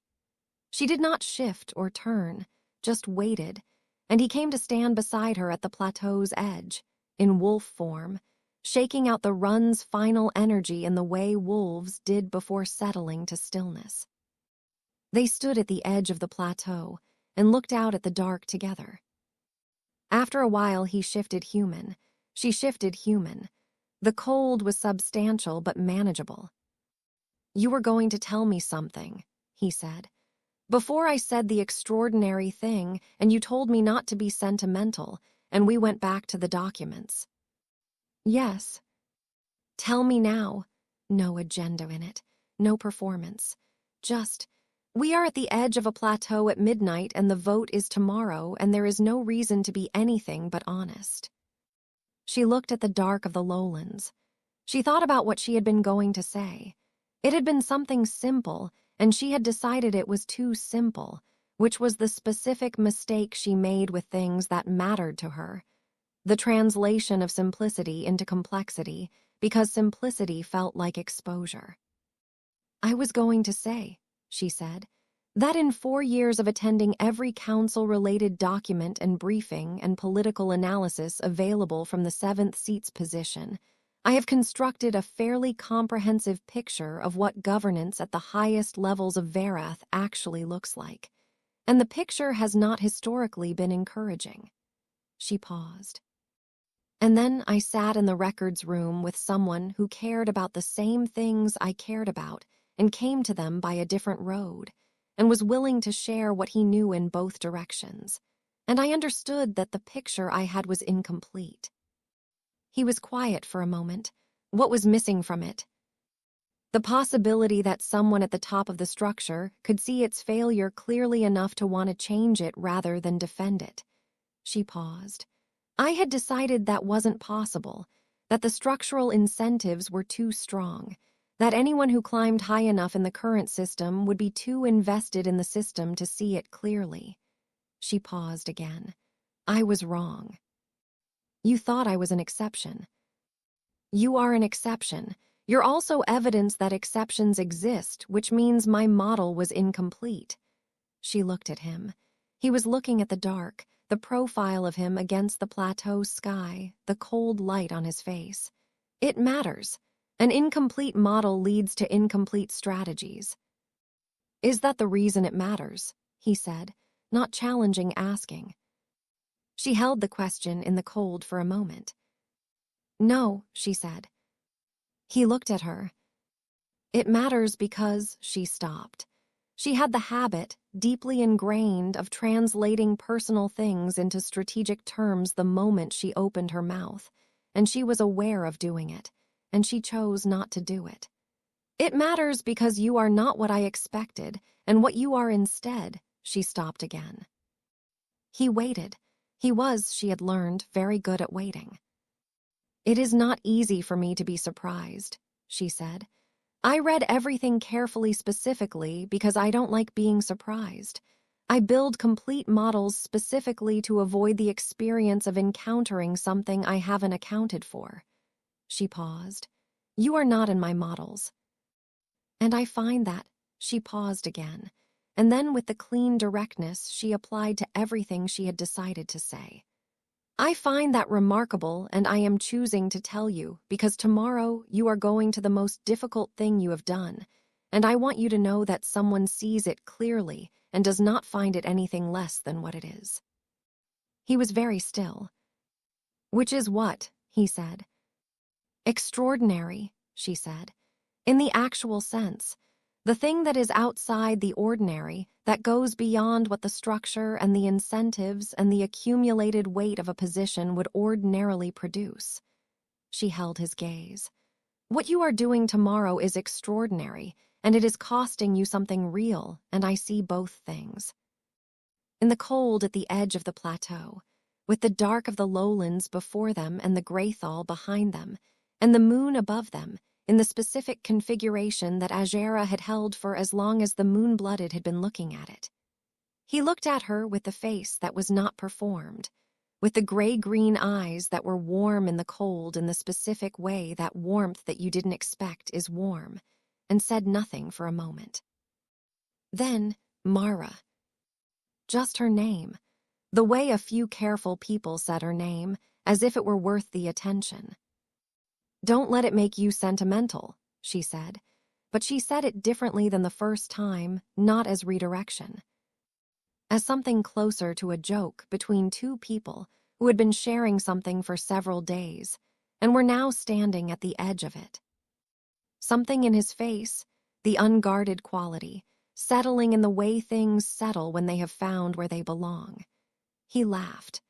She did not shift or turn, just waited, and he came to stand beside her at the plateau's edge, in wolf form, shaking out the run's final energy in the way wolves did before settling to stillness. They stood at the edge of the plateau and looked out at the dark together. After a while, he shifted human. She shifted human. The cold was substantial but manageable. "You were going to tell me something," he said. "Before I said the extraordinary thing, and you told me not to be sentimental, and we went back to the documents." "Yes." "Tell me now." No agenda in it. No performance. Just, "We are at the edge of a plateau at midnight and the vote is tomorrow and there is no reason to be anything but honest." She looked at the dark of the lowlands. She thought about what she had been going to say. It had been something simple, and she had decided it was too simple, which was the specific mistake she made with things that mattered to her. The translation of simplicity into complexity, because simplicity felt like exposure. "I was going to say," she said, "that in 4 years of attending every council-related document and briefing and political analysis available from the 7th seat's position, I have constructed a fairly comprehensive picture of what governance at the highest levels of Varath actually looks like. And the picture has not historically been encouraging." She paused. "And then I sat in the records room with someone who cared about the same things I cared about and came to them by a different road, and was willing to share what he knew in both directions. And I understood that the picture I had was incomplete." He was quiet for a moment. What was missing from it? The possibility that someone at the top of the structure could see its failure clearly enough to want to change it rather than defend it. She paused. "I had decided that wasn't possible, that the structural incentives were too strong, that anyone who climbed high enough in the current system would be too invested in the system to see it clearly." She paused again. "I was wrong." "You thought I was an exception." "You are an exception. You're also evidence that exceptions exist, which means my model was incomplete." She looked at him. He was looking at the dark, the profile of him against the plateau sky, the cold light on his face. "It matters. An incomplete model leads to incomplete strategies." "Is that the reason it matters?" he said, not challenging, asking. She held the question in the cold for a moment. "No," she said. He looked at her. "It matters because," she stopped. She had the habit, deeply ingrained, of translating personal things into strategic terms the moment she opened her mouth, and she was aware of doing it, and she chose not to do it. "It matters because you are not what I expected, and what you are instead," she stopped again. He waited. He was, she had learned, very good at waiting. "It is not easy for me to be surprised," she said. "I read everything carefully specifically because I don't like being surprised. I build complete models specifically to avoid the experience of encountering something I haven't accounted for." She paused. "You are not in my models." "And I find that," she paused again, and then with the clean directness she applied to everything she had decided to say. "I find that remarkable, and I am choosing to tell you because tomorrow you are going to the most difficult thing you have done, and I want you to know that someone sees it clearly and does not find it anything less than what it is." He was very still. "Which is what?" he said. "Extraordinary," she said. "In the actual sense. The thing that is outside the ordinary, that goes beyond what the structure and the incentives and the accumulated weight of a position would ordinarily produce." She held his gaze. "What you are doing tomorrow is extraordinary, and it is costing you something real, and I see both things." In the cold at the edge of the plateau, with the dark of the lowlands before them and the Greathall behind them, and the moon above them, in the specific configuration that Azhara had held for as long as the moon-blooded had been looking at it. He looked at her with the face that was not performed, with the gray-green eyes that were warm in the cold in the specific way that warmth that you didn't expect is warm, and said nothing for a moment. Then, Mara. Just her name, the way a few careful people said her name, as if it were worth the attention. "Don't let it make you sentimental," she said, but she said it differently than the first time, not as redirection. As something closer to a joke between two people who had been sharing something for several days and were now standing at the edge of it. Something in his face, the unguarded quality, settling in the way things settle when they have found where they belong. He laughed.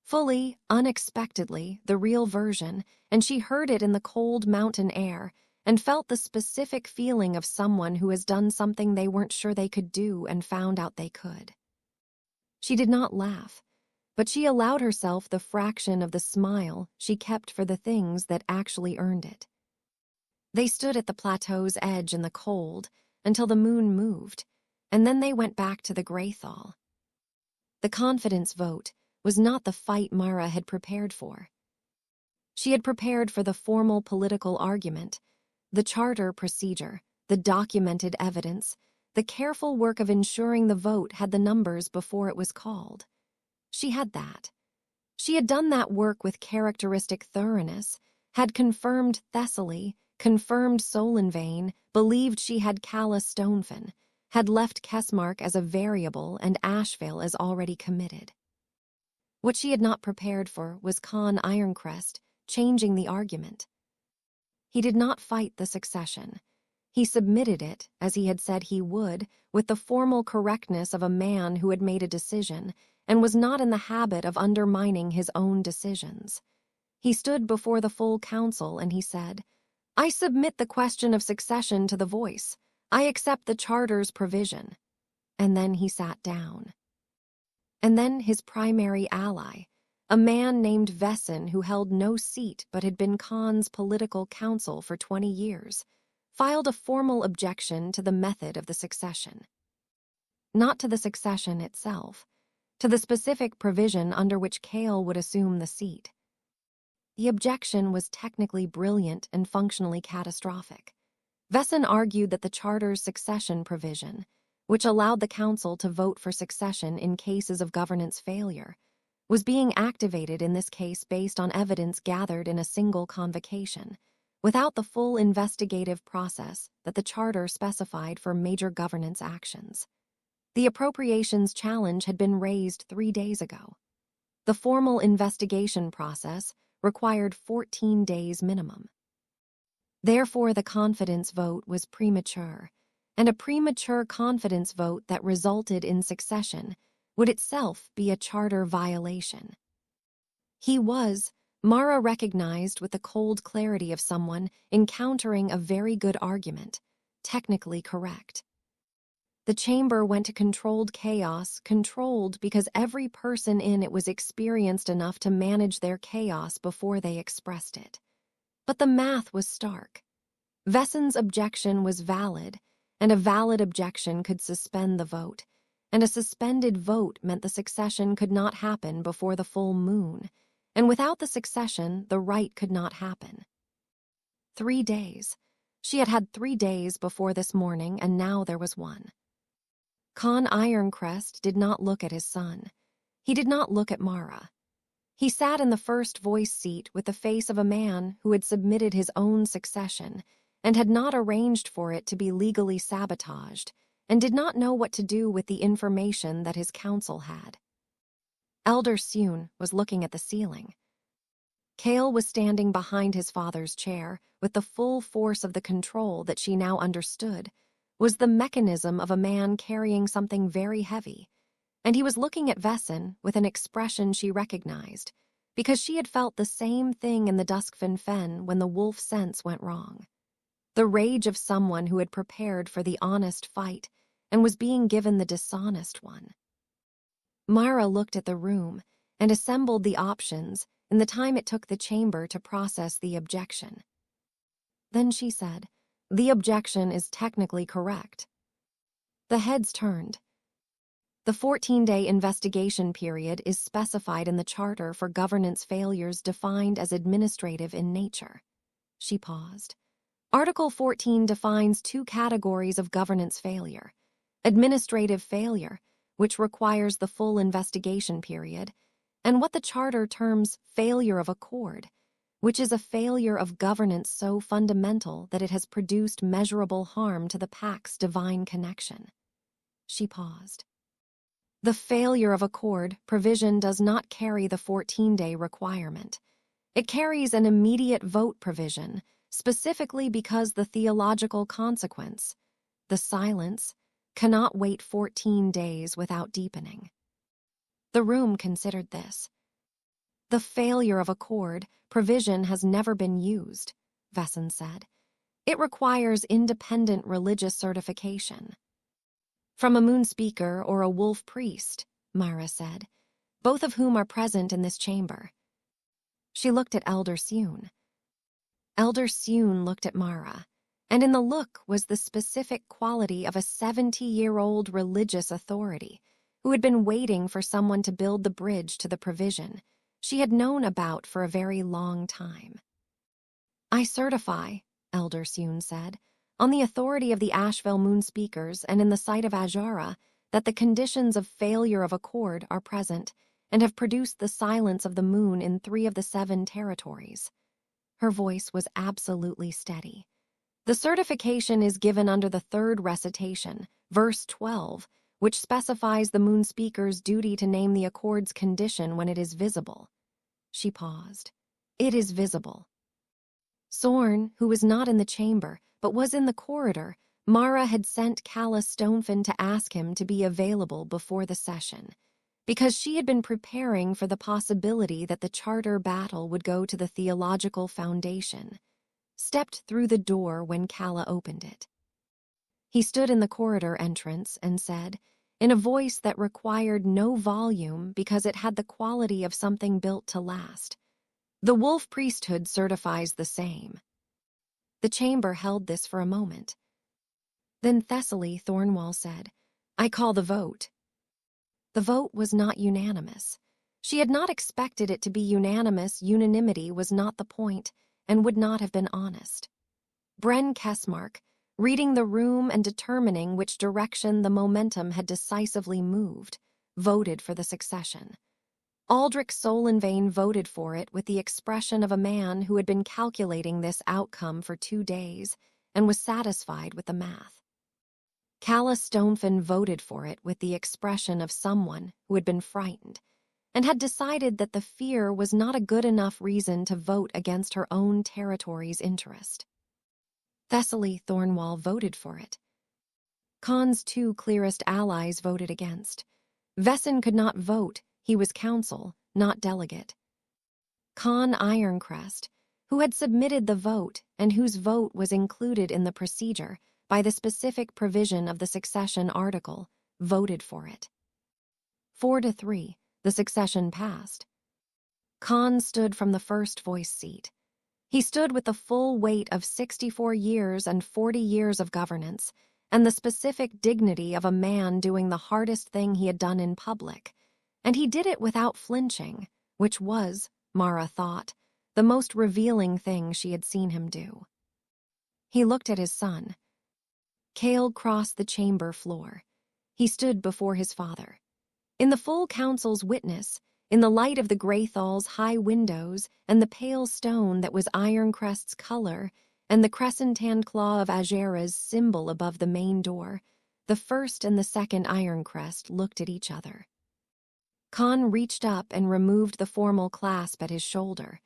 Fully, unexpectedly, the real version, and she heard it in the cold mountain air and felt the specific feeling of someone who has done something they weren't sure they could do and found out they could. She did not laugh, but she allowed herself the fraction of the smile she kept for the things that actually earned it. They stood at the plateau's edge in the cold until the moon moved, and then they went back to the Greathall. The confidence vote was not the fight Mara had prepared for. She had prepared for the formal political argument, the charter procedure, the documented evidence, the careful work of ensuring the vote had the numbers before it was called. She had that. She had done that work with characteristic thoroughness, had confirmed Thessaly, confirmed Solenvain, believed she had Calla Stonefen, had left Kessmark as a variable and Ashvale as already committed. What she had not prepared for was Con Ironcrest changing the argument. He did not fight the succession. He submitted it, as he had said he would, with the formal correctness of a man who had made a decision and was not in the habit of undermining his own decisions. He stood before the full council and he said, "I submit the question of succession to the voice. I accept the charter's provision." And then he sat down. And then his primary ally, a man named Vesson who held no seat but had been Khan's political counsel for 20 years, filed a formal objection to the method of the succession. Not to the succession itself, to the specific provision under which Kale would assume the seat. The objection was technically brilliant and functionally catastrophic. Vesson argued that the charter's succession provision, which allowed the council to vote for succession in cases of governance failure, was being activated in this case based on evidence gathered in a single convocation, without the full investigative process that the charter specified for major governance actions. The appropriations challenge had been raised 3 days ago. The formal investigation process required 14 days minimum. Therefore, the confidence vote was premature, and a premature confidence vote that resulted in succession would itself be a charter violation. He was, Mara recognized with the cold clarity of someone encountering a very good argument, technically correct. The chamber went to controlled chaos, controlled because every person in it was experienced enough to manage their chaos before they expressed it. But the math was stark. Vesson's objection was valid, and a valid objection could suspend the vote, and a suspended vote meant the succession could not happen before the full moon, and without the succession, the right could not happen. 3 days. She had had 3 days before this morning, and now there was one. Con Ironcrest did not look at his son. He did not look at Mara. He sat in the first voice seat with the face of a man who had submitted his own succession and had not arranged for it to be legally sabotaged, and did not know what to do with the information that his counsel had. Elder Sune was looking at the ceiling. Kale was standing behind his father's chair with the full force of the control that she now understood was the mechanism of a man carrying something very heavy, and he was looking at Vesson with an expression she recognized, because she had felt the same thing in the Duskfen Fen when the wolf sense went wrong. The rage of someone who had prepared for the honest fight and was being given the dishonest one. Mara looked at the room and assembled the options in the time it took the chamber to process the objection. Then she said, "The objection is technically correct." The heads turned. The 14-day investigation period is specified in the Charter for governance failures defined as administrative in nature. She paused. Article 14 defines 2 categories of governance failure: administrative failure, which requires the full investigation period, and what the Charter terms failure of accord, which is a failure of governance so fundamental that it has produced measurable harm to the Pact's divine connection. She paused. The failure of accord provision does not carry the 14-day requirement. It carries an immediate vote provision, specifically because the theological consequence, the silence, cannot wait 14 days without deepening. The room considered this. The failure of accord provision has never been used, Vesson said. It requires independent religious certification. From a moon speaker or a wolf priest, Mara said, both of whom are present in this chamber. She looked at Elder Sune. Elder Sune looked at Mara, and in the look was the specific quality of a 70-year-old religious authority who had been waiting for someone to build the bridge to the provision she had known about for a very long time. I certify, Elder Sune said, on the authority of the Asheville Moon Speakers and in the sight of Azhara, that the conditions of failure of accord are present and have produced the silence of the moon in 3 of the 7 territories. Her voice was absolutely steady. The certification is given under the 3rd recitation, verse 12, which specifies the moon speaker's duty to name the accord's condition when it is visible. She paused. It is visible. Sorn, who was not in the chamber, but was in the corridor, Mara had sent Calla Stonefin to ask him to be available before the session, because she had been preparing for the possibility that the charter battle would go to the theological foundation, stepped through the door when Calla opened it. He stood in the corridor entrance and said, in a voice that required no volume because it had the quality of something built to last, "The wolf priesthood certifies the same." The chamber held this for a moment. Then Thessaly Thornwall said, "I call the vote." The vote was not unanimous. She had not expected it to be unanimous. Unanimity was not the point and would not have been honest. Bren Kessmark, reading the room and determining which direction the momentum had decisively moved, voted for the succession. Aldrich Solanvane voted for it with the expression of a man who had been calculating this outcome for 2 days and was satisfied with the math. Calla Stonefin voted for it with the expression of someone who had been frightened and had decided that the fear was not a good enough reason to vote against her own territory's interest. Thessaly Thornwall voted for it. Khan's 2 clearest allies voted against. Vesson could not vote. He was counsel, not delegate. Khan Ironcrest, who had submitted the vote and whose vote was included in the procedure by the specific provision of the succession article, voted for it. 4-3, the succession passed. Khan stood from the first voice seat. He stood with the full weight of 64 years and 40 years of governance, and the specific dignity of a man doing the hardest thing he had done in public, and he did it without flinching, which was, Mara thought, the most revealing thing she had seen him do. He looked at his son. Cale crossed the chamber floor. He stood before his father. In the full council's witness, in the light of the Greathall's high windows and the pale stone that was Ironcrest's color and the crescent-tanned claw of Azhara's symbol above the main door, the first and the second Ironcrest looked at each other. Khan reached up and removed the formal clasp at his shoulder,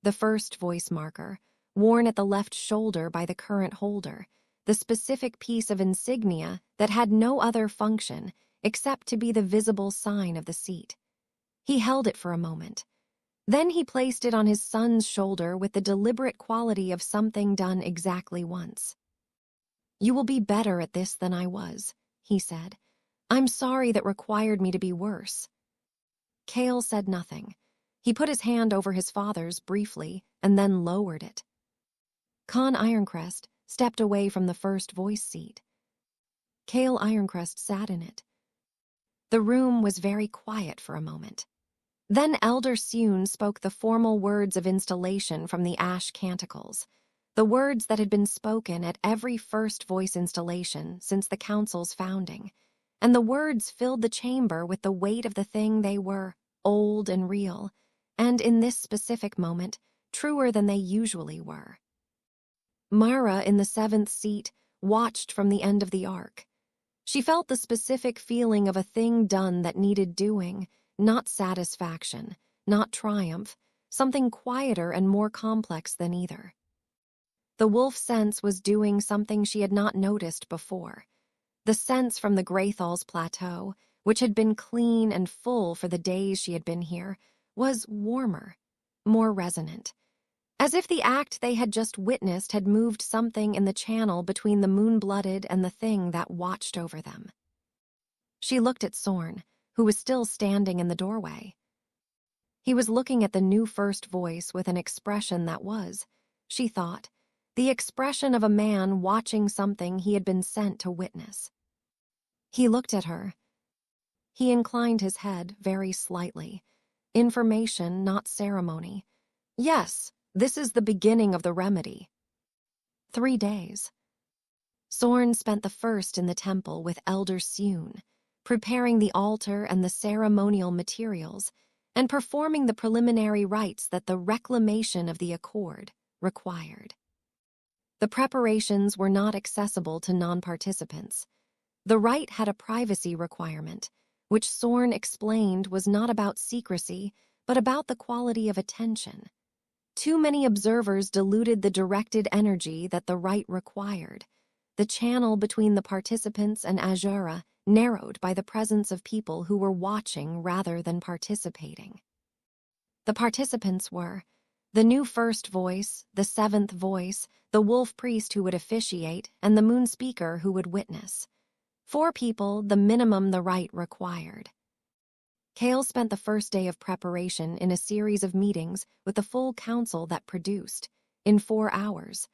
the first voice marker, worn at the left shoulder by the current holder, the specific piece of insignia that had no other function except to be the visible sign of the seat. He held it for a moment. Then he placed it on his son's shoulder with the deliberate quality of something done exactly once. "You will be better at this than I was," he said. "I'm sorry that required me to be worse." Cale said nothing. He put his hand over his father's briefly and then lowered it. Khan Ironcrest stepped away from the first voice seat. Cale Ironcrest sat in it. The room was very quiet for a moment. Then Elder Sune spoke the formal words of installation from the Ash Canticles, the words that had been spoken at every first voice installation since the council's founding, and the words filled the chamber with the weight of the thing they were, old and real, and in this specific moment, truer than they usually were. Mara, in the 7th seat, watched from the end of the arc. She felt the specific feeling of a thing done that needed doing, not satisfaction, not triumph, something quieter and more complex than either. The wolf sense was doing something she had not noticed before. The sense from the Greathall's plateau, which had been clean and full for the days she had been here, was warmer, more resonant. As if the act they had just witnessed had moved something in the channel between the moon-blooded and the thing that watched over them. She looked at Sorn, who was still standing in the doorway. He was looking at the new first voice with an expression that was, she thought, the expression of a man watching something he had been sent to witness. He looked at her. He inclined his head very slightly. Information, not ceremony. Yes, this is the beginning of the remedy. 3 days. Sorn spent the first in the temple with Elder Sune, preparing the altar and the ceremonial materials, and performing the preliminary rites that the reclamation of the accord required. The preparations were not accessible to non-participants. The rite had a privacy requirement, which Sorn explained was not about secrecy, but about the quality of attention. Too many observers diluted the directed energy that the rite required. The channel between the participants and Azhara narrowed by the presence of people who were watching rather than participating. The participants were the new first voice, the seventh voice, the wolf priest who would officiate, and the moon speaker who would witness. 4 people, the minimum the rite required. Kale spent the first day of preparation in a series of meetings with the full council that produced, in 4 hours,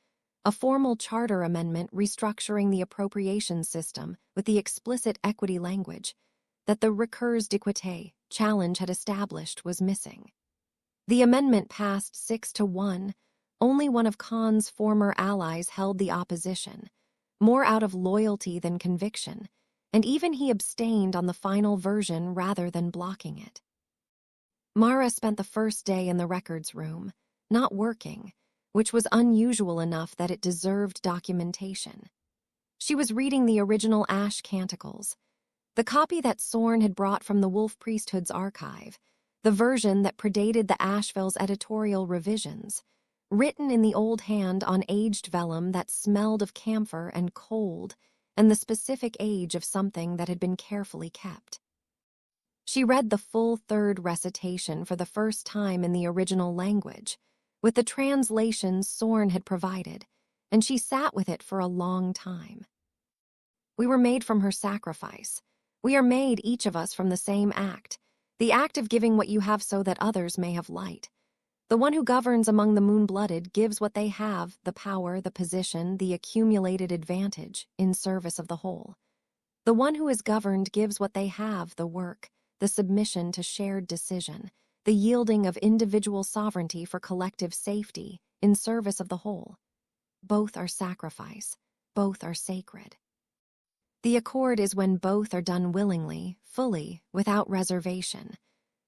a formal charter amendment restructuring the appropriation system with the explicit equity language that the recurs d'equité challenge had established was missing. The amendment passed 6-1. Only one of Khan's former allies held the opposition, more out of loyalty than conviction, and even he abstained on the final version rather than blocking it. Mara spent the first day in the records room, not working, which was unusual enough that it deserved documentation. She was reading the original Ash Canticles, the copy that Sorn had brought from the Wolf Priesthood's archive, the version that predated the Ashville's editorial revisions, written in the old hand on aged vellum that smelled of camphor and cold and the specific age of something that had been carefully kept. She read the full 3rd recitation for the first time in the original language, with the translations Sorn had provided, and she sat with it for a long time. We were made from her sacrifice. We are made, each of us, from the same act, the act of giving what you have so that others may have light. The one who governs among the moon-blooded gives what they have, the power, the position, the accumulated advantage, in service of the whole. The one who is governed gives what they have, the work, the submission to shared decision, the yielding of individual sovereignty for collective safety, in service of the whole. Both are sacrifice, both are sacred. The accord is when both are done willingly, fully, without reservation.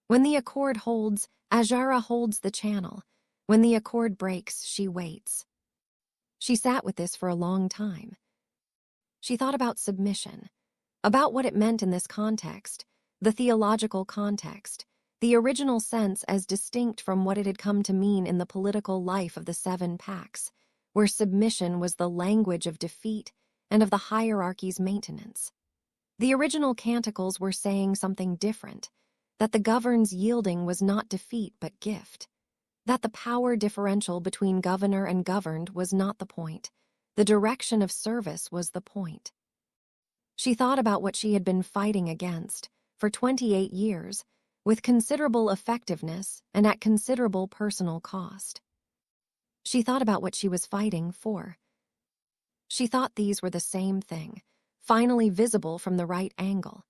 When the accord holds, Azhara holds the channel. When the accord breaks, she waits. She sat with this for a long time. She thought about submission, about what it meant in this context, the theological context, the original sense as distinct from what it had come to mean in the political life of the 7 packs, where submission was the language of defeat and of the hierarchy's maintenance. The original canticles were saying something different, that the govern's yielding was not defeat but gift, that the power differential between governor and governed was not the point, the direction of service was the point. She thought about what she had been fighting against, for 28 years, with considerable effectiveness and at considerable personal cost. She thought about what she was fighting for. She thought these were the same thing, finally visible from the right angle.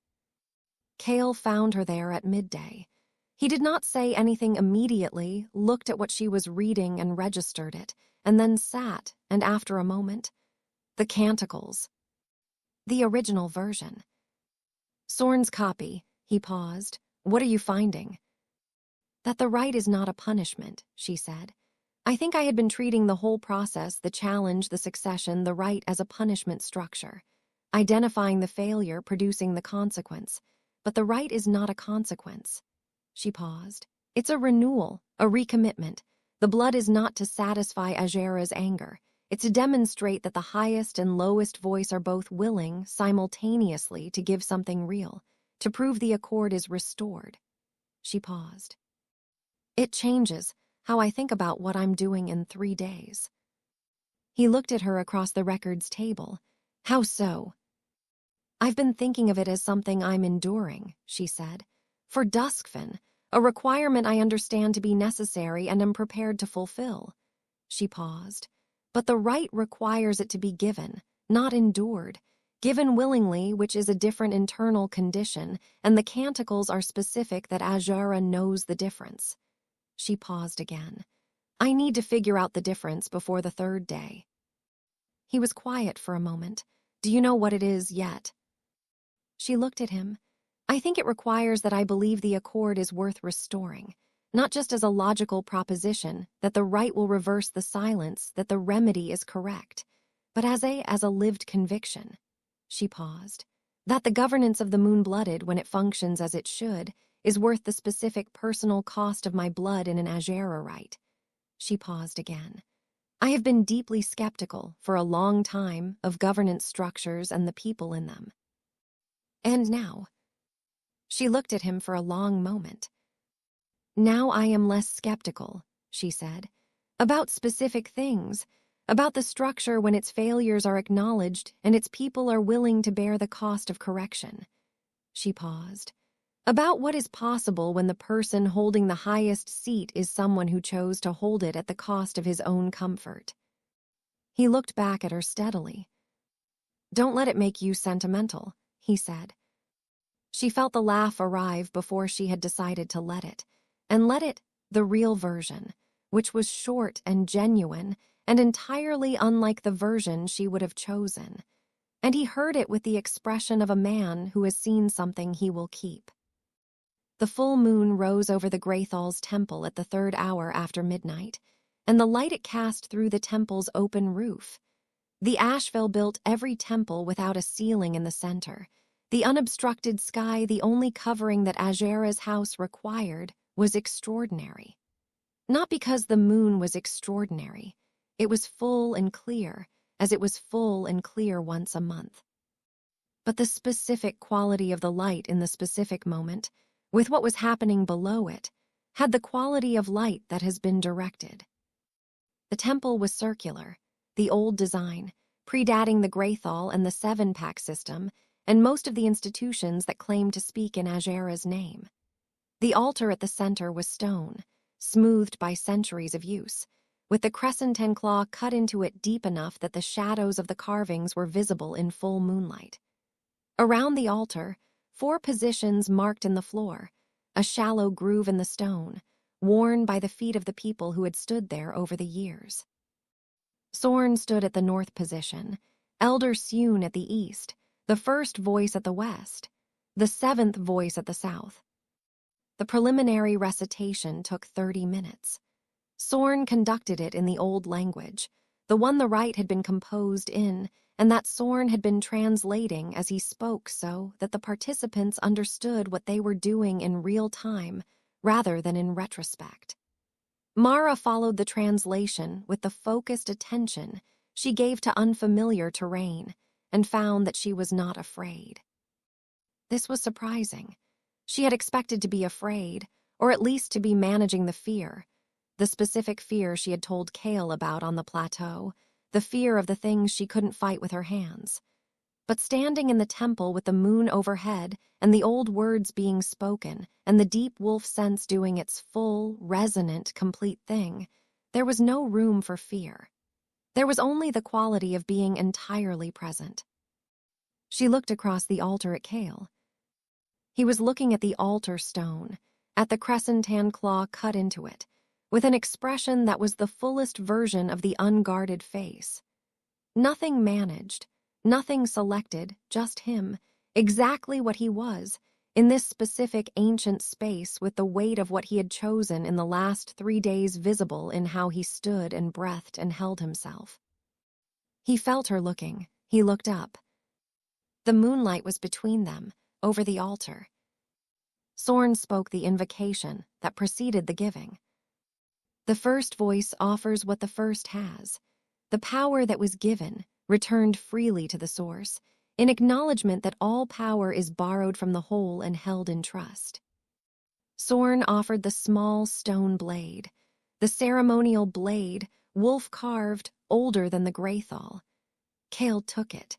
Kale found her there at midday. He did not say anything immediately, looked at what she was reading and registered it, and then sat, and after a moment, the canticles. The original version. Sorn's copy, he paused. What are you finding? That the rite is not a punishment, she said. I think I had been treating the whole process, the challenge, the succession, the rite as a punishment structure. identifying the failure, producing the consequence. But the rite is not a consequence. She paused. It's a renewal, a recommitment. The blood is not to satisfy Azhara's anger. It's to demonstrate that the highest and lowest voice are both willing, simultaneously, to give something real, to prove the accord is restored. She paused. It changes how I think about what I'm doing in 3 days. He looked at her across the records table. How so? I've been thinking of it as something I'm enduring, she said. For Duskfen, a requirement I understand to be necessary and am prepared to fulfill. She paused. But the rite requires it to be given, not endured. Given willingly, which is a different internal condition, and the canticles are specific that Azhara knows the difference. She paused again. I need to figure out the difference before the 3rd day. He was quiet for a moment. Do you know what it is yet? She looked at him. I think it requires that I believe the accord is worth restoring, not just as a logical proposition, that the rite will reverse the silence, that the remedy is correct, but as a lived conviction. She paused. That the governance of the moon-blooded, when it functions as it should, is worth the specific personal cost of my blood in an Azhara rite. She paused again. I have been deeply skeptical, for a long time, of governance structures and the people in them. And now? She looked at him for a long moment. Now I am less skeptical, she said, about specific things, about the structure when its failures are acknowledged and its people are willing to bear the cost of correction. She paused. About what is possible when the person holding the highest seat is someone who chose to hold it at the cost of his own comfort. He looked back at her steadily. Don't let it make you sentimental, he said. She felt the laugh arrive before she had decided to let it, and let it, the real version, which was short and genuine and entirely unlike the version she would have chosen. And he heard it with the expression of a man who has seen something he will keep. The full moon rose over the Greathall's temple at the 3rd hour after midnight, and the light it cast through the temple's open roof. The Ashvale built every temple without a ceiling in the center. The unobstructed sky, the only covering that Azhara's house required, was extraordinary. Not because the moon was extraordinary. It was full and clear, as it was full and clear once a month. But the specific quality of the light in the specific moment, with what was happening below it, had the quality of light that has been directed. The temple was circular, the old design, predating the Greathall and the 7-pack system, and most of the institutions that claimed to speak in Azhara's name. The altar at the center was stone, smoothed by centuries of use, with the crescent and claw cut into it deep enough that the shadows of the carvings were visible in full moonlight. Around the altar, 4 positions marked in the floor, a shallow groove in the stone, worn by the feet of the people who had stood there over the years. Sorn stood at the north position, Elder Sune at the east, the first voice at the west, the 7th voice at the south. The preliminary recitation took 30 minutes. Sorn conducted it in the old language, the one the rite had been composed in, and that Sorn had been translating as he spoke so that the participants understood what they were doing in real time rather than in retrospect. Mara followed the translation with the focused attention she gave to unfamiliar terrain and found that she was not afraid. This was surprising. She had expected to be afraid, or at least to be managing the fear, the specific fear she had told Kale about on the plateau, the fear of the things she couldn't fight with her hands. But standing in the temple with the moon overhead and the old words being spoken and the deep wolf sense doing its full, resonant, complete thing, there was no room for fear. There was only the quality of being entirely present. She looked across the altar at Kale. He was looking at the altar stone, at the crescent hand claw cut into it, with an expression that was the fullest version of the unguarded face. Nothing managed, nothing selected, just him, exactly what he was, in this specific ancient space with the weight of what he had chosen in the last 3 days visible in how he stood and breathed and held himself. He felt her looking. He looked up. The moonlight was between them, over the altar. Sorn spoke the invocation that preceded the giving. The first voice offers what the first has. The power that was given returned freely to the source, in acknowledgement that all power is borrowed from the whole and held in trust. Sorn offered the small stone blade, the ceremonial blade, wolf-carved, older than the Greathall. Cale took it.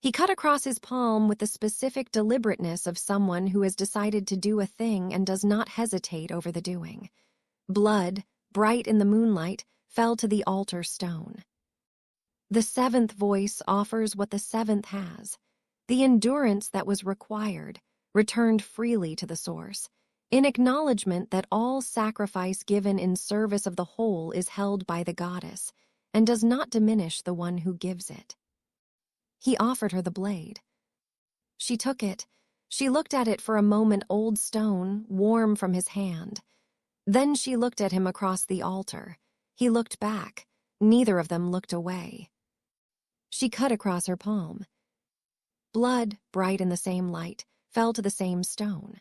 He cut across his palm with the specific deliberateness of someone who has decided to do a thing and does not hesitate over the doing. Blood, bright in the moonlight, fell to the altar stone. The seventh voice offers what the seventh has. The endurance that was required returned freely to the source, in acknowledgement that all sacrifice given in service of the whole is held by the goddess and does not diminish the one who gives it. He offered her the blade. She took it. She looked at it for a moment, old stone, warm from his hand. Then she looked at him across the altar. He looked back. Neither of them looked away. She cut across her palm. Blood, bright in the same light, fell to the same stone.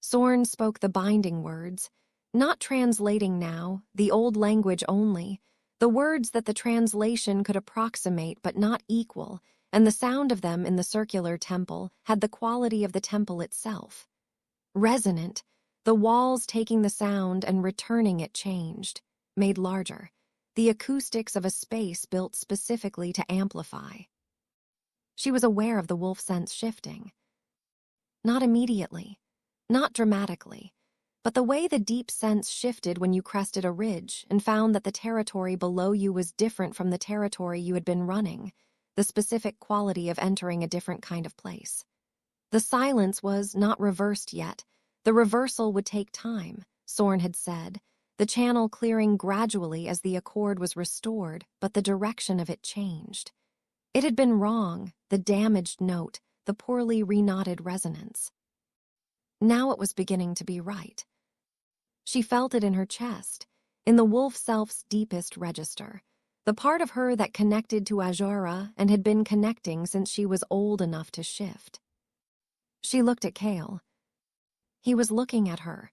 Sorn spoke the binding words, not translating now, the old language only, the words that the translation could approximate but not equal, and the sound of them in the circular temple had the quality of the temple itself. Resonant, the walls taking the sound and returning it changed, made larger, the acoustics of a space built specifically to amplify. She was aware of the wolf sense shifting. Not immediately, not dramatically, but the way the deep sense shifted when you crested a ridge and found that the territory below you was different from the territory you had been running, the specific quality of entering a different kind of place. The silence was not reversed yet. The reversal would take time, Sorn had said, the channel clearing gradually as the accord was restored, but the direction of it changed. It had been wrong, the damaged note, the poorly reknotted resonance. Now it was beginning to be right. She felt it in her chest, in the wolf self's deepest register, the part of her that connected to Azhara and had been connecting since she was old enough to shift. She looked at Cale. He was looking at her.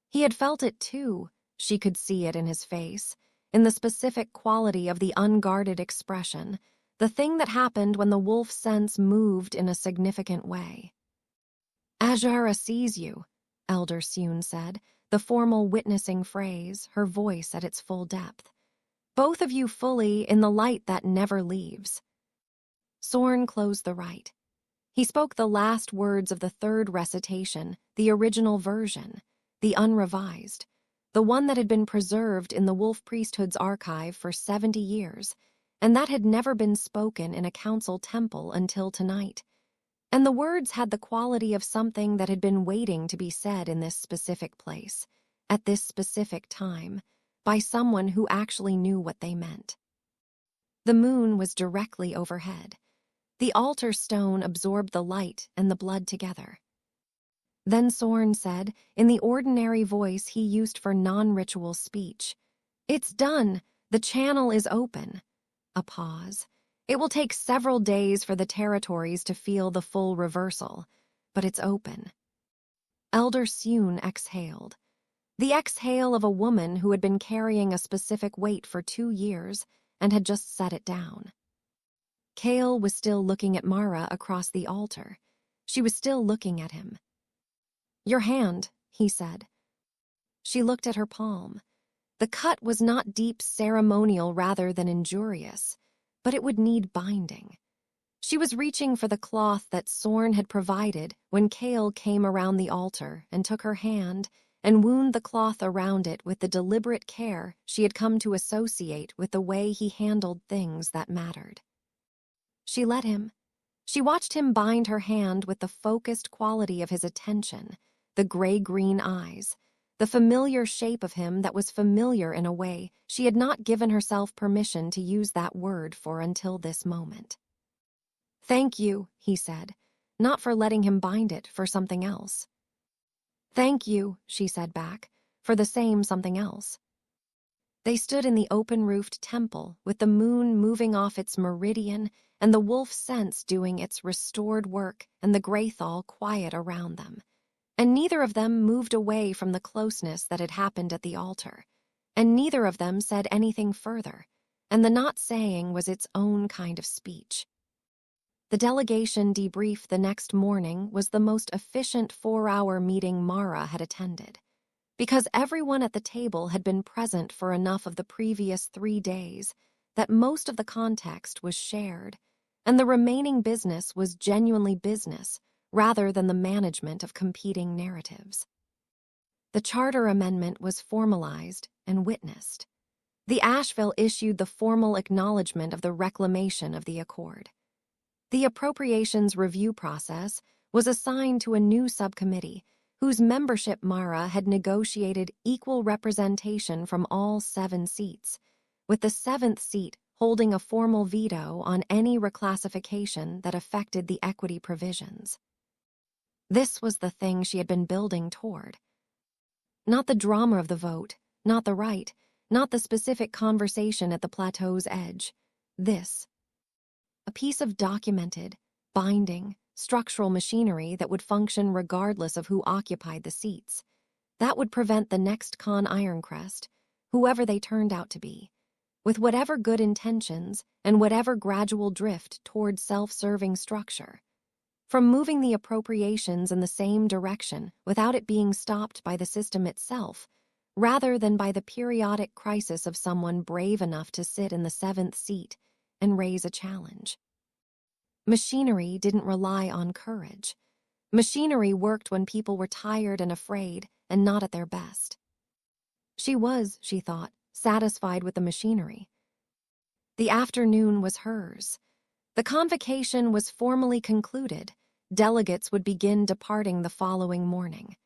He had felt it too. She could see it in his face, in the specific quality of the unguarded expression, the thing that happened when the wolf sense moved in a significant way. Azhara sees you, Elder Sune said, the formal witnessing phrase, her voice at its full depth. Both of you fully in the light that never leaves. Sorn closed the rite. He spoke the last words of the third recitation, the original version, the unrevised, the one that had been preserved in the wolf priesthood's archive for 70 years, and that had never been spoken in a council temple until tonight. And the words had the quality of something that had been waiting to be said in this specific place, at this specific time, by someone who actually knew what they meant. The moon was directly overhead. The altar stone absorbed the light and the blood together. Then Sorn said, in the ordinary voice he used for non-ritual speech, "It's done. The channel is open." A pause. It will take several days for the territories to feel the full reversal, but it's open. Elder Sune exhaled. The exhale of a woman who had been carrying a specific weight for 2 years and had just set it down. Cale was still looking at Mara across the altar. She was still looking at him. "Your hand," he said. She looked at her palm. The cut was not deep ceremonial rather than injurious, but it would need binding. She was reaching for the cloth that Sorn had provided when Cale came around the altar and took her hand and wound the cloth around it with the deliberate care she had come to associate with the way he handled things that mattered. She let him. She watched him bind her hand with the focused quality of his attention, the gray-green eyes, the familiar shape of him that was familiar in a way she had not given herself permission to use that word for until this moment. "Thank you," he said, not for letting him bind it, for something else. "Thank you," she said back, for the same something else. They stood in the open-roofed temple, with the moon moving off its meridian and the wolf sense doing its restored work and the Greathall quiet around them. And neither of them moved away from the closeness that had happened at the altar. And neither of them said anything further, and the not saying was its own kind of speech. The delegation debrief the next morning was the most efficient 4-hour meeting Mara had attended, because everyone at the table had been present for enough of the previous 3 days that most of the context was shared, and the remaining business was genuinely business rather than the management of competing narratives. The charter amendment was formalized and witnessed. The Asheville issued the formal acknowledgement of the reclamation of the accord. The appropriations review process was assigned to a new subcommittee whose membership Mara had negotiated equal representation from all 7 seats, with the 7th seat holding a formal veto on any reclassification that affected the equity provisions. This was the thing she had been building toward. Not the drama of the vote, not the right, not the specific conversation at the plateau's edge. This. A piece of documented, binding, structural machinery that would function regardless of who occupied the seats. That would prevent the next Con Ironcrest, whoever they turned out to be, with whatever good intentions and whatever gradual drift toward self-serving structure, from moving the appropriations in the same direction without it being stopped by the system itself, rather than by the periodic crisis of someone brave enough to sit in the 7th seat and raise a challenge. Machinery didn't rely on courage. Machinery worked when people were tired and afraid and not at their best. She was, she thought, satisfied with the machinery. The afternoon was hers. The convocation was formally concluded. Delegates would begin departing the following morning.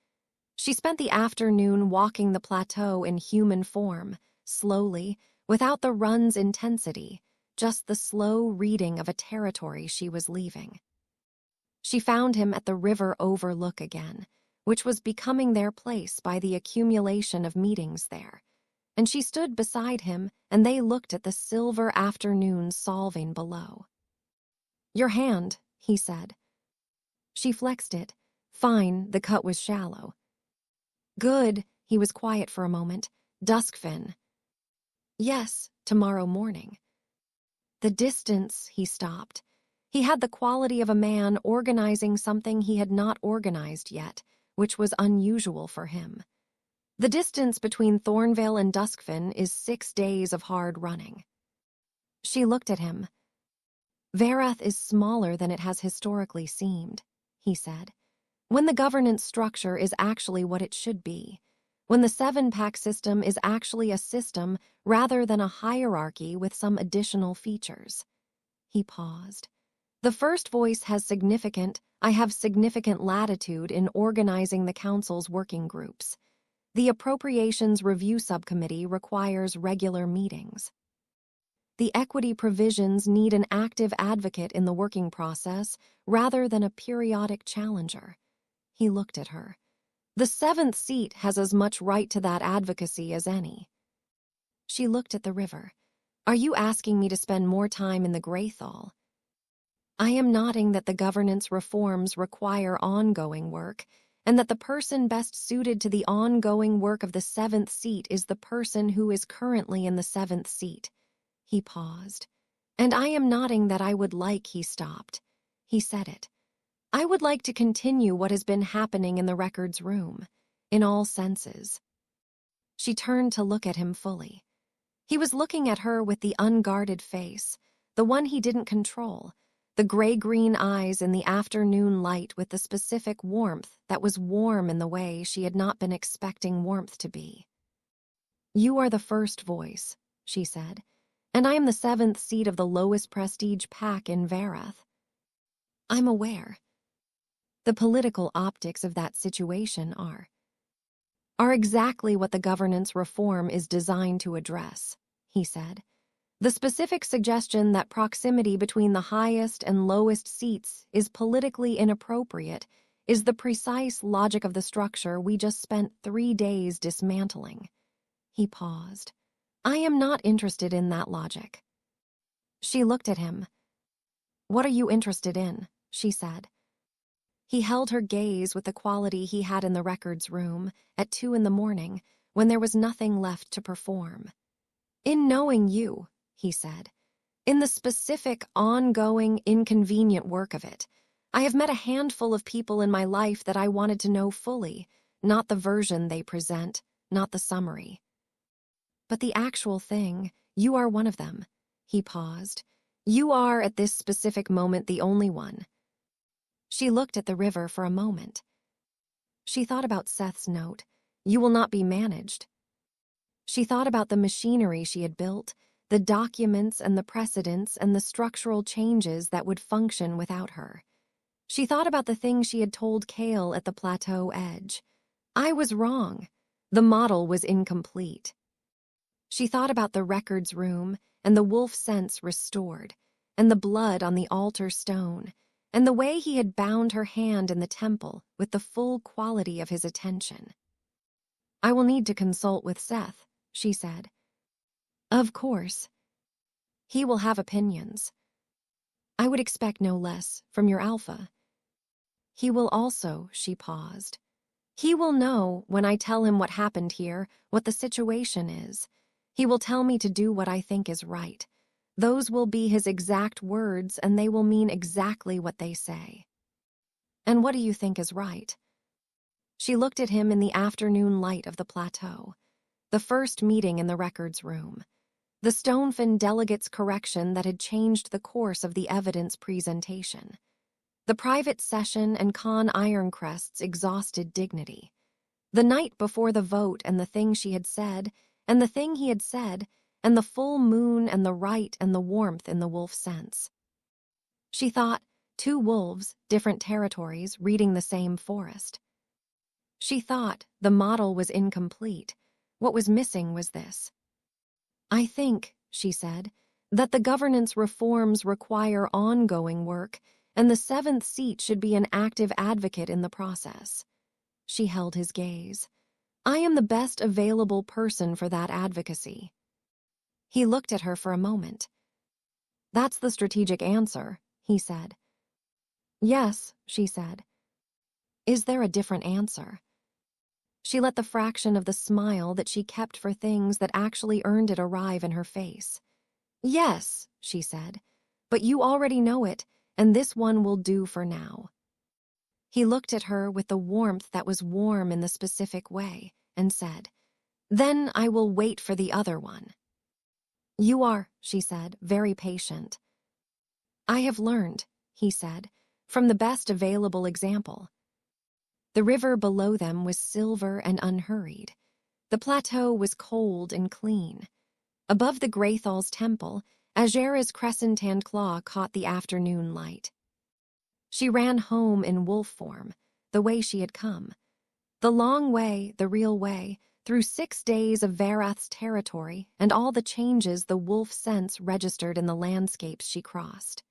She spent the afternoon walking the plateau in human form, slowly, without the run's intensity, just the slow reading of a territory she was leaving. She found him at the river overlook again, which was becoming their place by the accumulation of meetings there, and she stood beside him and they looked at the silver afternoon solving below. "Your hand," he said. She flexed it. Fine, the cut was shallow. "Good," he was quiet for a moment. "Duskfen." "Yes, tomorrow morning." The distance, he stopped. He had the quality of a man organizing something he had not organized yet, which was unusual for him. The distance between Thornvale and Duskfen is 6 days of hard running. She looked at him. "Varath is smaller than it has historically seemed," he said. "When the governance structure is actually what it should be. When the 7-pack system is actually a system rather than a hierarchy with some additional features." He paused. "The first voice has I have significant latitude in organizing the council's working groups. The Appropriations Review Subcommittee requires regular meetings. The equity provisions need an active advocate in the working process rather than a periodic challenger." He looked at her. "The 7th seat has as much right to that advocacy as any." She looked at the river. "Are you asking me to spend more time in the Greathall?" "I am nodding that the governance reforms require ongoing work, and that the person best suited to the ongoing work of the 7th seat is the person who is currently in the 7th seat." He paused. "And I am nodding that I would like," he stopped. He said it. "I would like to continue what has been happening in the records room, in all senses." She turned to look at him fully. He was looking at her with the unguarded face, the one he didn't control, the gray-green eyes in the afternoon light with the specific warmth that was warm in the way she had not been expecting warmth to be. "You are the first voice," she said, "and I am the 7th seat of the lowest prestige pack in Varath." "I'm aware." The political optics of that situation are exactly what the governance reform is designed to address, he said. "The specific suggestion that proximity between the highest and lowest seats is politically inappropriate is the precise logic of the structure we just spent 3 days dismantling." He paused. I am not interested in that logic. She looked at him. What are you interested in? She said. He held her gaze with the quality he had in the records room at 2 a.m, when there was nothing left to perform. In knowing you, he said. In the specific, ongoing, inconvenient work of it. I have met a handful of people in my life that I wanted to know fully, not the version they present, not the summary. But the actual thing, you are one of them. He paused. You are, at this specific moment, the only one. She looked at the river for a moment. She thought about Seth's note, you will not be managed. She thought about the machinery she had built, the documents and the precedents and the structural changes that would function without her. She thought about the things she had told Kale at the plateau edge. I was wrong. The model was incomplete. She thought about the records room and the wolf sense restored, and the blood on the altar stone, and the way he had bound her hand in the temple with the full quality of his attention. I will need to consult with Seth, she said. Of course. He will have opinions. I would expect no less from your alpha. He will also, she paused. He will know, when I tell him what happened here, what the situation is. He will tell me to do what I think is right. Those will be his exact words, and they will mean exactly what they say. And what do you think is right? She looked at him in the afternoon light of the plateau. The first meeting in the records room. The Stonefen delegate's correction that had changed the course of the evidence presentation. The private session and Con Ironcrest's exhausted dignity. The night before the vote and the thing she had said, and the thing he had said, and the full moon and the right and the warmth in the wolf sense. She thought, 2 wolves, different territories, reading the same forest. She thought the model was incomplete. What was missing was this. I think, she said, that the governance reforms require ongoing work, and the 7th seat should be an active advocate in the process. She held his gaze. I am the best available person for that advocacy. He looked at her for a moment. That's the strategic answer, he said. Yes, she said. Is there a different answer? She let the fraction of the smile that she kept for things that actually earned it arrive in her face. Yes, she said, but you already know it, and this one will do for now. He looked at her with the warmth that was warm in the specific way, and said, Then I will wait for the other one. You are, she said, very patient. I have learned, he said, from the best available example. The river below them was silver and unhurried. The plateau was cold and clean. Above the Greathall's temple, Azhara's crescent-tanned claw caught the afternoon light. She ran home in wolf form, the way she had come. The long way, the real way, through 6 days of Varath's territory and all the changes the wolf sense registered in the landscapes she crossed.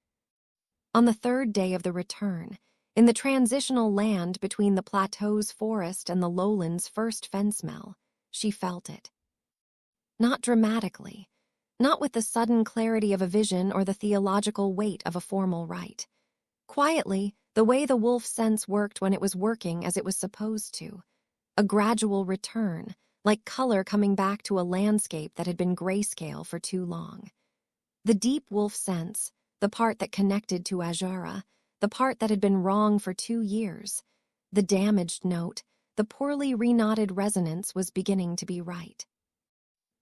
On the 3rd day of the return, in the transitional land between the plateau's forest and the lowland's first fence-smell, she felt it. Not dramatically, not with the sudden clarity of a vision or the theological weight of a formal rite. Quietly, the way the wolf sense worked when it was working as it was supposed to. A gradual return, like color coming back to a landscape that had been grayscale for too long. The deep wolf sense, the part that connected to Azhara, the part that had been wrong for 2 years, the damaged note, the poorly reknotted resonance was beginning to be right.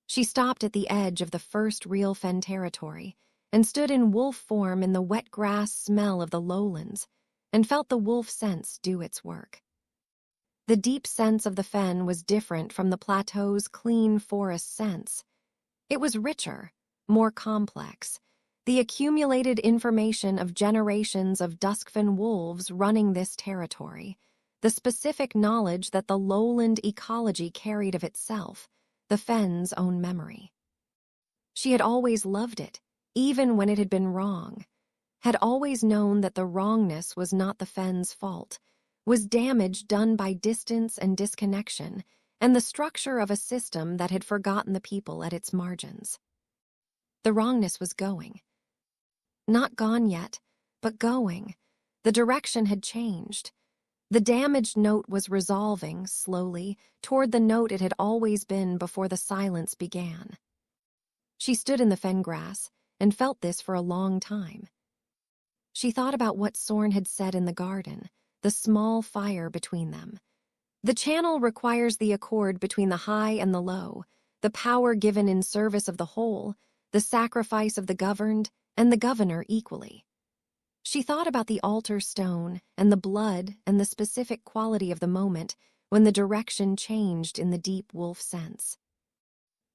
She stopped at the edge of the first real fen territory and stood in wolf form in the wet grass smell of the lowlands and felt the wolf sense do its work. The deep sense of the fen was different from the plateau's clean forest sense. It was richer, more complex, the accumulated information of generations of Duskfen wolves running this territory, the specific knowledge that the lowland ecology carried of itself, the fen's own memory. She had always loved it, even when it had been wrong, had always known that the wrongness was not the fen's fault, was damage done by distance and disconnection, and the structure of a system that had forgotten the people at its margins. The wrongness was going. Not gone yet, but going. The direction had changed. The damaged note was resolving, slowly, toward the note it had always been before the silence began. She stood in the fen grass and felt this for a long time. She thought about what Sorn had said in the garden, the small fire between them. The channel requires the accord between the high and the low, the power given in service of the whole, the sacrifice of the governed, and the governor equally. She thought about the altar stone and the blood and the specific quality of the moment when the direction changed in the deep wolf sense.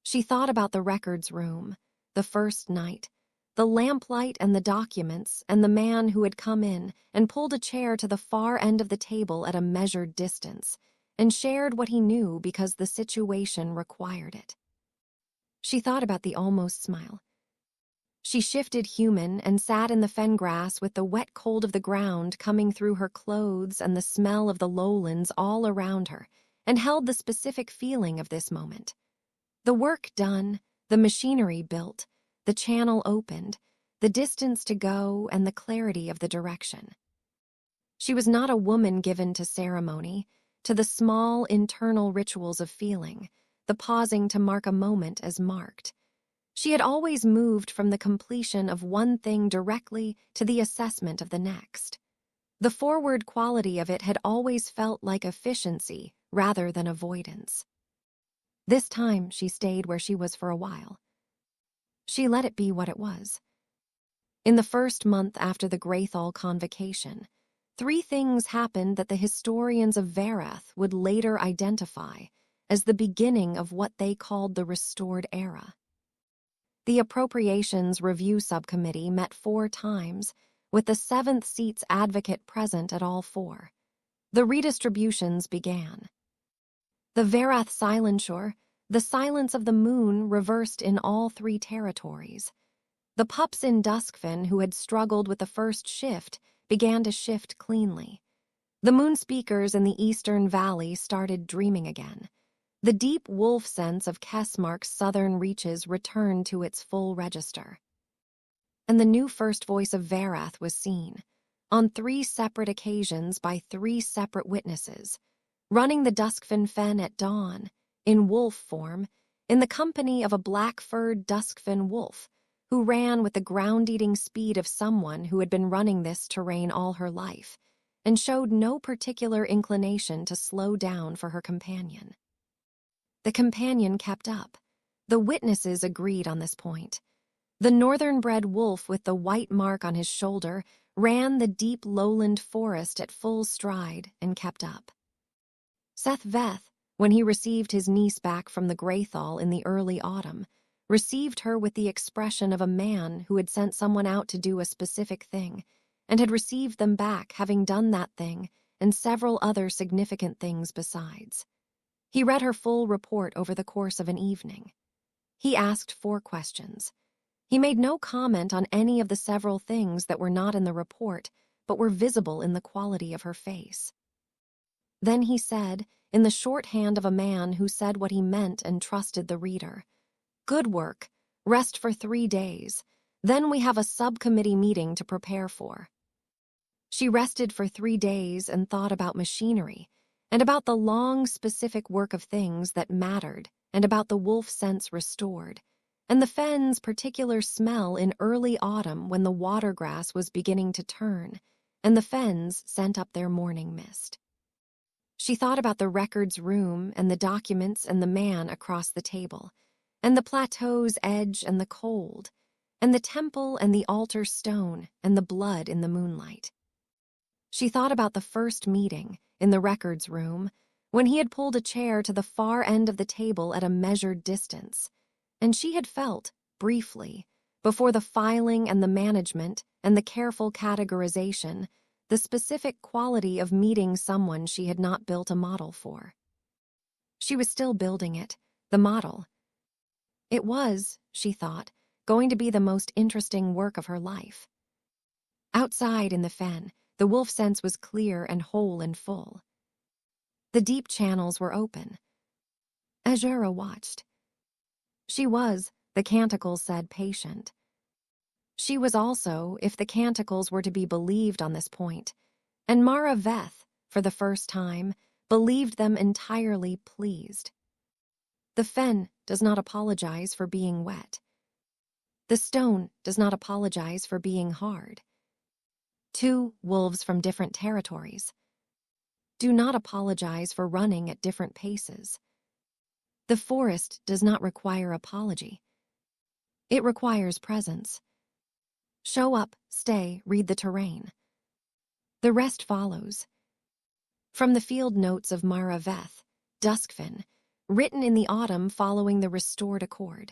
She thought about the records room, the first night, the lamplight and the documents and the man who had come in and pulled a chair to the far end of the table at a measured distance and shared what he knew because the situation required it. She thought about the almost smile. She shifted human and sat in the fen grass with the wet cold of the ground coming through her clothes and the smell of the lowlands all around her, and held the specific feeling of this moment. The work done, the machinery built, the channel opened, the distance to go and the clarity of the direction. She was not a woman given to ceremony, to the small internal rituals of feeling, the pausing to mark a moment as marked. She had always moved from the completion of one thing directly to the assessment of the next. The forward quality of it had always felt like efficiency rather than avoidance. This time she stayed where she was for a while. She let it be what it was. In the first month after the Greathall convocation, 3 things happened that the historians of Varath would later identify as the beginning of what they called the Restored Era. The Appropriations Review Subcommittee met 4 times, with the 7th seat's advocate present at all 4. The redistributions began. The Varath Silenture, the silence of the moon, reversed in all 3 territories. The pups in Duskfen who had struggled with the first shift began to shift cleanly. The moon speakers in the Eastern Valley started dreaming again. The deep wolf sense of Kessmark's southern reaches returned to its full register. And the new first voice of Varath was seen, on 3 separate occasions by 3 separate witnesses, running the Duskfen fen at dawn, in wolf form, in the company of a black-furred Duskfen wolf, who ran with the ground-eating speed of someone who had been running this terrain all her life, and showed no particular inclination to slow down for her companion. The companion kept up. The witnesses agreed on this point. The northern-bred wolf with the white mark on his shoulder ran the deep lowland forest at full stride and kept up. Seth Veth, when he received his niece back from the Greathall in the early autumn, received her with the expression of a man who had sent someone out to do a specific thing, and had received them back having done that thing and several other significant things besides. He read her full report over the course of an evening. He asked 4 questions. He made no comment on any of the several things that were not in the report, but were visible in the quality of her face. Then he said, in the shorthand of a man who said what he meant and trusted the reader, "Good work. Rest for 3 days. Then we have a subcommittee meeting to prepare for." She rested for 3 days and thought about machinery, and about the long, specific work of things that mattered, and about the wolf sense restored, and the fen's particular smell in early autumn when the watergrass was beginning to turn, and the fens sent up their morning mist. She thought about the records room and the documents and the man across the table, and the plateau's edge and the cold, and the temple and the altar stone and the blood in the moonlight. She thought about the first meeting, in the records room, when he had pulled a chair to the far end of the table at a measured distance, and she had felt, briefly, before the filing and the management and the careful categorization, the specific quality of meeting someone she had not built a model for. She was still building it, the model. It was, she thought, going to be the most interesting work of her life. Outside in the fen, the wolf sense was clear and whole and full. The deep channels were open. Azhara watched. She was, the canticles said, patient. She was also, if the canticles were to be believed on this point, and Mara Veth, for the first time, believed them entirely pleased. The fen does not apologize for being wet. The stone does not apologize for being hard. Two wolves from different territories do not apologize for running at different paces. The forest does not require apology. It requires presence. Show up, stay, read the terrain. The rest follows. From the field notes of Mara VETH, Duskfen, written in the autumn following the restored accord.